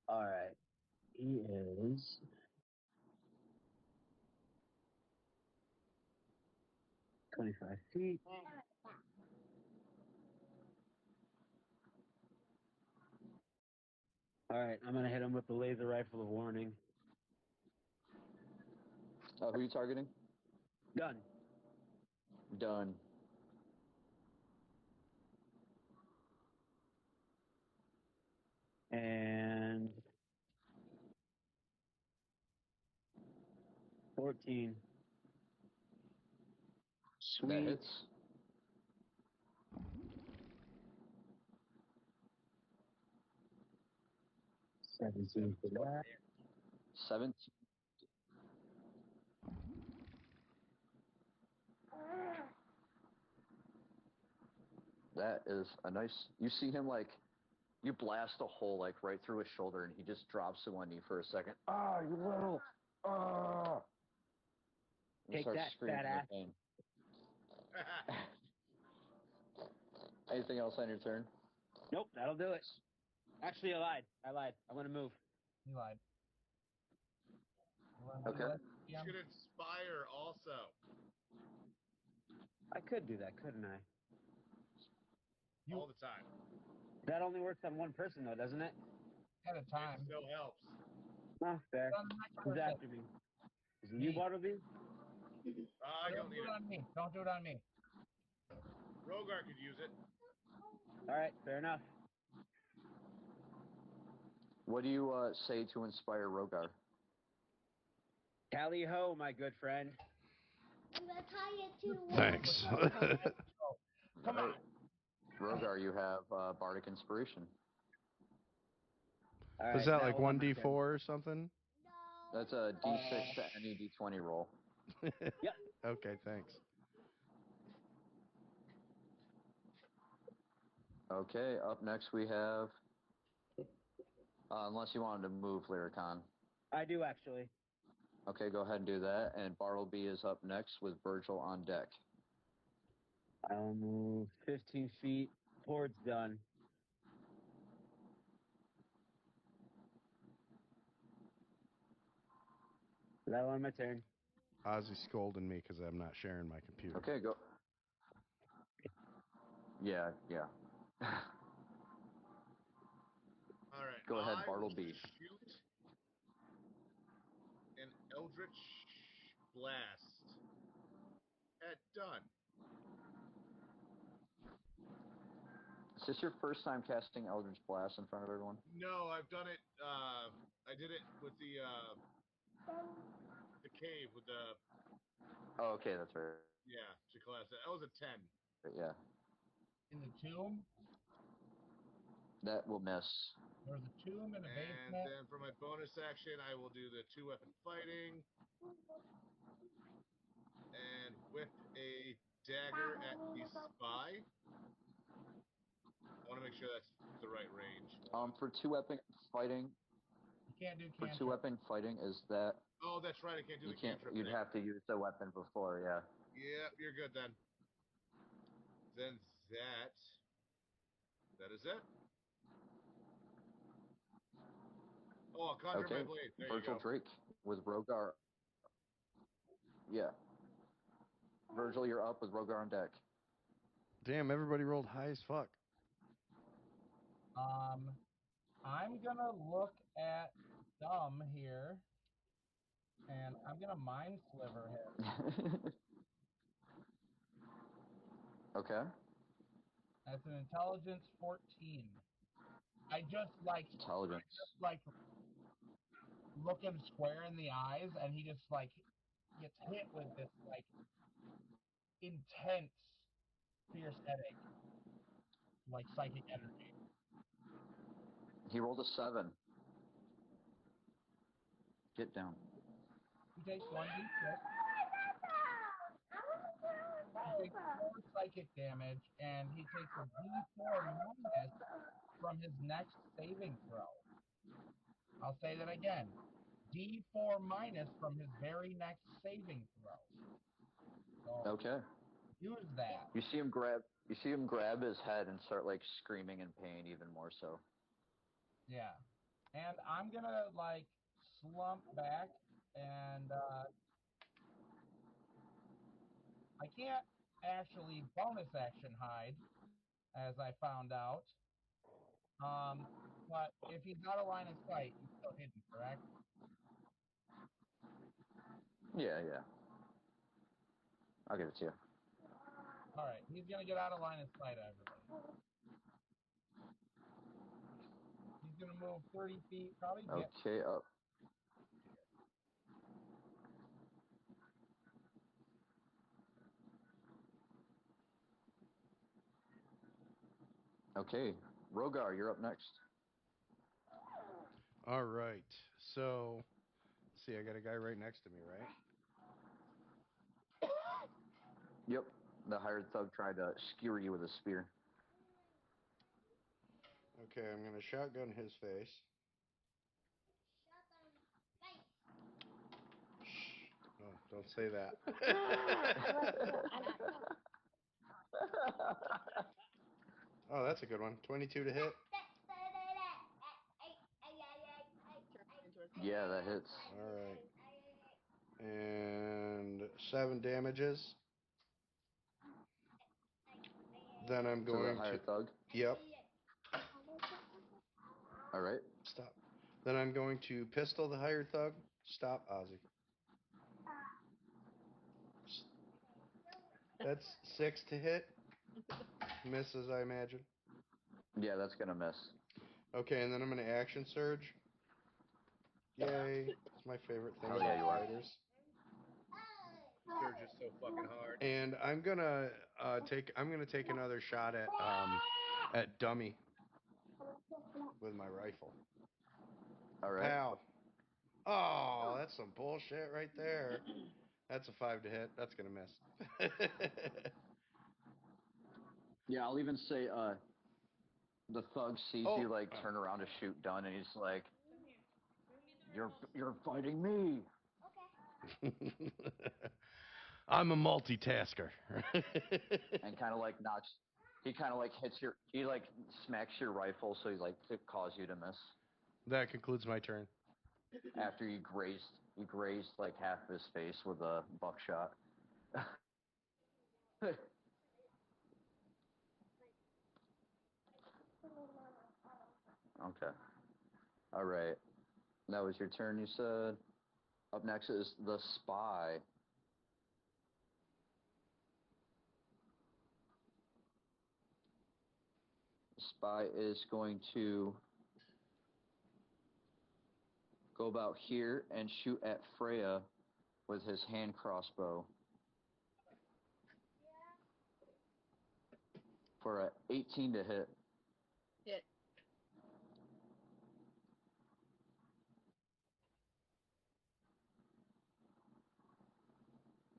All right. He is 25 feet. All right, I'm gonna hit him with the laser rifle of warning. Who are you targeting? Done. Done. And 14. Sweet. That hits. $17 for that. 17. That is a nice. You see him like, you blast a hole like right through his shoulder, and he just drops to one knee for a second. Ah, you little. Ah. Take that, fat ass. Pain. Anything else on your turn? Nope, that'll do it. Actually, I lied. I'm gonna move. You lied. Okay. You should inspire also. I could do that, couldn't I? All the time. That only works on one person, though, doesn't it? At a time. It still helps. Oh, fair. Who's after me? Is it you, Bartleby? I don't need do it on me. Don't do it on me. Rogar could use it. All right, fair enough. What do you say to inspire Rogar? Tally ho, my good friend. Thanks. Come on. Rogar, you have Bardic Inspiration. All right, Is that like was on my 1d4 turn. or something? That's a D6 to any D20 roll. Yep. Okay, thanks. Okay, up next we have, unless you wanted to move, Lyricon. I do, actually. Okay, go ahead and do that. And Bartleby is up next with Virgil on deck. I'll move 15 feet towards Dunn. Is that on my turn? Ozzy's scolding me because I'm not sharing my computer. Okay, go. Yeah. All right. Go ahead, I will Bartleby. shoot an Eldritch Blast at Dunn. Is this your first time casting Eldritch Blast in front of everyone? No, I've done it. I did it with the cave with the. Oh, okay, that's right. Yeah, to class. That was a 10. But yeah. In the tomb? That will miss. There's a tomb in a basement. And then for my bonus action, I will do the 2-weapon fighting. And whip a dagger at the spy. I want to make sure that's the right range. For 2-weapon fighting. You can't do For cantrip. 2-weapon fighting, is that? Oh, that's right. I can't do the cantrip. You'd have to use the weapon before, yeah. Yeah, you're good then. Then that is it. Oh, I'll conjure my blade. There Virgil you go. Drake with Rogar. Yeah. Virgil, you're up with Rogar on deck. Damn, everybody rolled high as fuck. I'm gonna look at Dumb here, and I'm gonna mind sliver him. Okay. That's an intelligence 14. I just look him square in the eyes, and he just gets hit with this intense fierce headache, psychic energy. He rolled a 7. Get down. He takes 1d6. He takes 4 psychic damage, and he takes a d4 minus from his next saving throw. I'll say that again. D4 minus from his very next saving throw. So Okay. use that. You see him grab his head and start screaming in pain even more so. Yeah. And I'm gonna slump back and I can't actually bonus action hide, as I found out. But if he's out of line of sight, he's still hidden, correct? Yeah. I'll give it to you. Alright, he's gonna get out of line of sight, everybody. He's gonna move 30 feet, probably get... Okay, up. Okay, Rogar, you're up next. All right. So, let's see, I got a guy right next to me, right? Yep. The hired thug tried to skewer you with a spear. Okay, I'm going to shotgun his face. Shh. Oh, don't say that. Oh, that's a good one. 22 to hit. Yeah, that hits. All right. And 7 damages. Then I'm going to the hired thug? Yep. All right. Stop. Then I'm going to pistol the hired thug. Stop, Ozzy. That's 6 to hit. Misses, I imagine. Yeah, that's going to miss. Okay, and then I'm going to action surge. Yay. It's my favorite thing Oh, about yeah, you are. fighters. Surge is so fucking hard. And I'm gonna take another shot at Dummy with my rifle. All right. Pow. Oh, that's some bullshit right there. That's a 5 to hit. That's gonna miss. Yeah, I'll even say the thug sees you turn around to shoot done, and he's like, "You're fighting me." Okay. I'm a multitasker. And kind of knocks. He kind of hits your. He smacks your rifle, so he to cause you to miss. That concludes my turn. After you grazed half of his face with a buckshot. Okay. All right. That was your turn, you said. Up next is the spy. spy is going to go about here and shoot at Freya with his hand crossbow for a 18 to hit. Hit.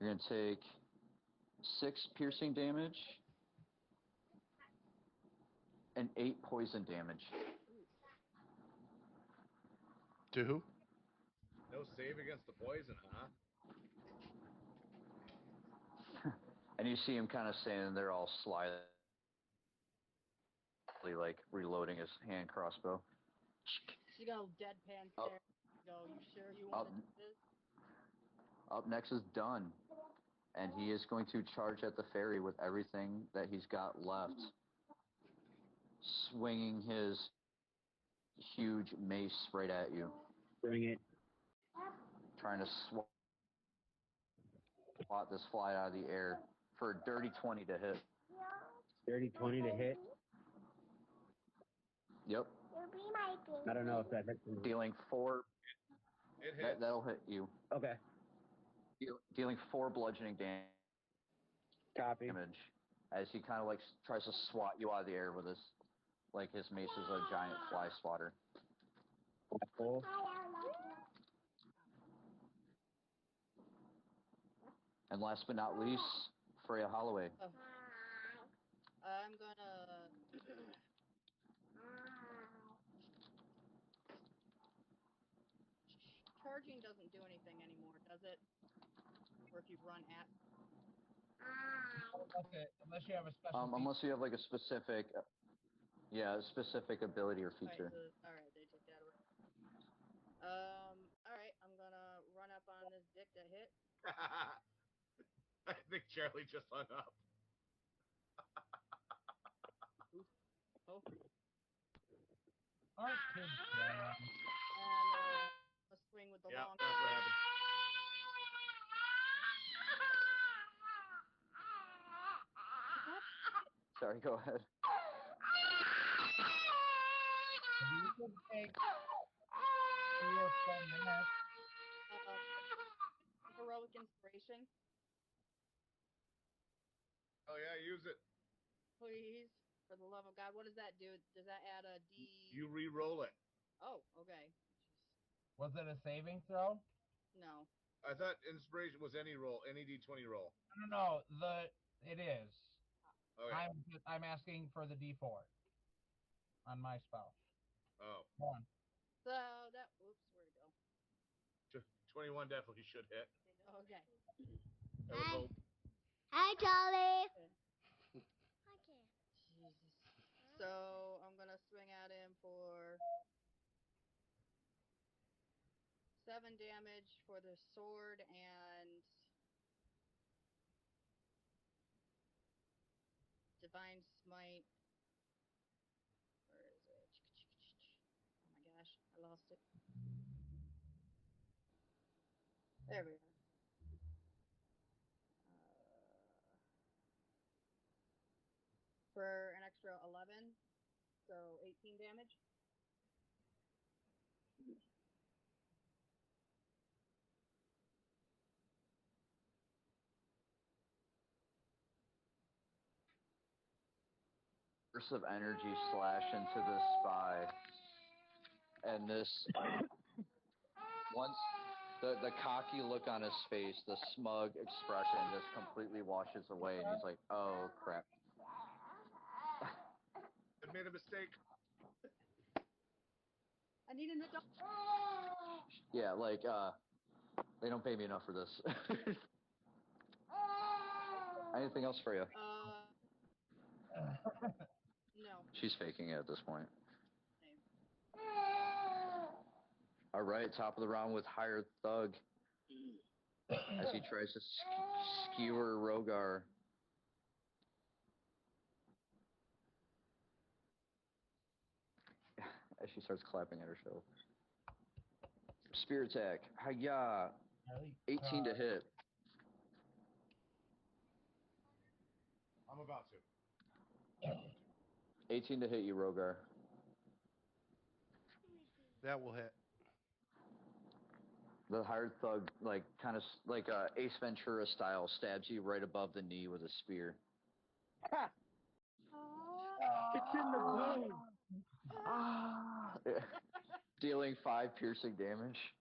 You're going to take 6 piercing damage and 8 poison damage. To who? No save against the poison, huh? And you see him kind of standing there all slyly, like reloading his hand crossbow. You go deadpan stare. Go, you sure you want to do this? Up next is Dunn, and he is going to charge at the fairy with everything that he's got left, swinging his huge mace right at you. Bring it. Trying to swat this fly out of the air for a dirty 20 to hit. Dirty 20 to hit. Yep. I don't know if that hits. Dealing 4. It hits. That'll hit you. Okay. Dealing 4 bludgeoning Copy. damage as he kind of like tries to swat you out of the air with his, like his mace is a giant fly swatter. Full. And last but not least, Freya Holloway. Oh. I'm gonna. Charging doesn't do anything anymore, does it? Or if you run at. Unless you have a special. Unless you have like a specific, specific ability or feature. Alright, they took that away. Alright, I'm gonna run up on this dick to hit. I think Charlie just hung up. Oh. Aren't kids bad? And a swing with the Yeah, long. that's what happened. Sorry, go ahead. You could take 3 or 4 minutes. Heroic inspiration, Oh yeah, use it. please. For the love of God, what does that do? Does that add a D? You re-roll it. Oh, okay. Was it a saving throw? No. I thought inspiration was any roll, any D20 roll. No, it is. Okay. I'm asking for the D4 on my spell. Oh. 1. So that. Oops, where'd it go? 21 definitely should hit. Okay. I would hope. Hi, Charlie. Okay. Jesus. So I'm gonna swing at him for 7 damage for the sword and divine smite. Where is it? Oh my gosh, I lost it. There we are. For an extra 11, so 18 damage. Burst of energy slash into the spy, and this once the cocky look on his face, the smug expression just completely washes away, and he's like, "Oh crap." I made a mistake. I need an adult. Yeah, like they don't pay me enough for this. Anything else for you? No. She's faking it at this point. Same. All right, top of the round with Hired Thug as he tries to skewer Rogar. As she starts clapping at her show. Spear attack. Hiya. 18 to hit. I'm about to. 18 to hit you, Rogar. That will hit. The hired thug, like, kind of like Ace Ventura style, stabs you right above the knee with a spear. Ha! It's in the bone. Dealing 5 piercing damage.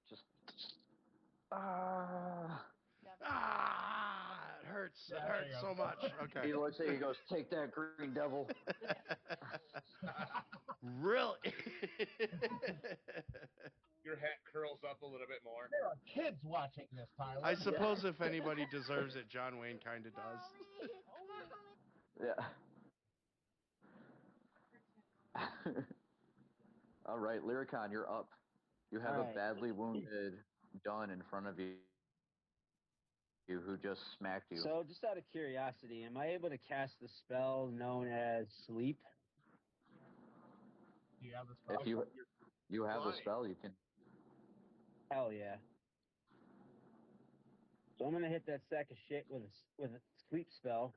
Just it hurts. It hurts so much. Okay. He looks at you, he goes, "Take that, green devil." Really? Your hat curls up a little bit more. There are kids watching this, Tyler. I suppose if anybody deserves it, John Wayne kind of does. Yeah. All right, Lyricon, you're up. You have a badly wounded Dunn in front of you who just smacked you. So, just out of curiosity, am I able to cast the spell known as Sleep? Do you have the spell? If you have the spell, you can. Hell yeah. So I'm gonna hit that sack of shit with a sleep spell.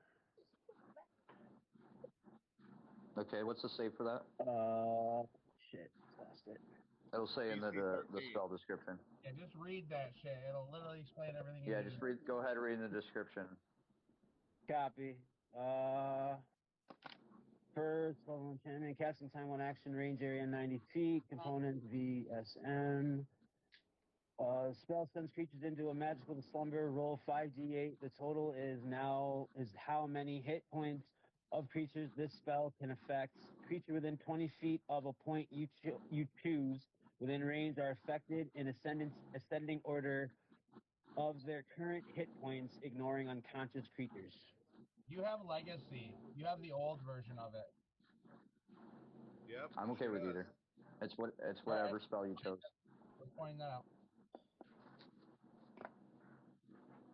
Okay, what's the save for that? Shit, lost it. It'll say in the spell description. Yeah, just read that shit. It'll literally explain everything. Yeah, just read. Go ahead and read in the description. Copy. First level enchantment, casting time 1 action, range area 90 feet, component VSM. Spell sends creatures into a magical slumber. Roll 5d8. The total is how many hit points of creatures this spell can affect. Creature within 20 feet of a point you choose within range are affected in ascending order of their current hit points, ignoring unconscious creatures. You have Legacy. You have the old version of it. Yep. I'm okay with either. It's whatever spell you chose. Let's point that out.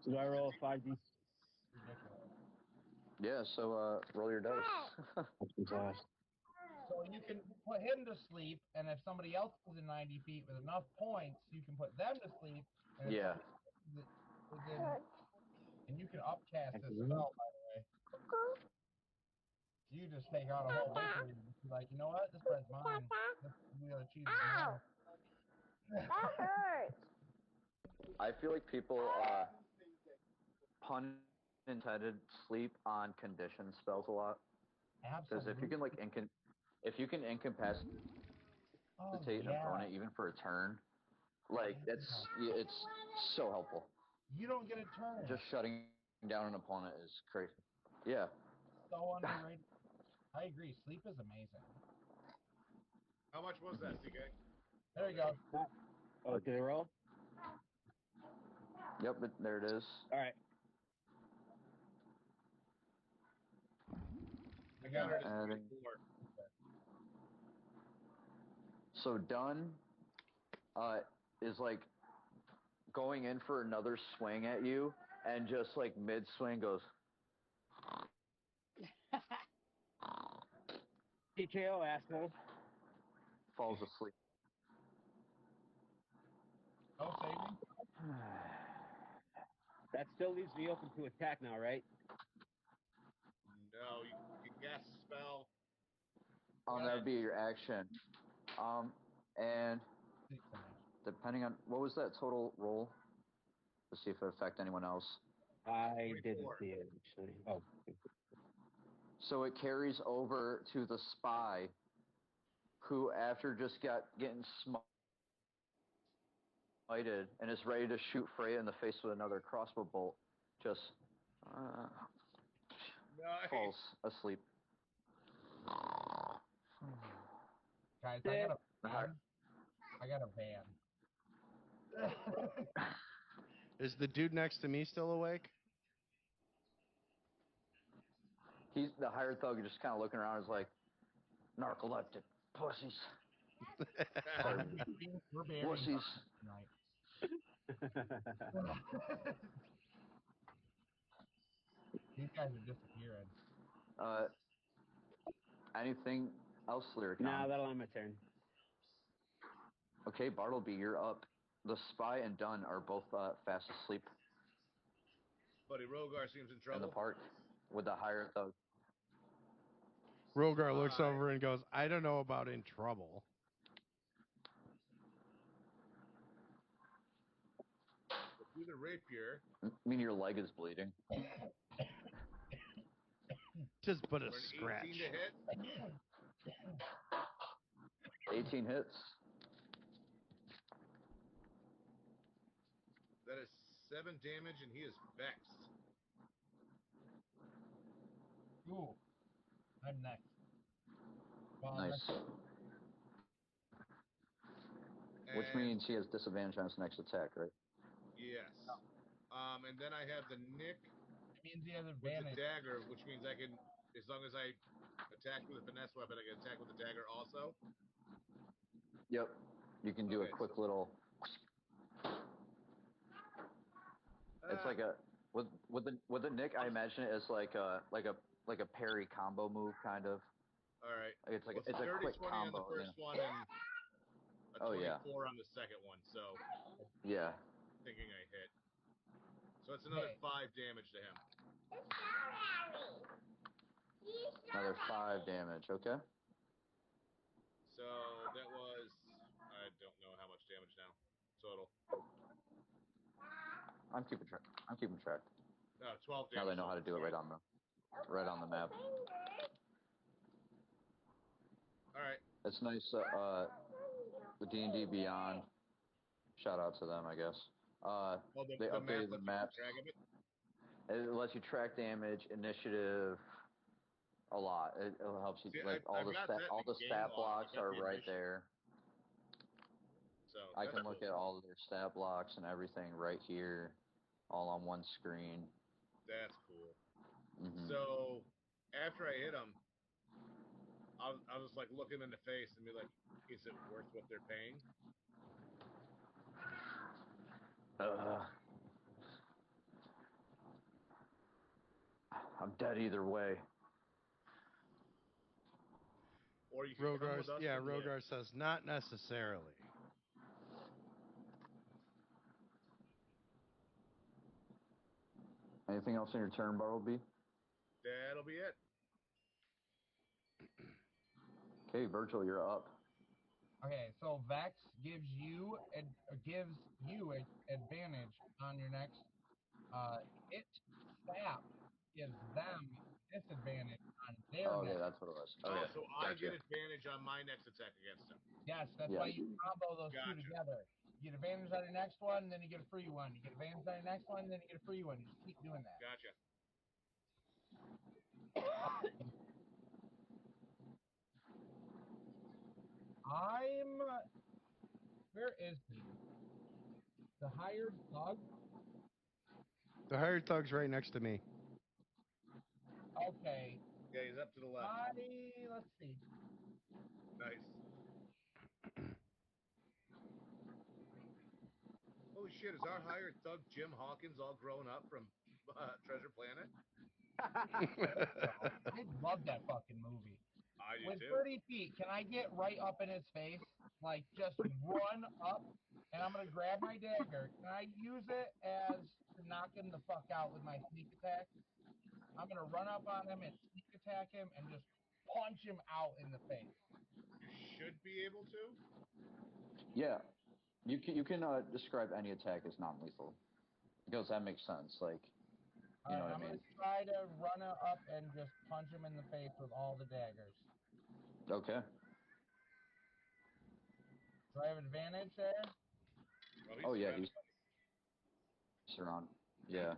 So do I roll a 5d? Ridiculous. Yeah, so roll your dice. So you can put him to sleep, and if somebody else is in 90 feet with enough points, you can put them to sleep. And Yeah. And you can upcast this spell, by the way. You just take out a whole bunch of them and be like, you know what? This bread's mine. This wheel of cheese is mine. That hurts. I feel like people, pun intended, sleep on condition spells a lot. Because if you can incapacitate an opponent even for a turn, like it's so helpful. You don't get a turn. Just shutting down an opponent is crazy. Yeah. So underrated. I agree. Sleep is amazing. How much was that, CK? There you go. Oh, did it roll? Yep, there it is. All right. I got it. So Dunn is like going in for another swing at you, and just like mid swing goes. TKO, asshole. Falls asleep. Oh, saving? That still leaves me open to attack now, right? No, you can cast a spell. That would be your action. And depending on what was that total roll, to see if it affect anyone else. I didn't see it actually. Oh. So it carries over to the spy, who after just getting smited and is ready to shoot Freya in the face with another crossbow bolt, just falls asleep. Guys, I got a van. Is the dude next to me still awake? He's the hired thug, just kind of looking around, is like, narcoleptic pussies. Pussies. These guys are disappearing. Anything else, Lyricon? Nah, that'll end my turn. Okay, Bartleby, you're up. The spy and Dunn are both fast asleep Buddy Rogar seems in trouble. in the park. With the higher thug. Rogar looks over and goes, I don't know about in trouble. Do the rapier. I mean, your leg is bleeding. Just put a For an scratch. 18 to hit. 18 hits. That is 7 damage, and he is vexed. Ooh. I'm next. Nice. Which means he has disadvantage on his next attack, right? Yes. And then I have the Nick It means he has with advantage. the dagger, which means I can, as long as I attack with a finesse weapon, I can attack with the dagger also. Yep. You can do a quick little. It's like a with the Nick. I imagine it as like a parry combo move, kind of. All right. It's like Well, it's a quick 30-20 combo. on the first one and a 24 on the second one. So yeah. Thinking I hit. So it's another 5 damage to him. Another 5 damage. Okay. So that was, I don't know how much damage now total. I'm keeping track. 12 damage. Now they know how to do it right on the map. All right. It's nice. The D&D Beyond. Shout out to them, I guess. They updated the maps. It lets you track damage, initiative, a lot. It helps you. All the stat blocks are right there. So I can look at all of their stat blocks and everything right here, all on one screen. That's cool. Mm-hmm. So after I hit him, I'll just like look him in the face and be like, "Is it worth what they're paying?" I'm dead either way. Or you can come with us. Yeah, Rogar says not necessarily. Anything else in your turn, Bartleby? That'll be it. Okay, Virgil, you're up. Okay, so Vex gives you advantage on your next hit. Sap gives them disadvantage on their okay, that's what it was. Okay, so I get advantage on my next attack against him. Yes, that's why you combo those two together. You get advantage on your next one, then you get a free one. You get advantage on your next one, then you get a free one. You just keep doing that. Gotcha. Where is he? The hired thug? The hired thug's right next to me. Okay. Yeah, he's up to the left. Let's see. Nice. Holy shit, is our hired thug Jim Hawkins all grown up from Treasure Planet? I love that fucking movie. I do With too. 30 feet, can I get right up in his face? Like, just run up, and I'm going to grab my dagger. Can I use it as to knock him the fuck out with my sneak attack? I'm going to run up on him and sneak attack him and just punch him out in the face. You should be able to. Yeah. You can describe any attack as non-lethal. Because that makes sense. Like, you know what I mean? I'm going to try to run up and just punch him in the face with all the daggers. Okay. Do I have advantage there? Oh, yeah. He's surrounded. Yeah.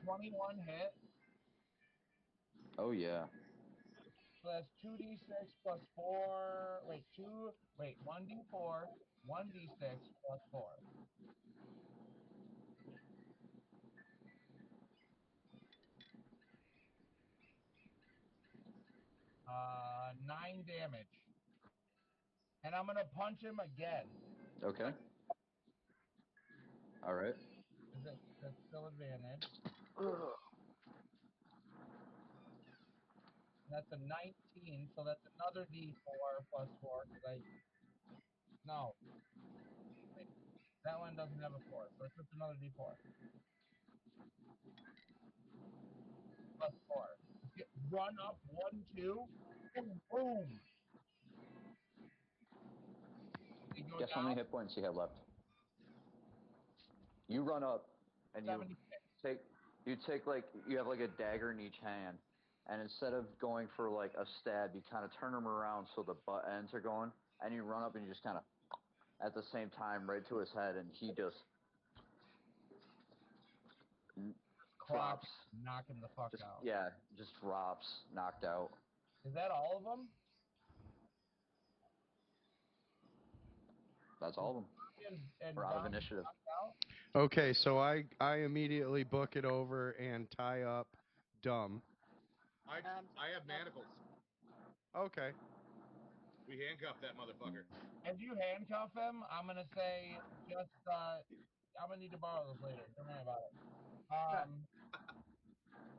21 hit. Oh, yeah. So that's 2d6 plus 4. 1d4, 1d6 plus 4. Uh, 9 damage. And I'm gonna punch him again. Okay. All right. That's still advantage. That's a 19, so that's another d4 plus 4. No. Wait, that one doesn't have a 4, so it's just another d4. Plus 4. run up 1, 2, and boom. Guess how many hit points you have left? You run up, and you take like, you have like a dagger in each hand, and instead of going for like a stab, you kind of turn them around so the butt ends are going, and you run up and you just kind of, at the same time, right to his head, and he just drops. Knocking the fuck out. Yeah, just drops, knocked out. Is that all of them? That's all of them. We're out of initiative. Okay, so I immediately book it over and tie up Dumb. I have manacles. Okay. We handcuffed that motherfucker. If you handcuff him, I'm gonna say just I'm gonna need to borrow those later. Don't worry about it.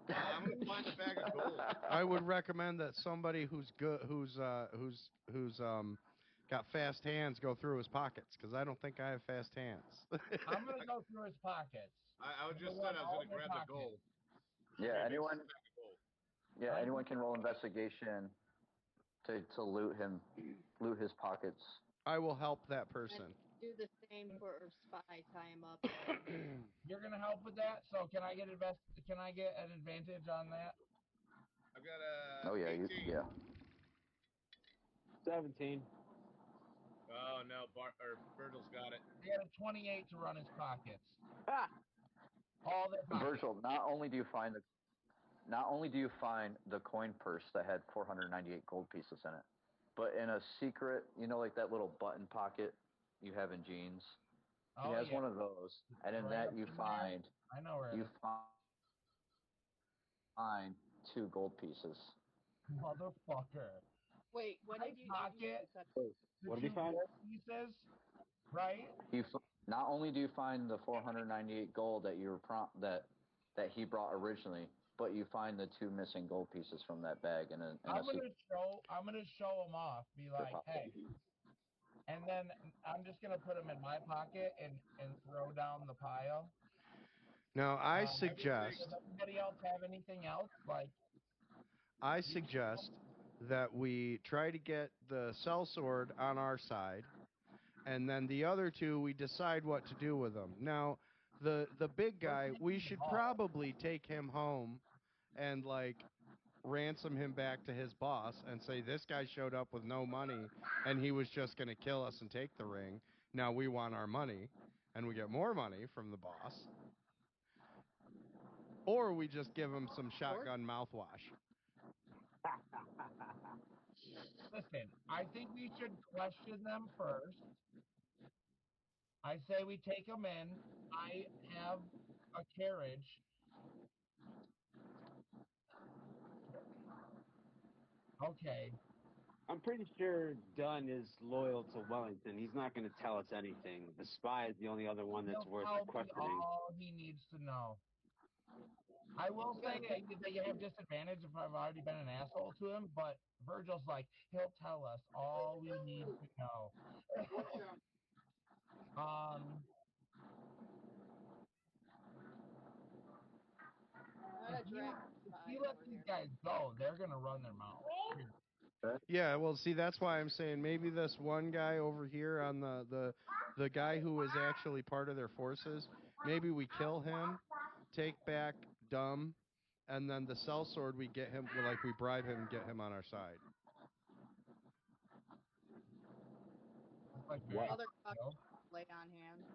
I'm gonna find a bag of gold. I would recommend that somebody who's good, who's got fast hands, go through his pockets, because I don't think I have fast hands. I'm gonna go through his pockets. I just said I was gonna grab the gold. Yeah, anyone? Yeah, anyone can roll investigation to loot his pockets. I will help that person. Do the same for Spy, tie him up. You're gonna help with that, so can I get an advantage on that? I've got a. Oh yeah, 18. 17. Oh no, Virgil's got it. He had a 28 to run his pockets. All their pockets. Virgil, not only do you find the coin purse that had 498 gold pieces in it, but in a secret, like that little button pocket you have in jeans. He has one of those, and in that you find find 2 gold pieces. Motherfucker. Wait, what did you pocket? What did he find? Pieces, right? Not only do you find the 498 gold that that he brought originally, but you find the 2 missing gold pieces from that bag. I'm gonna show him off. Be like, hey. And then I'm just gonna put them in my pocket and throw down the pile. Now I suggest. Does anybody else have anything else? I suggest that we try to get the sellsword on our side, and then the other 2 we decide what to do with them. Now, the big guy, we should probably take him home and ransom him back to his boss and say, this guy showed up with no money and he was just going to kill us and take the ring. Now we want our money, and we get more money from the boss. Or we just give him some shotgun mouthwash. Listen, I think we should question them first. I say we take them in. I have a carriage. Okay. I'm pretty sure Dunn is loyal to Wellington. He's not going to tell us anything. The spy is the only other one that's worth questioning. All he needs to know. I will say that you have disadvantage if I've already been an asshole to him, but Virgil's like, he'll tell us all we need to know. If you let these guys go, they're going to run their mouth. Yeah, well, see, that's why I'm saying maybe this one guy over here on the guy who is actually part of their forces, maybe we kill him, take back Dumb, and then the sellsword we get him, we bribe him and get him on our side. Other lay on hands.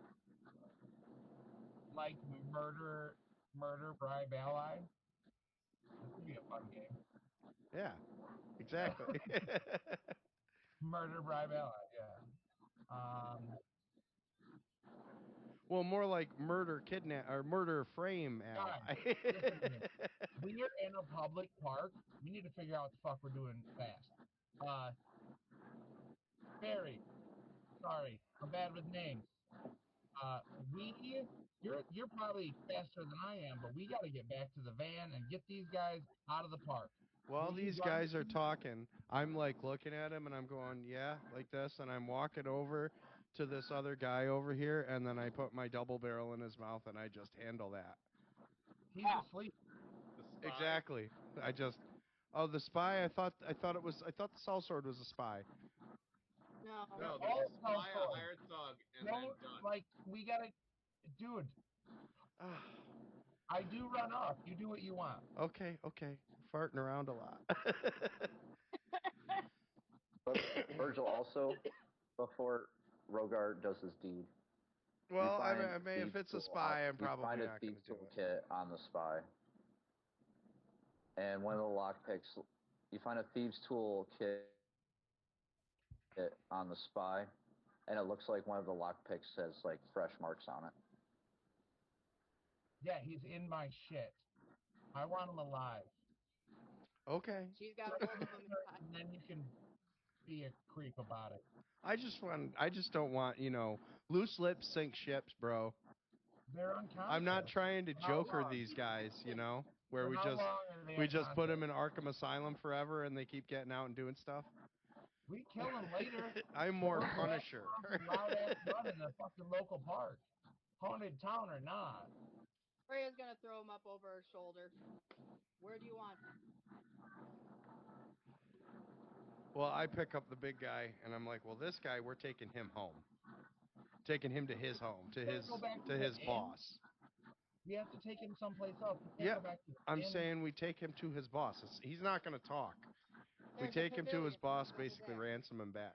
Like murder, bribe, ally. This would be a fun game. Yeah, exactly. Murder, bribe, ally, yeah. Well, more like murder, kidnap, or murder, frame ally. When you're in a public park, we need to figure out what the fuck we're doing fast. Barry, sorry, I'm bad with names. You're probably faster than I am, but we got to get back to the van and get these guys out of the park. While these guys are talking, I'm looking at him and I'm going, yeah, like this, and I'm walking over to this other guy over here, and then I put my double barrel in his mouth and I just handle that. He's asleep. Exactly. I just Oh, the spy. I thought the sellsword was a spy. No. No, there's a spy, a hired thug, and then done. Like, we gotta, dude. I do run off. You do what you want. Okay. Farting around a lot. But Virgil, also, before Rogar does his deed. Well, I mean, if it's a spy, I'm probably not going to do it. You find a thieves toolkit on the spy. And one of the lockpicks, you find a thieves toolkit on the spy, and it looks like one of the lockpicks has, like, fresh marks on it. Yeah, he's in my shit. I want him alive. Okay. She's got hold of him inside. And then you can be a creep about it. I just don't want, loose lips sink ships, bro. They're unconscious. I'm not trying to Joker these guys, where we just put them in Arkham Asylum forever and they keep getting out and doing stuff. We kill them later. I'm more Punisher. Loud ass run in a fucking local park, haunted town or not. Freya's gonna throw him up over her shoulder. Where do you want him? Well, I pick up the big guy and I'm like, well, this guy, we're taking him home. Taking him to his home, to his boss. We have to take him someplace else. Yeah, I'm saying we take him to his boss. He's not going to talk. We take him to his boss, basically ransom him back.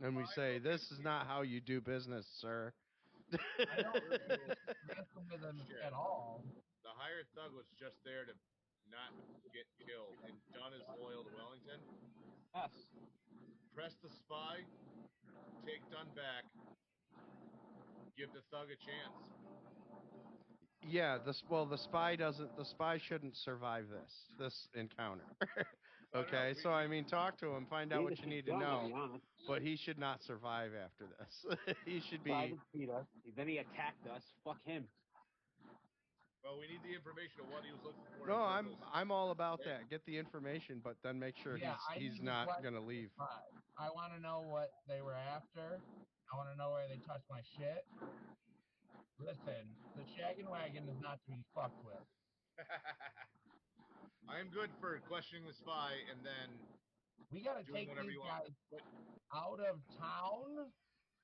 And we say, this is not how you do business, sir. I don't really ransom with him at all. The hired thug was just there to not get killed, and Dunn is loyal to Wellington. Yes. Press the spy, take Dunn back, give the thug a chance. Yeah, the spy shouldn't survive this encounter. Okay, so I mean, talk to him, find out what you need to know, but he should not survive after this. He should be. Then he attacked us. Fuck him. Well, we need the information of what he was looking for. No, I'm all about that. Get the information, but then make sure he's not gonna leave. I want to know what they were after. I want to know where they touched my shit. Listen, the Shaggin' Wagon is not to be fucked with. I am good for questioning the spy and then we gotta take these guys out of town.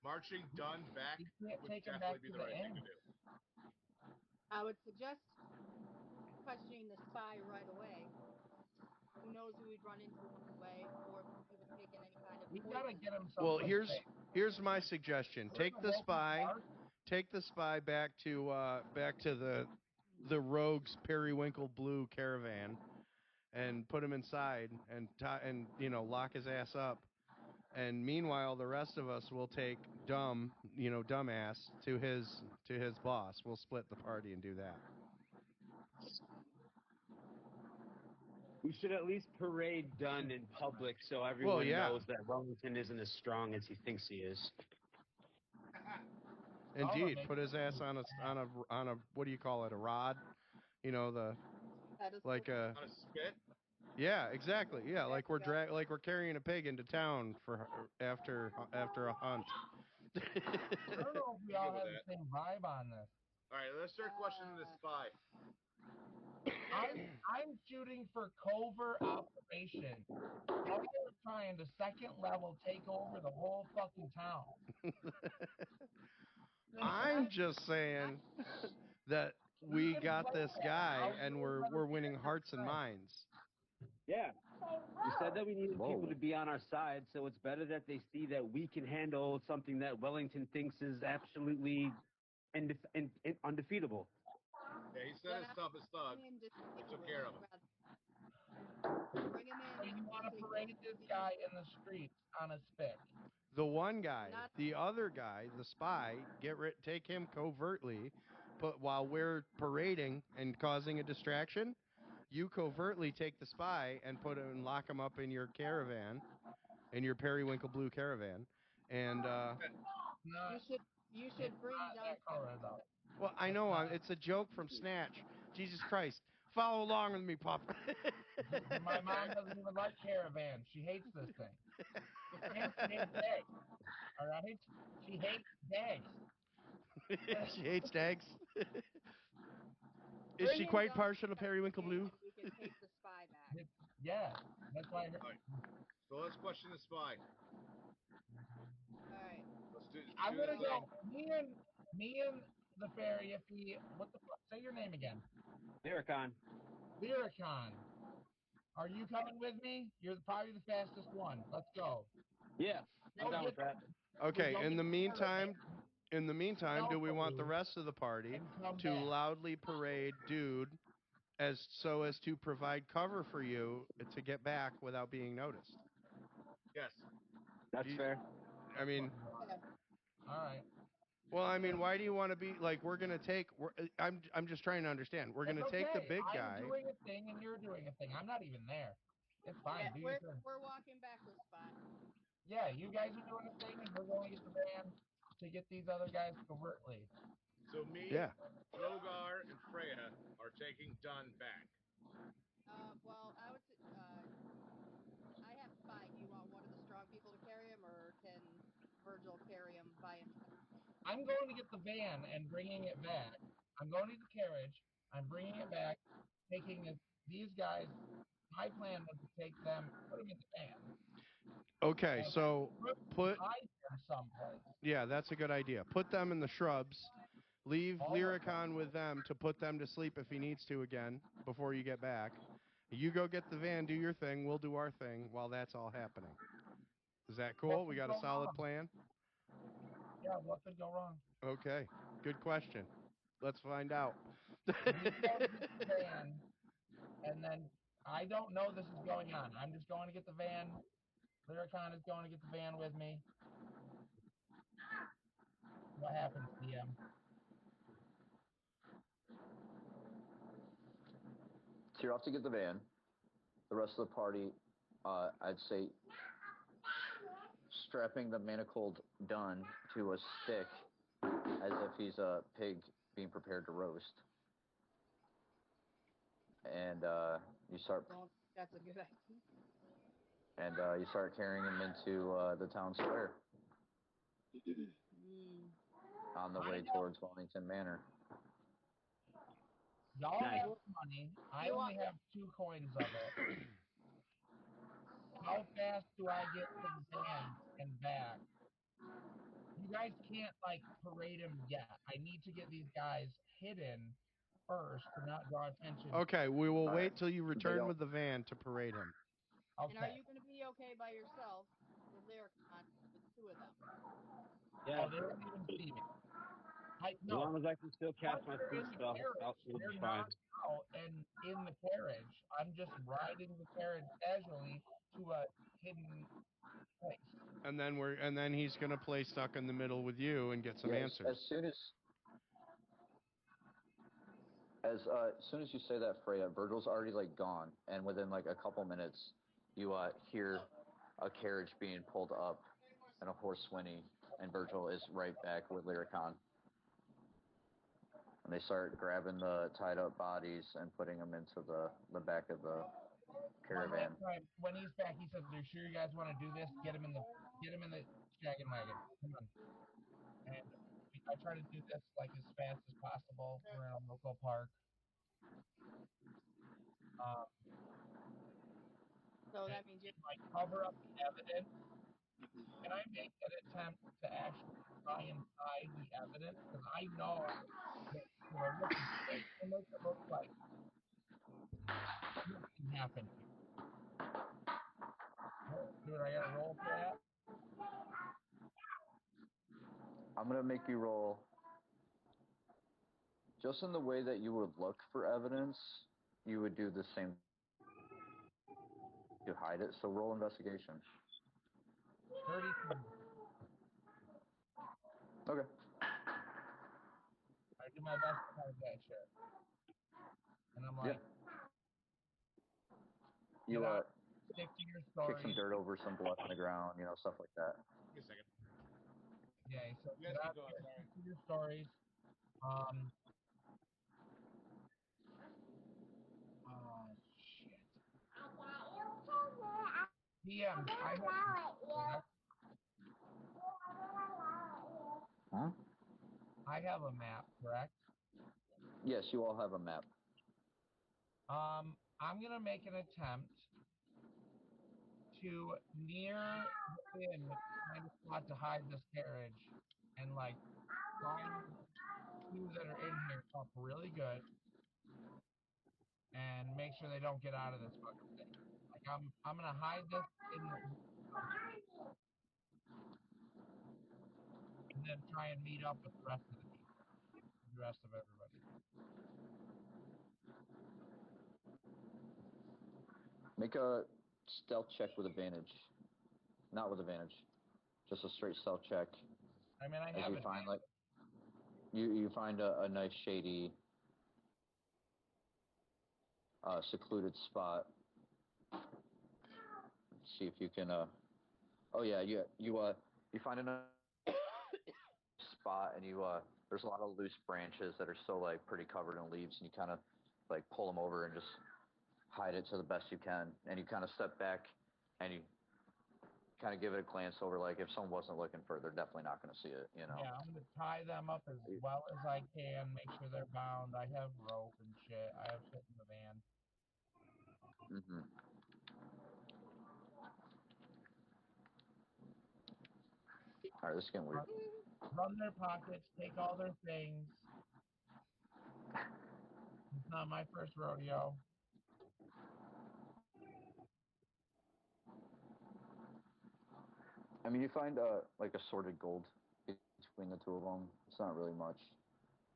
Marching Dunn back would definitely be the right thing to do. I would suggest questioning the spy right away. Who knows who we'd run into on the way, or if he was taking any kind of. We gotta get him. Well, here's my suggestion: take the spy back to the Rogue's Periwinkle Blue caravan, and put him inside and lock his ass up. And meanwhile, the rest of us will take dumbass to his boss. We'll split the party and do that. We should at least parade Dunn in public so everyone knows that Wellington isn't as strong as he thinks he is. Indeed, put his ass on a what do you call it? A rod? Like a. On a spit. Yeah, exactly. Yeah, like we're carrying a pig into town after a hunt. I don't know if we all have the same vibe on this. All right, let's start questioning the spy. I'm shooting for covert operation. Y'all are trying to second level take over the whole fucking town. I'm just saying that we got this guy and we're winning hearts and minds. Yeah. You said that we needed people to be on our side, so it's better that they see that we can handle something that Wellington thinks is absolutely undefeatable. Yeah, he said his stuff is thug. He took care of him. Bring him in. So you want to parade this guy in the streets on a spit? The one guy, the other guy, the spy, take him covertly, but while we're parading and causing a distraction, you covertly take the spy and lock him up in your caravan, in your Periwinkle Blue caravan, and you should bring down. Well, I know it's a joke from Snatch. Jesus Christ, follow along with me, Pop. My mom doesn't even like caravans. She hates this thing. And she hates eggs. All right, she hates eggs. She hates eggs. Is she quite Done partial to Periwinkle Blue? and we can take the spy back. Yeah, that's why. Alright. So let's question the spy. Alright. Let's do I'm the gonna thing. go. Me and the fairy. If he, what the fuck? Say your name again. Lyricon. Lyricon. Are you coming with me? You're probably the fastest one. Let's go. Yeah, I'm down with that. Okay. We'll In the go meantime, together. do we want the rest of the party And come to back. loudly parade Dude as to provide cover for you to get back without being noticed? Yes. That's fair. I mean, All right. well, I mean, why do you want to be like we're gonna take? I'm just trying to understand. We're gonna It's take the okay. big guy. I'm doing a thing and you're doing a thing. I'm not even there. It's fine. Yeah, Do your thing. we're walking backwards, spy. Yeah, you guys are doing a thing and we're going to get the van to get these other guys covertly. So me, Yeah. Rogar, and Freya are taking Dunn back. Well, I would. I have spy. Do you want one of the strong people to carry him, or can Virgil carry him by himself? I'm going to get the van and bringing it back. I'm going to the carriage. I'm bringing it back, taking these guys. My plan was to take them, put them in the van. Okay, so hide them someplace. Yeah, that's a good idea. Put them in the shrubs. Leave Lyricon with them to put them to sleep if he needs to again before you get back. You go get the van, do your thing. We'll do our thing while that's all happening. Is that cool? We got a solid plan? Yeah, what could go wrong? Okay, good question. Let's find out. Van, and then I don't know this is going on. I'm just going to get the van. Lyricon is going to get the van with me. What happens, DM? So you're off to get the van. The rest of the party, I'd say, strapping the manacled Dunn to a stick as if he's a pig being prepared to roast. And you start. That's a good idea. And you start carrying him into the town square on the way towards Wellington Manor. Y'all have money. I only have 2 coins of it. How fast do I get to the van and back? You guys can't, like, parade him yet. I need to get these guys hidden first to not draw attention. Okay, we will wait till you return with the van to parade him. Okay. And are you going to be okay by yourself with Lyricon, with 2 of them? Yeah. Oh, they wouldn't even see me. As long as I can still cast my food spell, it'll be fine. And in the carriage, I'm just riding the carriage casually to a hidden place. And then he's gonna play stuck in the middle with you and get some answers. As soon as you say that, Freya, Virgil's already like gone, and within like a couple minutes, you hear a carriage being pulled up and a horse whinny, and Virgil is right back with Lyricon. And they start grabbing the tied up bodies and putting them into the back of the caravan. When he's back, he says, "Are you sure you guys want to do this? Get him in the shaggin' wagon. Come on." And I try to do this like as fast as possible. We're in a local park. So that means you like cover up the evidence. Can I make an attempt to actually try and hide the evidence? Because I know that it makes it look like nothing happened here. Dude, I gotta roll for that. I'm gonna make you roll. Just in the way that you would look for evidence, you would do the same to hide it. So roll investigation. 33. Okay. I do my best to hide that shit. And I'm like, You stick to your story. kick some dirt over some blood on the ground, stuff like that. Give me a second. Yeah, so You guys keep going, sorry. stick to your stories. Oh, shit. DM, I have a map, correct? Yes, you all have a map. I'm gonna make an attempt to near the inn find a spot to hide this carriage and like find two that are in here up really good and make sure they don't get out of this fucking thing. Like I'm gonna hide this in and then try and meet up with the rest of the people, the rest of everybody. Make a stealth check with advantage. Not with advantage. Just a straight stealth check. I mean, I as have you find like you find a nice shady secluded spot. See if you can oh yeah, you find a spot and there's a lot of loose branches that are still like pretty covered in leaves, and you kind of like pull them over and just hide it to the best you can, and you kind of step back and you kind of give it a glance over, like if someone wasn't looking for it, they're definitely not going to see it, you know. Yeah, I'm gonna tie them up as well as I can, make sure they're bound. I have rope and shit. I have shit in the van. Mm-hmm. All right, this is getting weird. Run their pockets, take all their things. It's not my first rodeo. I mean, you find like assorted gold between the two of them. It's not really much.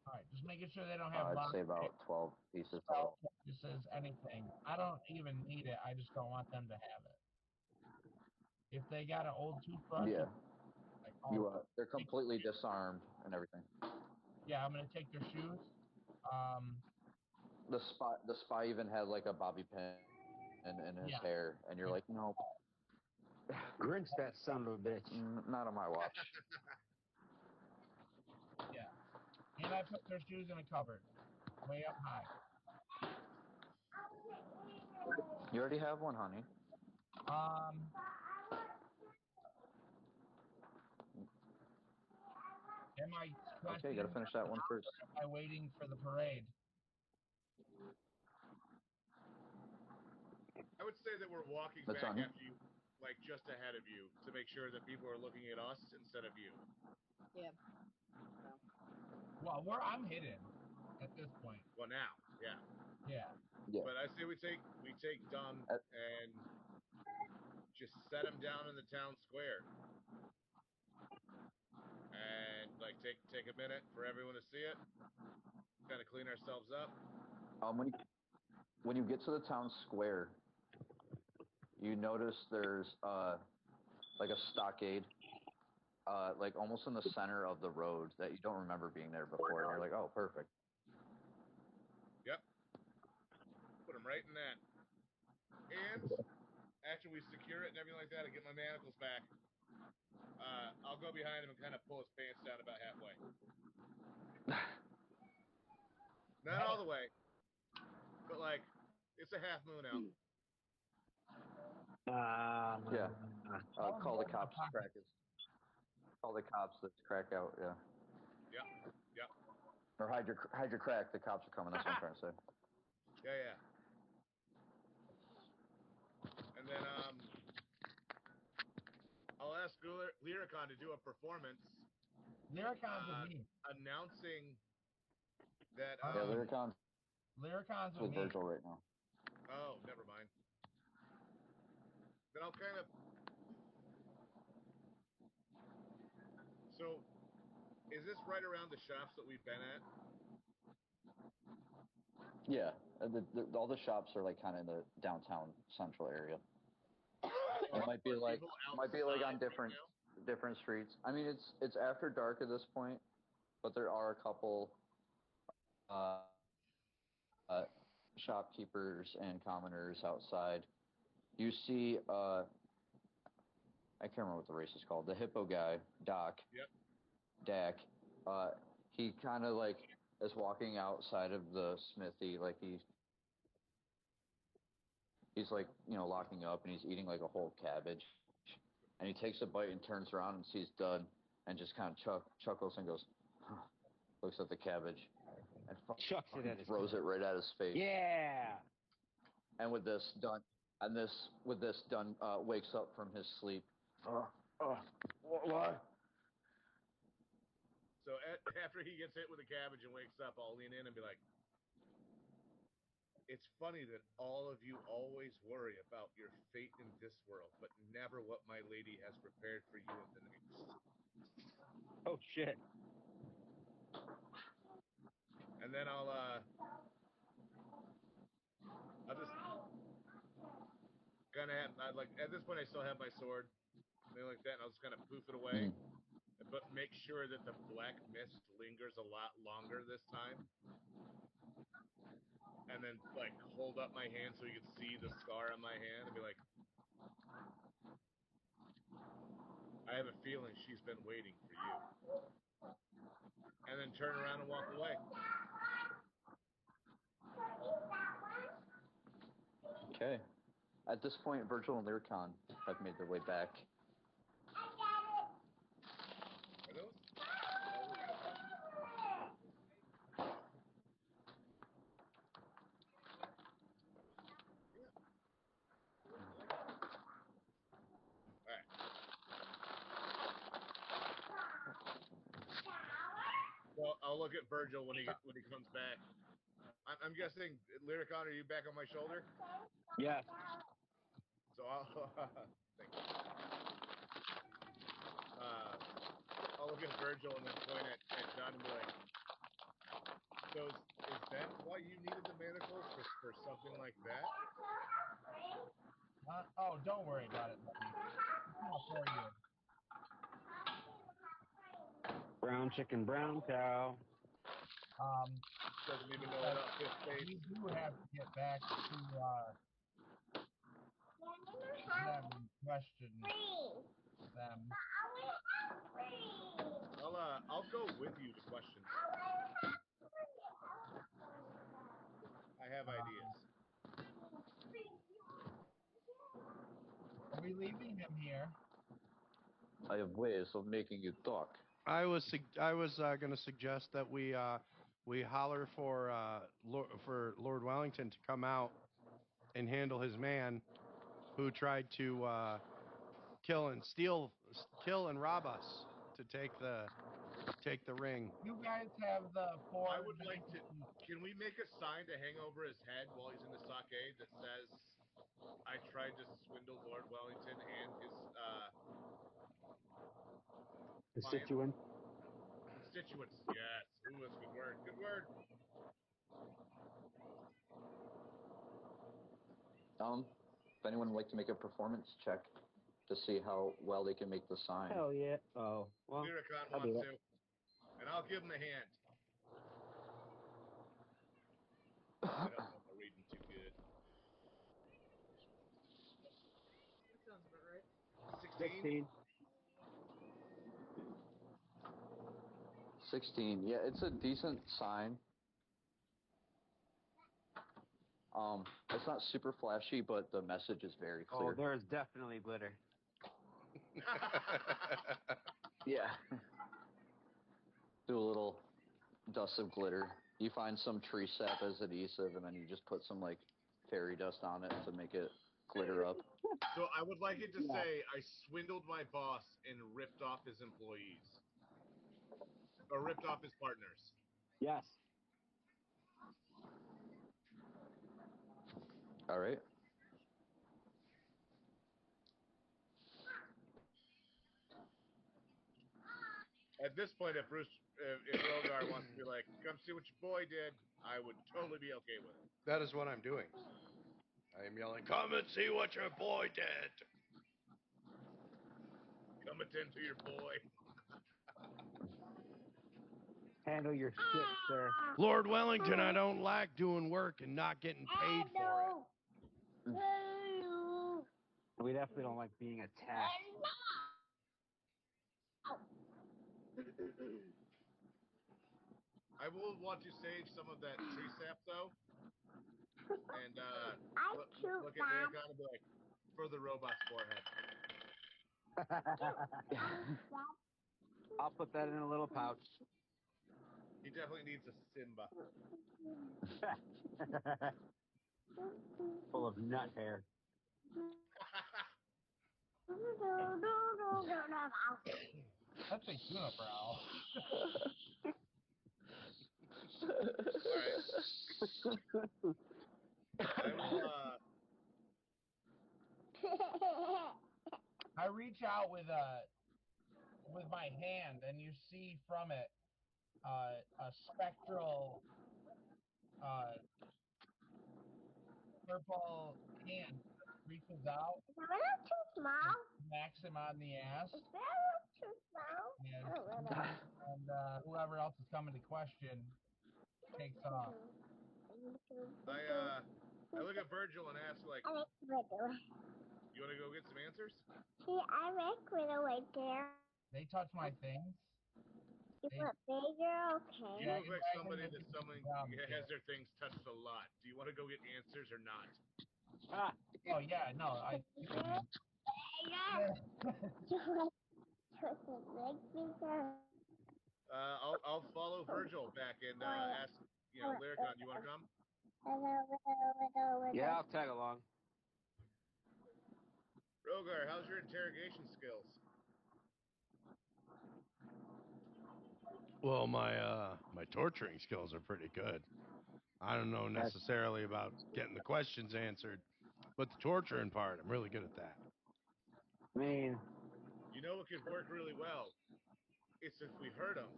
All right, just making sure they don't have I'd say about 12 pieces total. Purchases, anything. I don't even need it. I just don't want them to have it. If they got an old toothbrush, yeah, like, they're completely disarmed and everything. Yeah, I'm gonna take their shoes. The spy even had like a bobby pin in his hair, and you're like, nope. Grinch, that son of a bitch. Not on my watch. Yeah. And I put their shoes in a cupboard, way up high. You already have one, honey. Am I okay, you gotta finish that one first. Am I waiting for the parade? I would say that we're walking That's back on you. after you, like just ahead of you, to make sure that people are looking at us instead of you. Yeah. Well, I'm hidden at this point. Well, now, yeah. Yeah. But I say we take Dunn and just set him down in the town square, and like take a minute for everyone to see it, kind of clean ourselves up. When you get to the town square, you notice there's like a stockade, like almost in the center of the road that you don't remember being there before, and you're like, oh, perfect. Yep. Put him right in that. And after we secure it and everything like that, I get my manacles back. I'll go behind him and kind of pull his pants down about halfway. Not all the way, but like it's a half moon out. Yeah. Call the cops. Call the cops. Let's crack out. Yeah. Yep. Or hide your crack. The cops are coming. That's what I'm trying to say. Yeah. And then I'll ask Lyricon to do a performance. Lyricon's with me. Announcing that. Yeah, Lyricon's with with me. Virgil right now. Oh, never mind. Then I'll kind of. So, is this right around the shops that we've been at? Yeah, all the shops are like kind of in the downtown central area. It might be like on different streets. I mean, it's after dark at this point, but there are a couple shopkeepers and commoners outside. You see, I can't remember what the race is called. The hippo guy, Doc. Yep. Dak. He kind of like is walking outside of the smithy, like he's like, you know, locking up, and he's eating like a whole cabbage, and he takes a bite and turns around and sees Dud, and just kind of chuckles and goes, huh, looks at the cabbage, and chucks it at his throws it right at his face. Yeah. And with this done, wakes up from his sleep. What? So after he gets hit with a cabbage and wakes up, I'll lean in and be like, "It's funny that all of you always worry about your fate in this world, but never what my lady has prepared for you in the next." Oh shit. And then I'll just kind of have, like, at this point I still have my sword, something like that, and I'll just kind of poof it away, but make sure that the black mist lingers a lot longer this time. And then, like, hold up my hand so you can see the scar on my hand and be like, "I have a feeling she's been waiting for you." And then turn around and walk away. Okay. At this point, Virgil and Lyricon have made their way back. Are those? Alright. Well, I'll look at Virgil when he comes back. I'm guessing, Lyricon, are you back on my shoulder? Yes. So I'll thank you. I'll look at Virgil and then point at John and be like, "So is that why you needed the manacles for something like that?" Oh, don't worry about it, buddy. It's not for you. Brown chicken, brown cow. Doesn't even know about this face. We do have to get back to them and question them. I'll go with you to question them. I have ideas. Are we leaving him here? I have ways of making you talk. I was going to suggest that we holler for Lord Wellington to come out and handle his man who tried to kill and rob us to take the ring. You guys have the four. I would like to. Can we make a sign to hang over his head while he's in the stockade that says, "I tried to swindle Lord Wellington and his Constituent. Constituents." Yes. Ooh, that's a good word. Good word. If anyone would like to make a performance check to see how well they can make the sign. Hell yeah. Oh, well. Lyricon I'll do wants that. to. And I'll give him a hand. I don't know if I'm reading too good. That sounds about right. 16. 16. Yeah, it's a decent sign. It's not super flashy, but the message is very clear. Oh, there's definitely glitter. Yeah. Do a little dust of glitter. You find some tree sap as adhesive, and then you just put some, like, fairy dust on it to make it glitter up. So I would like it to say, "I swindled my boss and ripped off his employees." Or ripped off his partners. Yes. All right. At this point, if Rogar wants to be like, "Come see what your boy did," I would totally be okay with it. That is what I'm doing. I am yelling, "Come and see what your boy did." Come attend to your boy. Handle your shit, sir. Lord Wellington, I don't like doing work and not getting paid for it. We definitely don't like being attacked. I will want to save some of that tree sap, though. And look at Lyricon and be like, "For the robot's forehead." I'll put that in a little pouch. He definitely needs a Simba. Full of nut hair. That's a unibrow. I reach out with my hand, and you see from it a spectral purple hand that reaches out. Is that too small? Smacks him on the ass. Is that too small? And whoever else is coming to question takes off. I look at Virgil and ask, like, I like Riddle. you want to go get some answers? See, I like Riddle right there. They touch my things. You put bigger, okay. You look like somebody that has their things touched a lot. Do you want to go get answers or not? Oh yeah, no, I'll follow Virgil back and ask, Lyricon, you want to come? Yeah, I'll tag along. Rogar, how's your interrogation skills? Well, my torturing skills are pretty good. I don't know necessarily about getting the questions answered, but the torturing part, I'm really good at that. I mean, you know what could work really well? It's if we hurt them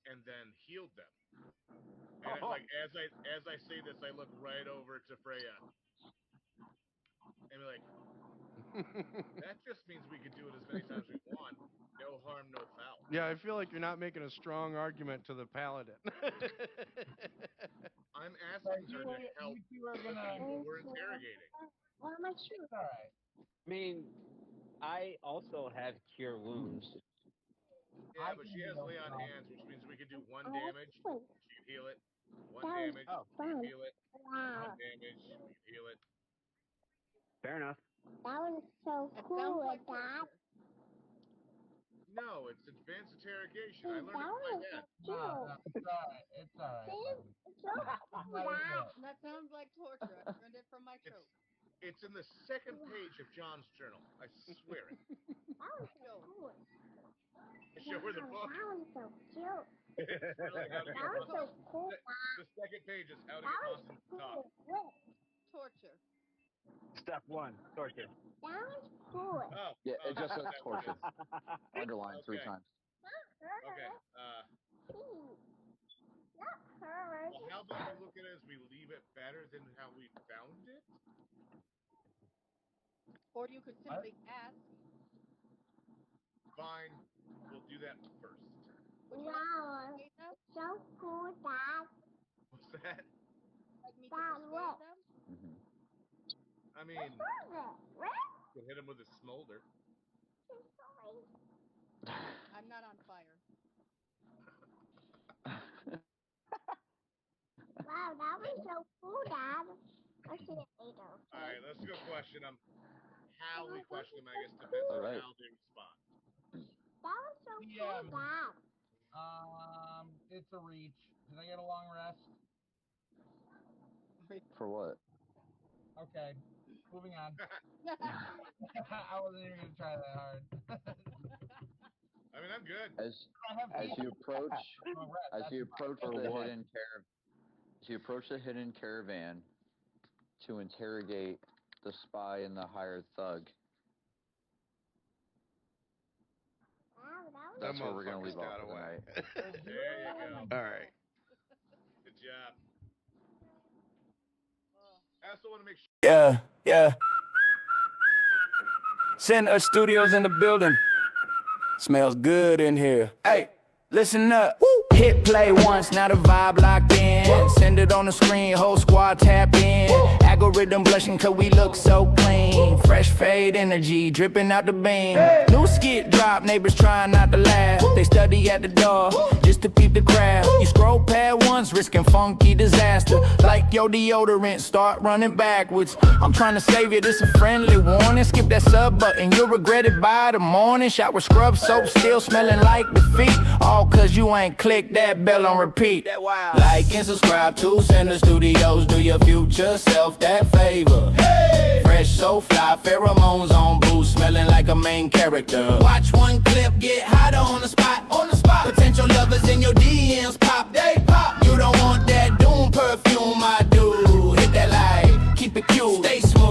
and then healed them. And like as I say this, I look right over to Freya and be like, that just means we could do it as many times as we want. No harm, no foul. Yeah, I feel like you're not making a strong argument to the paladin. I'm asking her to help the people we're interrogating. Well, my shoes. all right. I mean, I also have cure wounds. Yeah, but she has lay on hands, which means we could do 1 damage, she can heal it. 1 damage, she can heal it. 1 damage, she can heal it. Fair enough. That was so cool, Dad. No, it's advanced interrogation. I learned it from my dad. It's all right. That sounds like torture. I learned it from my trope. It's in the 2nd page of John's journal. I swear it. That was so cool. Show her the book. That was so cute. Really, That was so cool. The 2nd page is how to get Austin to talk. Torture. Step 1, torture. That was cool. Oh, Yeah, it just says that torture. is. Underline 3 times. Okay. Not her. Well, how about we look at it as we leave it better than how we found it? Or you could simply ask. Fine. We'll do that first. Wow. So cool, Dad. What's that? Like me to Dad, persuade look. them? Mm-hmm. I mean, What was it? What? you can hit him with a smolder. I'm not on fire. Wow, that was so cool, Dad. I'll see it later. All right, let's go question them. How we question them, I guess, depends on how they respond. That was so Yeah. cool, Dad. It's a reach. Did I get a long rest? For what? Okay, moving on. I wasn't even gonna try that hard. I mean, I'm good. As you approach the hidden caravan to interrogate the spy and the hired thug. Wow, that was That's where we're gonna leave off for the night. There you go. All right. Good job. I also want to make sure. Yeah. Center Studios in the building. Smells good in here. Hey, listen up. Hit play once, now the vibe locked in. Send it on the screen, whole squad tap in. Algorithm blushing cause we look so clean. Fresh fade energy dripping out the beam. New skit drop, neighbors trying not to laugh. They study at the door just to peep the crowd. You scroll past once, risking funky disaster. Like your deodorant, start running backwards. I'm trying to save you, this a friendly warning. Skip that sub button, you'll regret it by the morning. Shower scrub soap still smelling like defeat. All cause you ain't clicked that bell on repeat. Like and subscribe to Center Studios. Do your future self that favor. Fresh, so fly, pheromones on boost, smelling like a main character. Watch one clip, get hotter on the spot. Potential lovers in your DMs pop, they pop. You don't want that doom perfume, I do. Hit that light, keep it cute, stay smooth.